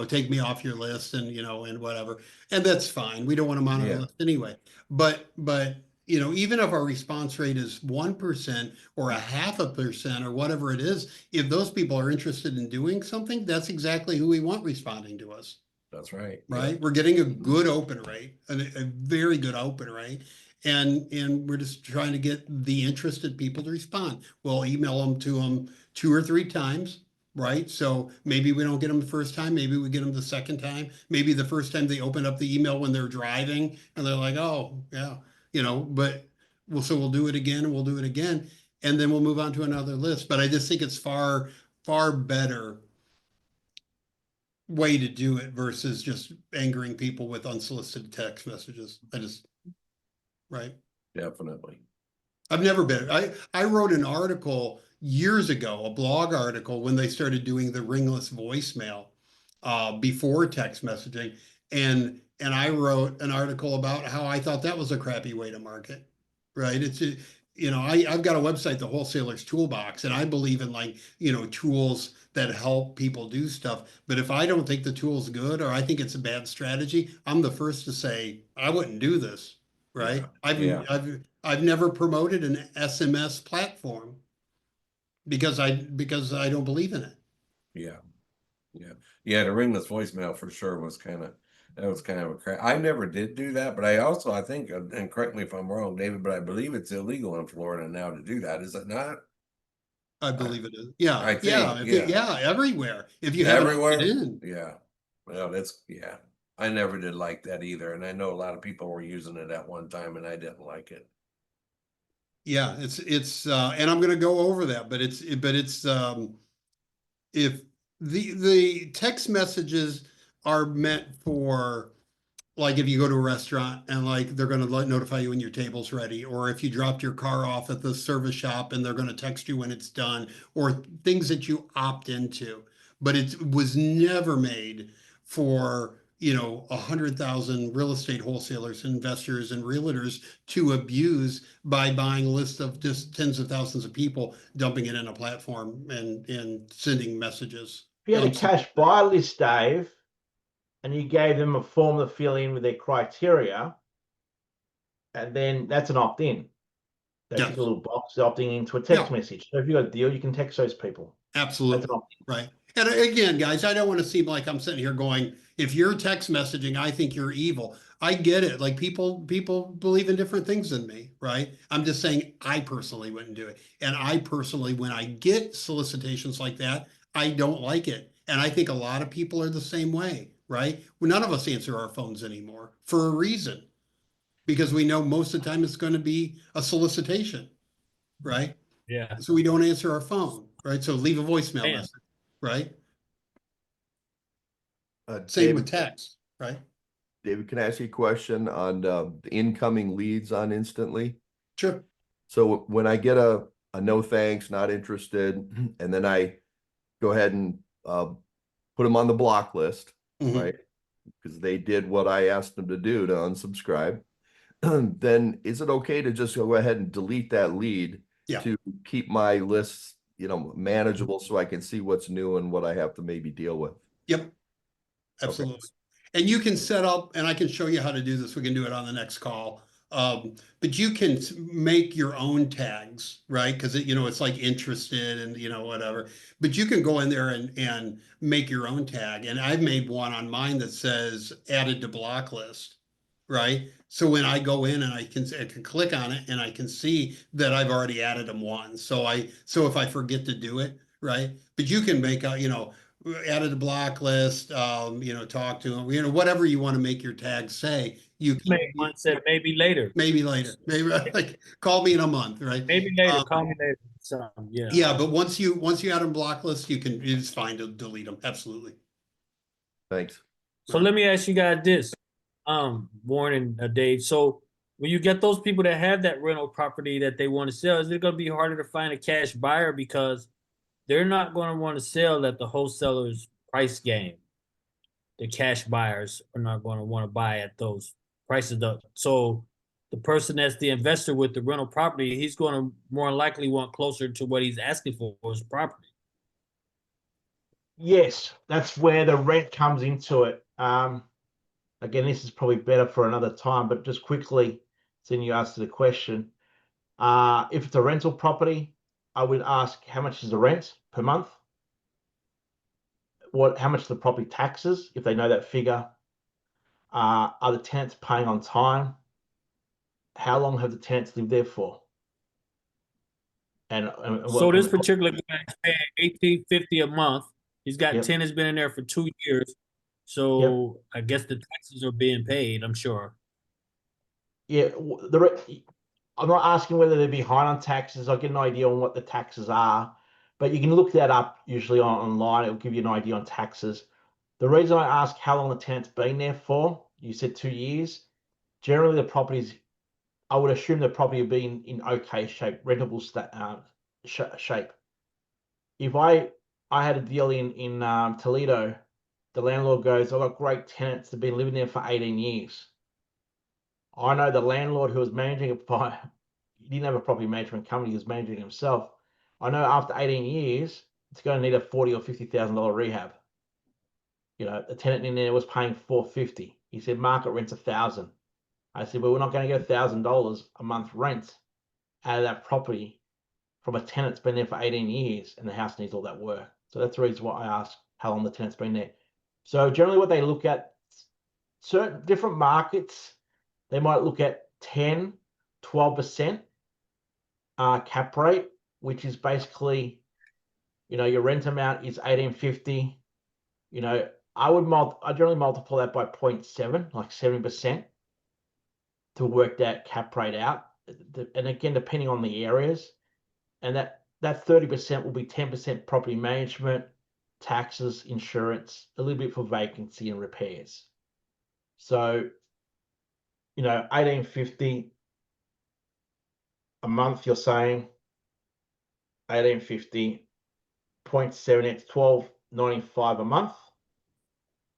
take me off your list and, and whatever. And that's fine. We don't want them on our list anyway. But, even if our response rate is 1% or 0.5% or whatever it is, if those people are interested in doing something, that's exactly who we want responding to us. That's right. Right. Yeah. We're getting a good open rate, a very good open rate. And we're just trying to get the interested people to respond. We'll email them to them 2 or 3 times, right? So maybe we don't get them the first time, maybe we get them the second time. Maybe the first time they open up the email when they're driving and they're like, oh, yeah, but we'll do it again and we'll do it again. And then we'll move on to another list. But I just think it's far, far better way to do it versus just angering people with unsolicited text messages. Right. Definitely. I've never been. I wrote an article years ago, a blog article, when they started doing the ringless voicemail before text messaging. And I wrote an article about how I thought that was a crappy way to market. Right. I've got a website, the Wholesaler's Toolbox, and I believe in like, tools that help people do stuff. But if I don't think the tool's good or I think it's a bad strategy, I'm the first to say, I wouldn't do this, right? Yeah. I've never promoted an SMS platform because I don't believe in it. Yeah. Yeah, the ringless voicemail for sure was kind of a crap. I never did do that, but I think, and correct me if I'm wrong, David, but I believe it's illegal in Florida now to do that. Is it not? I believe it is. Yeah, I think, everywhere. If you have it everywhere. in. Yeah. Well, I never did like that either, and I know a lot of people were using it at one time, and I didn't like it. Yeah, and I'm going to go over that, but if the text messages are meant for, like, if you go to a restaurant and like they're going to notify you when your table's ready, or if you dropped your car off at the service shop and they're going to text you when it's done, or things that you opt into. But it was never made for 100,000 real estate wholesalers, investors, and realtors to abuse by buying a list of just tens of thousands of people, dumping it in a platform and sending messages. If you had a cash buy list, Dave, and you gave them a form to fill in with their criteria, and then that's an opt-in. They tick a little box opting into a text message. So if you've got a deal, you can text those people. Absolutely. That's an opt-in. Right. And again, guys, I don't want to seem like I'm sitting here going, if you're text messaging, I think you're evil. I get it. Like people believe in different things than me, right? I'm just saying I personally wouldn't do it. And I personally, when I get solicitations like that, I don't like it. And I think a lot of people are the same way, right? Well, none of us answer our phones anymore for a reason, because we know most of the time it's going to be a solicitation, right? Yeah. So we don't answer our phone, right? So leave a voicemail Damn. message, right? Same David, with text, right? David, can I ask you a question on the incoming leads on Instantly? Sure. So when I get a no thanks, not interested, and then I go ahead and put them on the block list, right? Because they did what I asked them to do to unsubscribe. Then is it okay to just go ahead and delete that lead to keep my lists, manageable so I can see what's new and what I have to maybe deal with? Yep. Absolutely. And you can set up, and I can show you how to do this. We can do it on the next call. But you can make your own tags, right? Because it's like interested and whatever. But you can go in there and make your own tag. And I've made one on mine that says added to block list, right? So when I go in and I can click on it and I can see that I've already added them once. So if I forget to do it, right? But you can make added a block list, talk to them, whatever you want to make your tag say. You can One said maybe later. maybe like call me in a month, right? Maybe later, call me later. So, yeah. Yeah, but once you add them block list, it's fine to delete them. Absolutely. Thanks. So let me ask you guys this, Warren and Dave. So when you get those people that have that rental property that they want to sell, is it going to be harder to find a cash buyer because they're not going to want to sell at the wholesaler's price game? The cash buyers are not going to want to buy at those prices. So the person that's the investor with the rental property, he's going to more likely want closer to what he's asking for his property. Yes, that's where the rent comes into it. Again, this is probably better for another time, but just quickly, since you asked the question, if it's a rental property, I would ask how much is the rent per month? How much are the property taxes, if they know that figure? Are the tenants paying on time? How long have the tenants lived there for? And so this particular guy is paying $1,850 a month. He's got tenants been in there for 2 years. So I guess the taxes are being paid, I'm sure. Yeah, I'm not asking whether they're behind on taxes. I'll get an idea on what the taxes are, but you can look that up usually online. It'll give you an idea on taxes. The reason I ask how long the tenant's been there for, you said 2 years. Generally, the properties, I would assume the property will be in okay shape, rentable shape. If I had a deal in Toledo, the landlord goes, I've got great tenants that have been living there for 18 years. I know the landlord who was managing it he didn't have a property management company, he was managing it himself. I know after 18 years, it's going to need a $40,000 or $50,000 rehab. You know, the tenant in there was paying $450. He said market rent's $1,000. I said, well, we're not going to get $1,000 a month rent out of that property from a tenant that's been there for 18 years and the house needs all that work. So that's the reason why I asked how long the tenant's been there. So generally what they look at, certain different markets, they might look at 10, 12% cap rate, which is basically, you know, your rent amount is $1,850. You know, I generally multiply that by 0.7, like 70%, to work that cap rate out. And again, depending on the areas, and that 30% will be 10% property management, taxes, insurance, a little bit for vacancy and repairs. So, you know, $1,850 a month, you're saying $1,850, 0.7, it's $1,295 a month.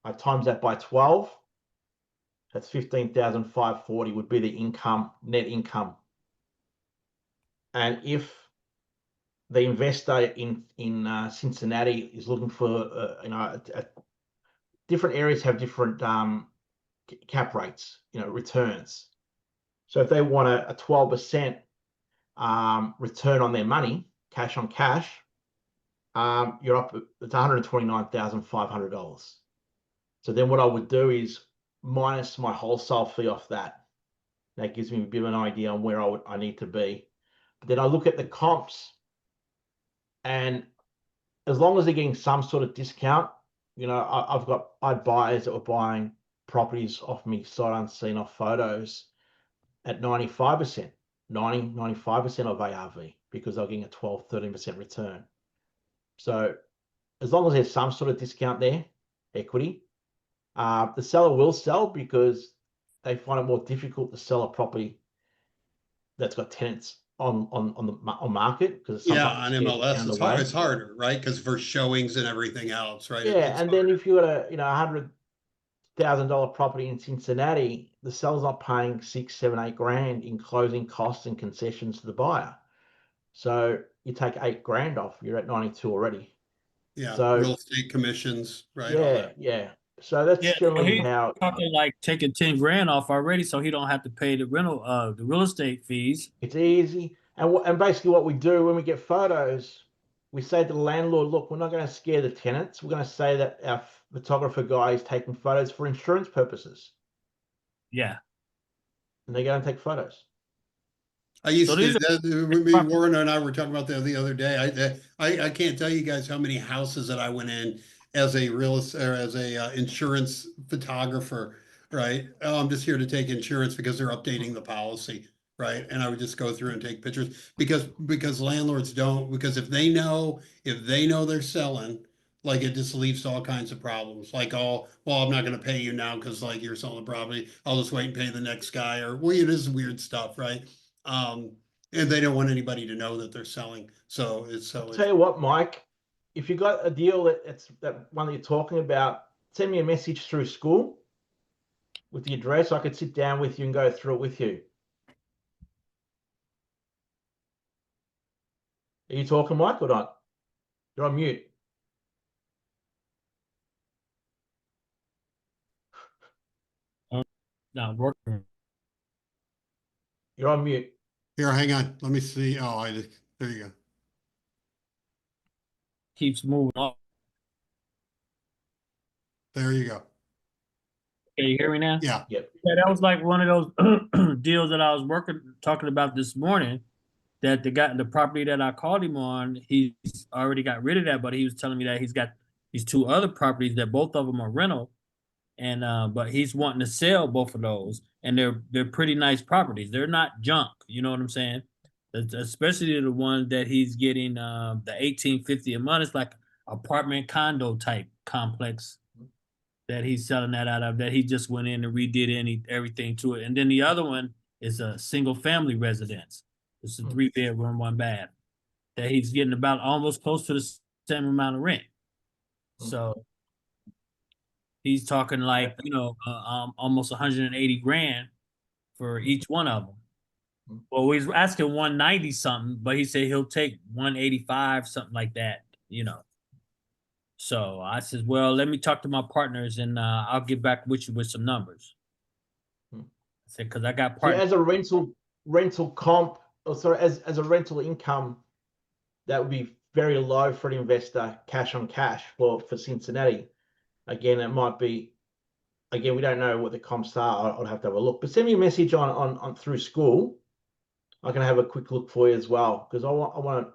I times that by 12. That's 15,540 would be the income, net income. And if the investor in Cincinnati is looking for, you know, different areas have different cap rates, you know, returns. So if they want a 12% return on their money, cash on cash, you're up, it's $129,500. So then what I would do is minus my wholesale fee off that. That gives me a bit of an idea on where I need to be. But then I look at the comps, and as long as they're getting some sort of discount, you know, I had buyers that were buying properties off me sight unseen off photos at 95%, 95% of ARV, because they're getting a 12, 13% return. So as long as there's some sort of discount there, equity, the seller will sell because they find it more difficult to sell a property that's got tenants on market, because Yeah, on MLS, it's hard. It's harder, right? Because for showings and everything else, right? Yeah, and then if you got a $100,000 property in Cincinnati, the seller's not paying $6, $7, $8 in closing costs and concessions to the buyer. So you take $8 off, you're at 92 already. Yeah, so real estate commissions, right? All Yeah, that. yeah. So that's Yeah, generally he's how. talking like taking 10 grand off already, so he don't have to pay the rental, the real estate fees. It's easy. And basically what we do when we get photos, we say to the landlord, look, we're not going to scare the tenants. We're going to say that our photographer guy is taking photos for insurance purposes. Yeah. And they go and take photos. I used So to, these me, Warren and I were talking about that the other day. I can't tell you guys how many houses that I went in as a insurance photographer, right? Oh, I'm just here to take insurance because they're updating the policy, right? And I would just go through and take pictures because landlords don't, because if they know they're selling, like it just leads to all kinds of problems. Like, oh, well, I'm not going to pay you now because like you're selling the property. I'll just wait and pay the next guy, or well, it is weird stuff, right? And they don't want anybody to know that they're selling. So I'll tell you what, Mike, if you got a deal that one that you're talking about, send me a message through school with the address. I could sit down with you and go through it with you. Are you talking, Mike, or not? You're on mute. not working. You're on mute. here, hang on. Let me see. Oh, there you go. Keeps moving on. There you go. Can you hear me now? Yeah. Yep. Yeah, that was like one of those deals that I was talking about this morning. That the property that I called him on, he's already got rid of that, but he was telling me that he's got these two other properties that both of them are rental, and but he's wanting to sell both of those, and they're pretty nice properties. They're not junk, you know what I'm saying? Especially the one that he's getting the $1,850 a month. It's like apartment condo type complex that he's selling that out of. That he just went in and redid everything to it, and then the other one is a single family residence. It's a 3-bedroom, 1 bath that he's getting about almost close to the same amount of rent. So he's talking like, almost 180 grand for each one of them. Well, he's asking 190 something, but he said he'll take 185, something like that, you know. So I said, well, let me talk to my partners and I'll get back with you with some numbers. Hmm. I said, because I got So partners. as a rental comp, or sorry, as a rental income, that would be very low for an investor, cash on cash for Cincinnati. Again, it might be. Again, we don't know what the comps are. I'll have to have a look. But send me a message on through school. I can have a quick look for you as well, because I want to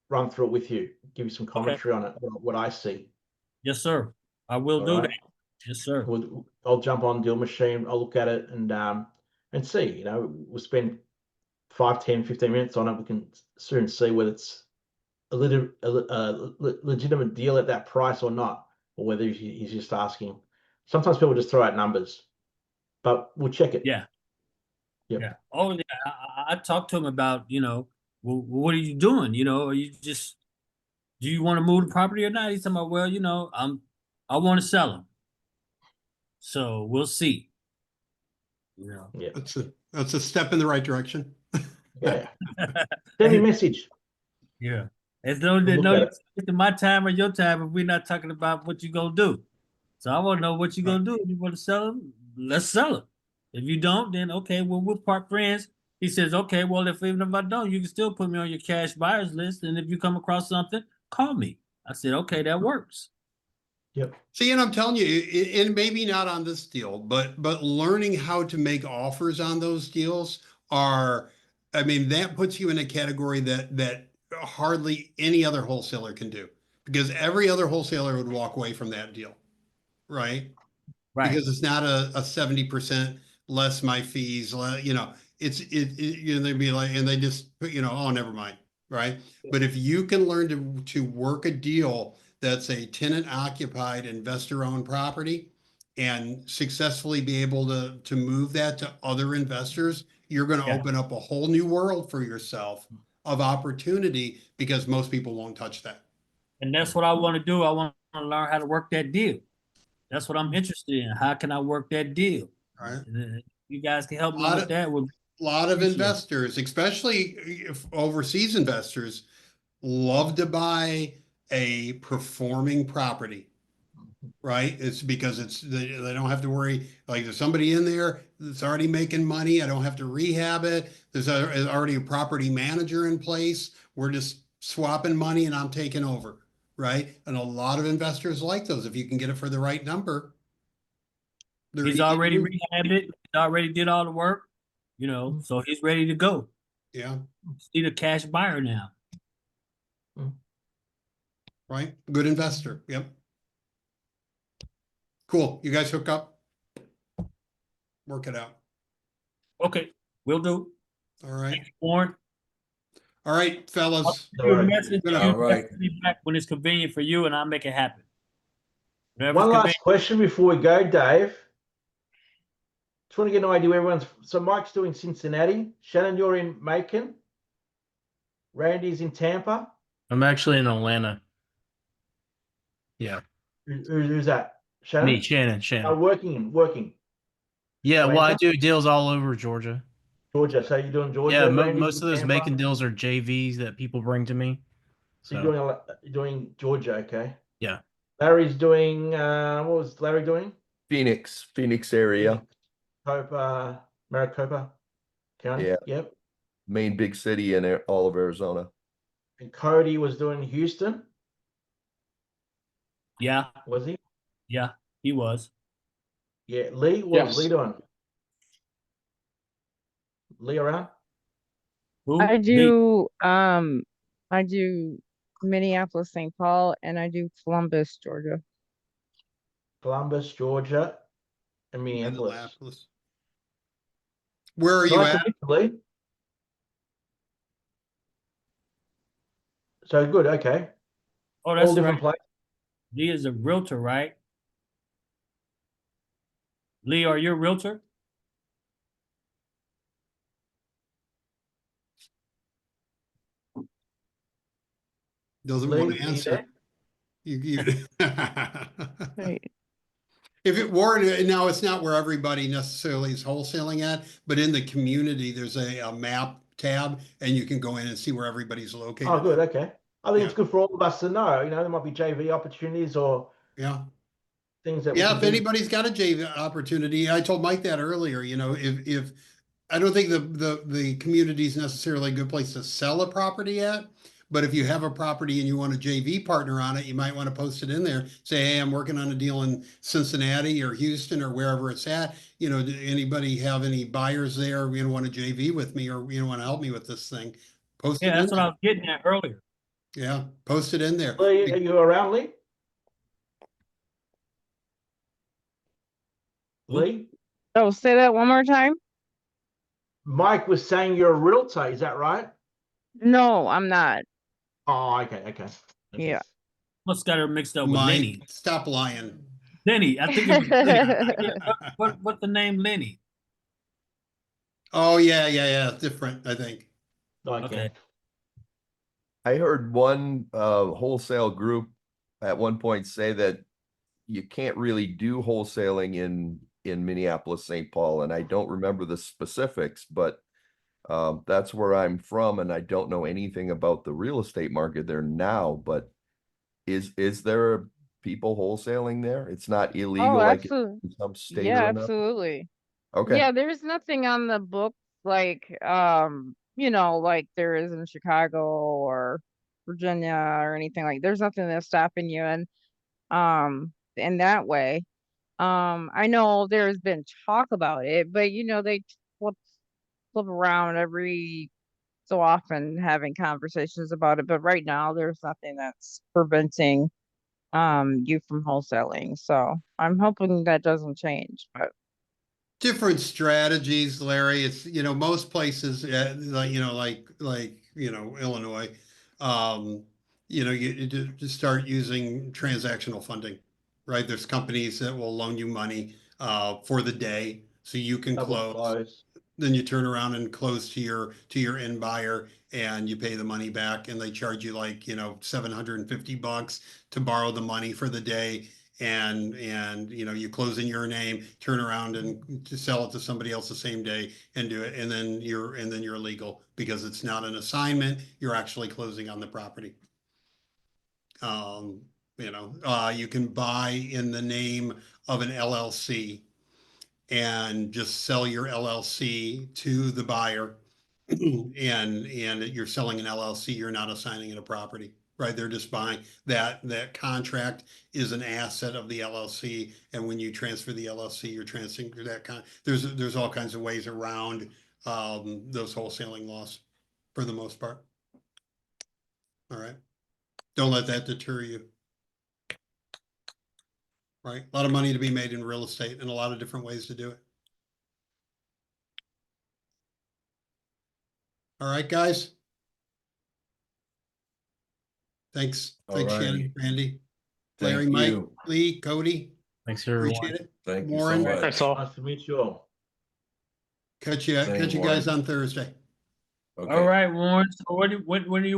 run through it with you, give you some commentary on it, what I see. Yes, sir. I will All do right. that. Yes, sir. I'll jump on Deal Machine. I'll look at it and see. You know, we'll spend 5, 10, 15 minutes on it. We can soon see whether it's a legitimate deal at that price or not, or whether he's just asking. Sometimes people just throw out numbers, but we'll check it. Yeah. Yep. Yeah. Oh, yeah. I talked to him about, you know, well, what are you doing? You know, are you just, do you want to move the property or not? He's talking about, well, you know, I want to sell them. So we'll see. You know. Yeah. That's a step in the right direction. Yeah. Send me a message. Yeah. It's no We'll look at it. wasting my time or your time if we're not talking about what you're gonna do. So I want to know what you're gonna do. If you want to sell them, let's sell them. If you don't, then okay, well, we'll part friends. He says, okay, well, even if I don't, you can still put me on your cash buyers list. And if you come across something, call me. I said, okay, that works. Yep. See, and I'm telling you, and maybe not on this deal, but learning how to make offers on those deals are, I mean, that puts you in a category that hardly any other wholesaler can do, because every other wholesaler would walk away from that deal, right? Right. Because it's not a 70% less my fees, you know, you know, they'd be like, and they just, you know, oh, never mind, right? But if you can learn to work a deal that's a tenant occupied investor owned property and successfully be able to move that to other investors, you're going to Yeah. open up a whole new world for yourself of opportunity, because most people won't touch that. And that's what I want to do. I want to learn how to work that deal. That's what I'm interested in. How can I work that deal? All right. And you guys can help me Lot with of- that. lot of Appreciate it. investors, especially if overseas investors, love to buy a performing property, right? It's because they don't have to worry, like there's somebody in there that's already making money. I don't have to rehab it. There's already a property manager in place. We're just swapping money and I'm taking over, right? And a lot of investors like those. If you can get it for the right number, they're He's easy to already do. rehabbed it. He already did all the work, you know, so he's ready to go. Yeah, He's need a cash buyer now. right. Good investor. Yep. Cool. You guys hook up. Work it out. Okay, we'll do. All right. Warren, All right, fellas. I'll send you a message. Gonna- You All right. message me back when it's convenient for you, and I'll make it happen. Whenever One it's last convenient. question before we go, Dave. Just want to get an idea where everyone's. So Mike's doing Cincinnati. Shannon, you're in Macon. Randy's in Tampa. I'm actually in Atlanta. Yeah. Who's that? Shannon? Me, Shannon. Working. Yeah, well, I Atlanta? do deals all over Georgia. Georgia. So you're doing Georgia. Yeah, Randy's most in of those Tampa. making deals are JVs that people bring to me. So So you're doing Georgia, okay? yeah. Larry's doing. What was Larry doing? Phoenix area, Maricopa County. Yeah. Yep. main big city in all of Arizona. And Cody was doing Houston. Yeah, Was he? yeah, he was. Yeah. Lee. What was Yes. Lee doing? Lee around? Who? I Lee. I do Minneapolis, St. Paul, and I do Columbus, Georgia. Columbus, Georgia, and Minneapolis. Minneapolis. Where are you Nice to at? meet you, Lee. So good. Okay. Oh, All that's different right. places. Lee is a realtor, right? Lee, are you a realtor? Doesn't Lee, want are to you answer. there? You Right. If it were to, now it's not where everybody necessarily is wholesaling at, but in the community, there's a map tab and you can go in and see where everybody's located. Oh, good. Okay. I think Yeah. it's good for all of us to know. You know, there might be JV opportunities or Yeah. things that we Yeah, can if do. anybody's got a JV opportunity, I told Mike that earlier, you know, if I don't think the community is necessarily a good place to sell a property at, but if you have a property and you want a JV partner on it, you might want to post it in there. Say, hey, I'm working on a deal in Cincinnati or Houston or wherever it's at. You know, do anybody have any buyers there? You know, want a JV with me or you know want to help me with this thing? Post Yeah, it in that's what I there. was getting at earlier. Yeah, post it in there. Lee, are you around, Lee? Lee? Oh, say that one more time. Mike was saying you're a realtor. Is that right? No, I'm not. Oh, okay. Okay. Yeah. Must got her mixed up with Mike, Lenny. stop lying. Lenny, I think it was Lenny. What the name Lenny? Oh yeah. Different, I think. Okay. I heard one wholesale group at one point say that you can't really do wholesaling in Minneapolis, St. Paul, and I don't remember the specifics, but that's where I'm from, and I don't know anything about the real estate market there now. But is there people wholesaling there? It's not illegal Oh, like absolutely. in some state Yeah, or another. absolutely. Okay. Yeah, there's nothing on the book like you know, like there is in Chicago or Virginia or anything like there's nothing that's stopping you and in that way. I know there's been talk about it, but you know, they flip flip around every so often having conversations about it. But right now there's nothing that's preventing you from wholesaling. So I'm hoping that doesn't change. But Different strategies, Larry. It's, you know, most places, like, you know, you know, Illinois, you know, you just start using transactional funding, right? There's companies that will loan you money for the day so you can Double close. Then you turn around and close to your end buyer and you pay the money back and they charge you like, you know, $750 to borrow the money for the day. And you know, you close in your name, turn around and to sell it to somebody else the same day and do it. And then you're legal because it's not an assignment. You're actually closing on the property. You know, you can buy in the name of an LLC and just sell your LLC to the buyer. And you're selling an LLC, you're not assigning it a property, right? They're just buying that contract is an asset of the LLC. And when you transfer the LLC, you're transferring that there's all kinds of ways around those wholesaling laws for the most part. All right. Don't let that deter you. Right? A lot of money to be made in real estate and a lot of different ways to do it. All right, guys. Thanks. Thanks, Shannon, Randy, Larry, Mike, Lee, Cody. Thanks, everyone. Appreciate it. Thank you so Warren. much. That's all. Nice to meet you all. Catch you Same, guys Warren. on Thursday. Okay. All right, Warren. So when do you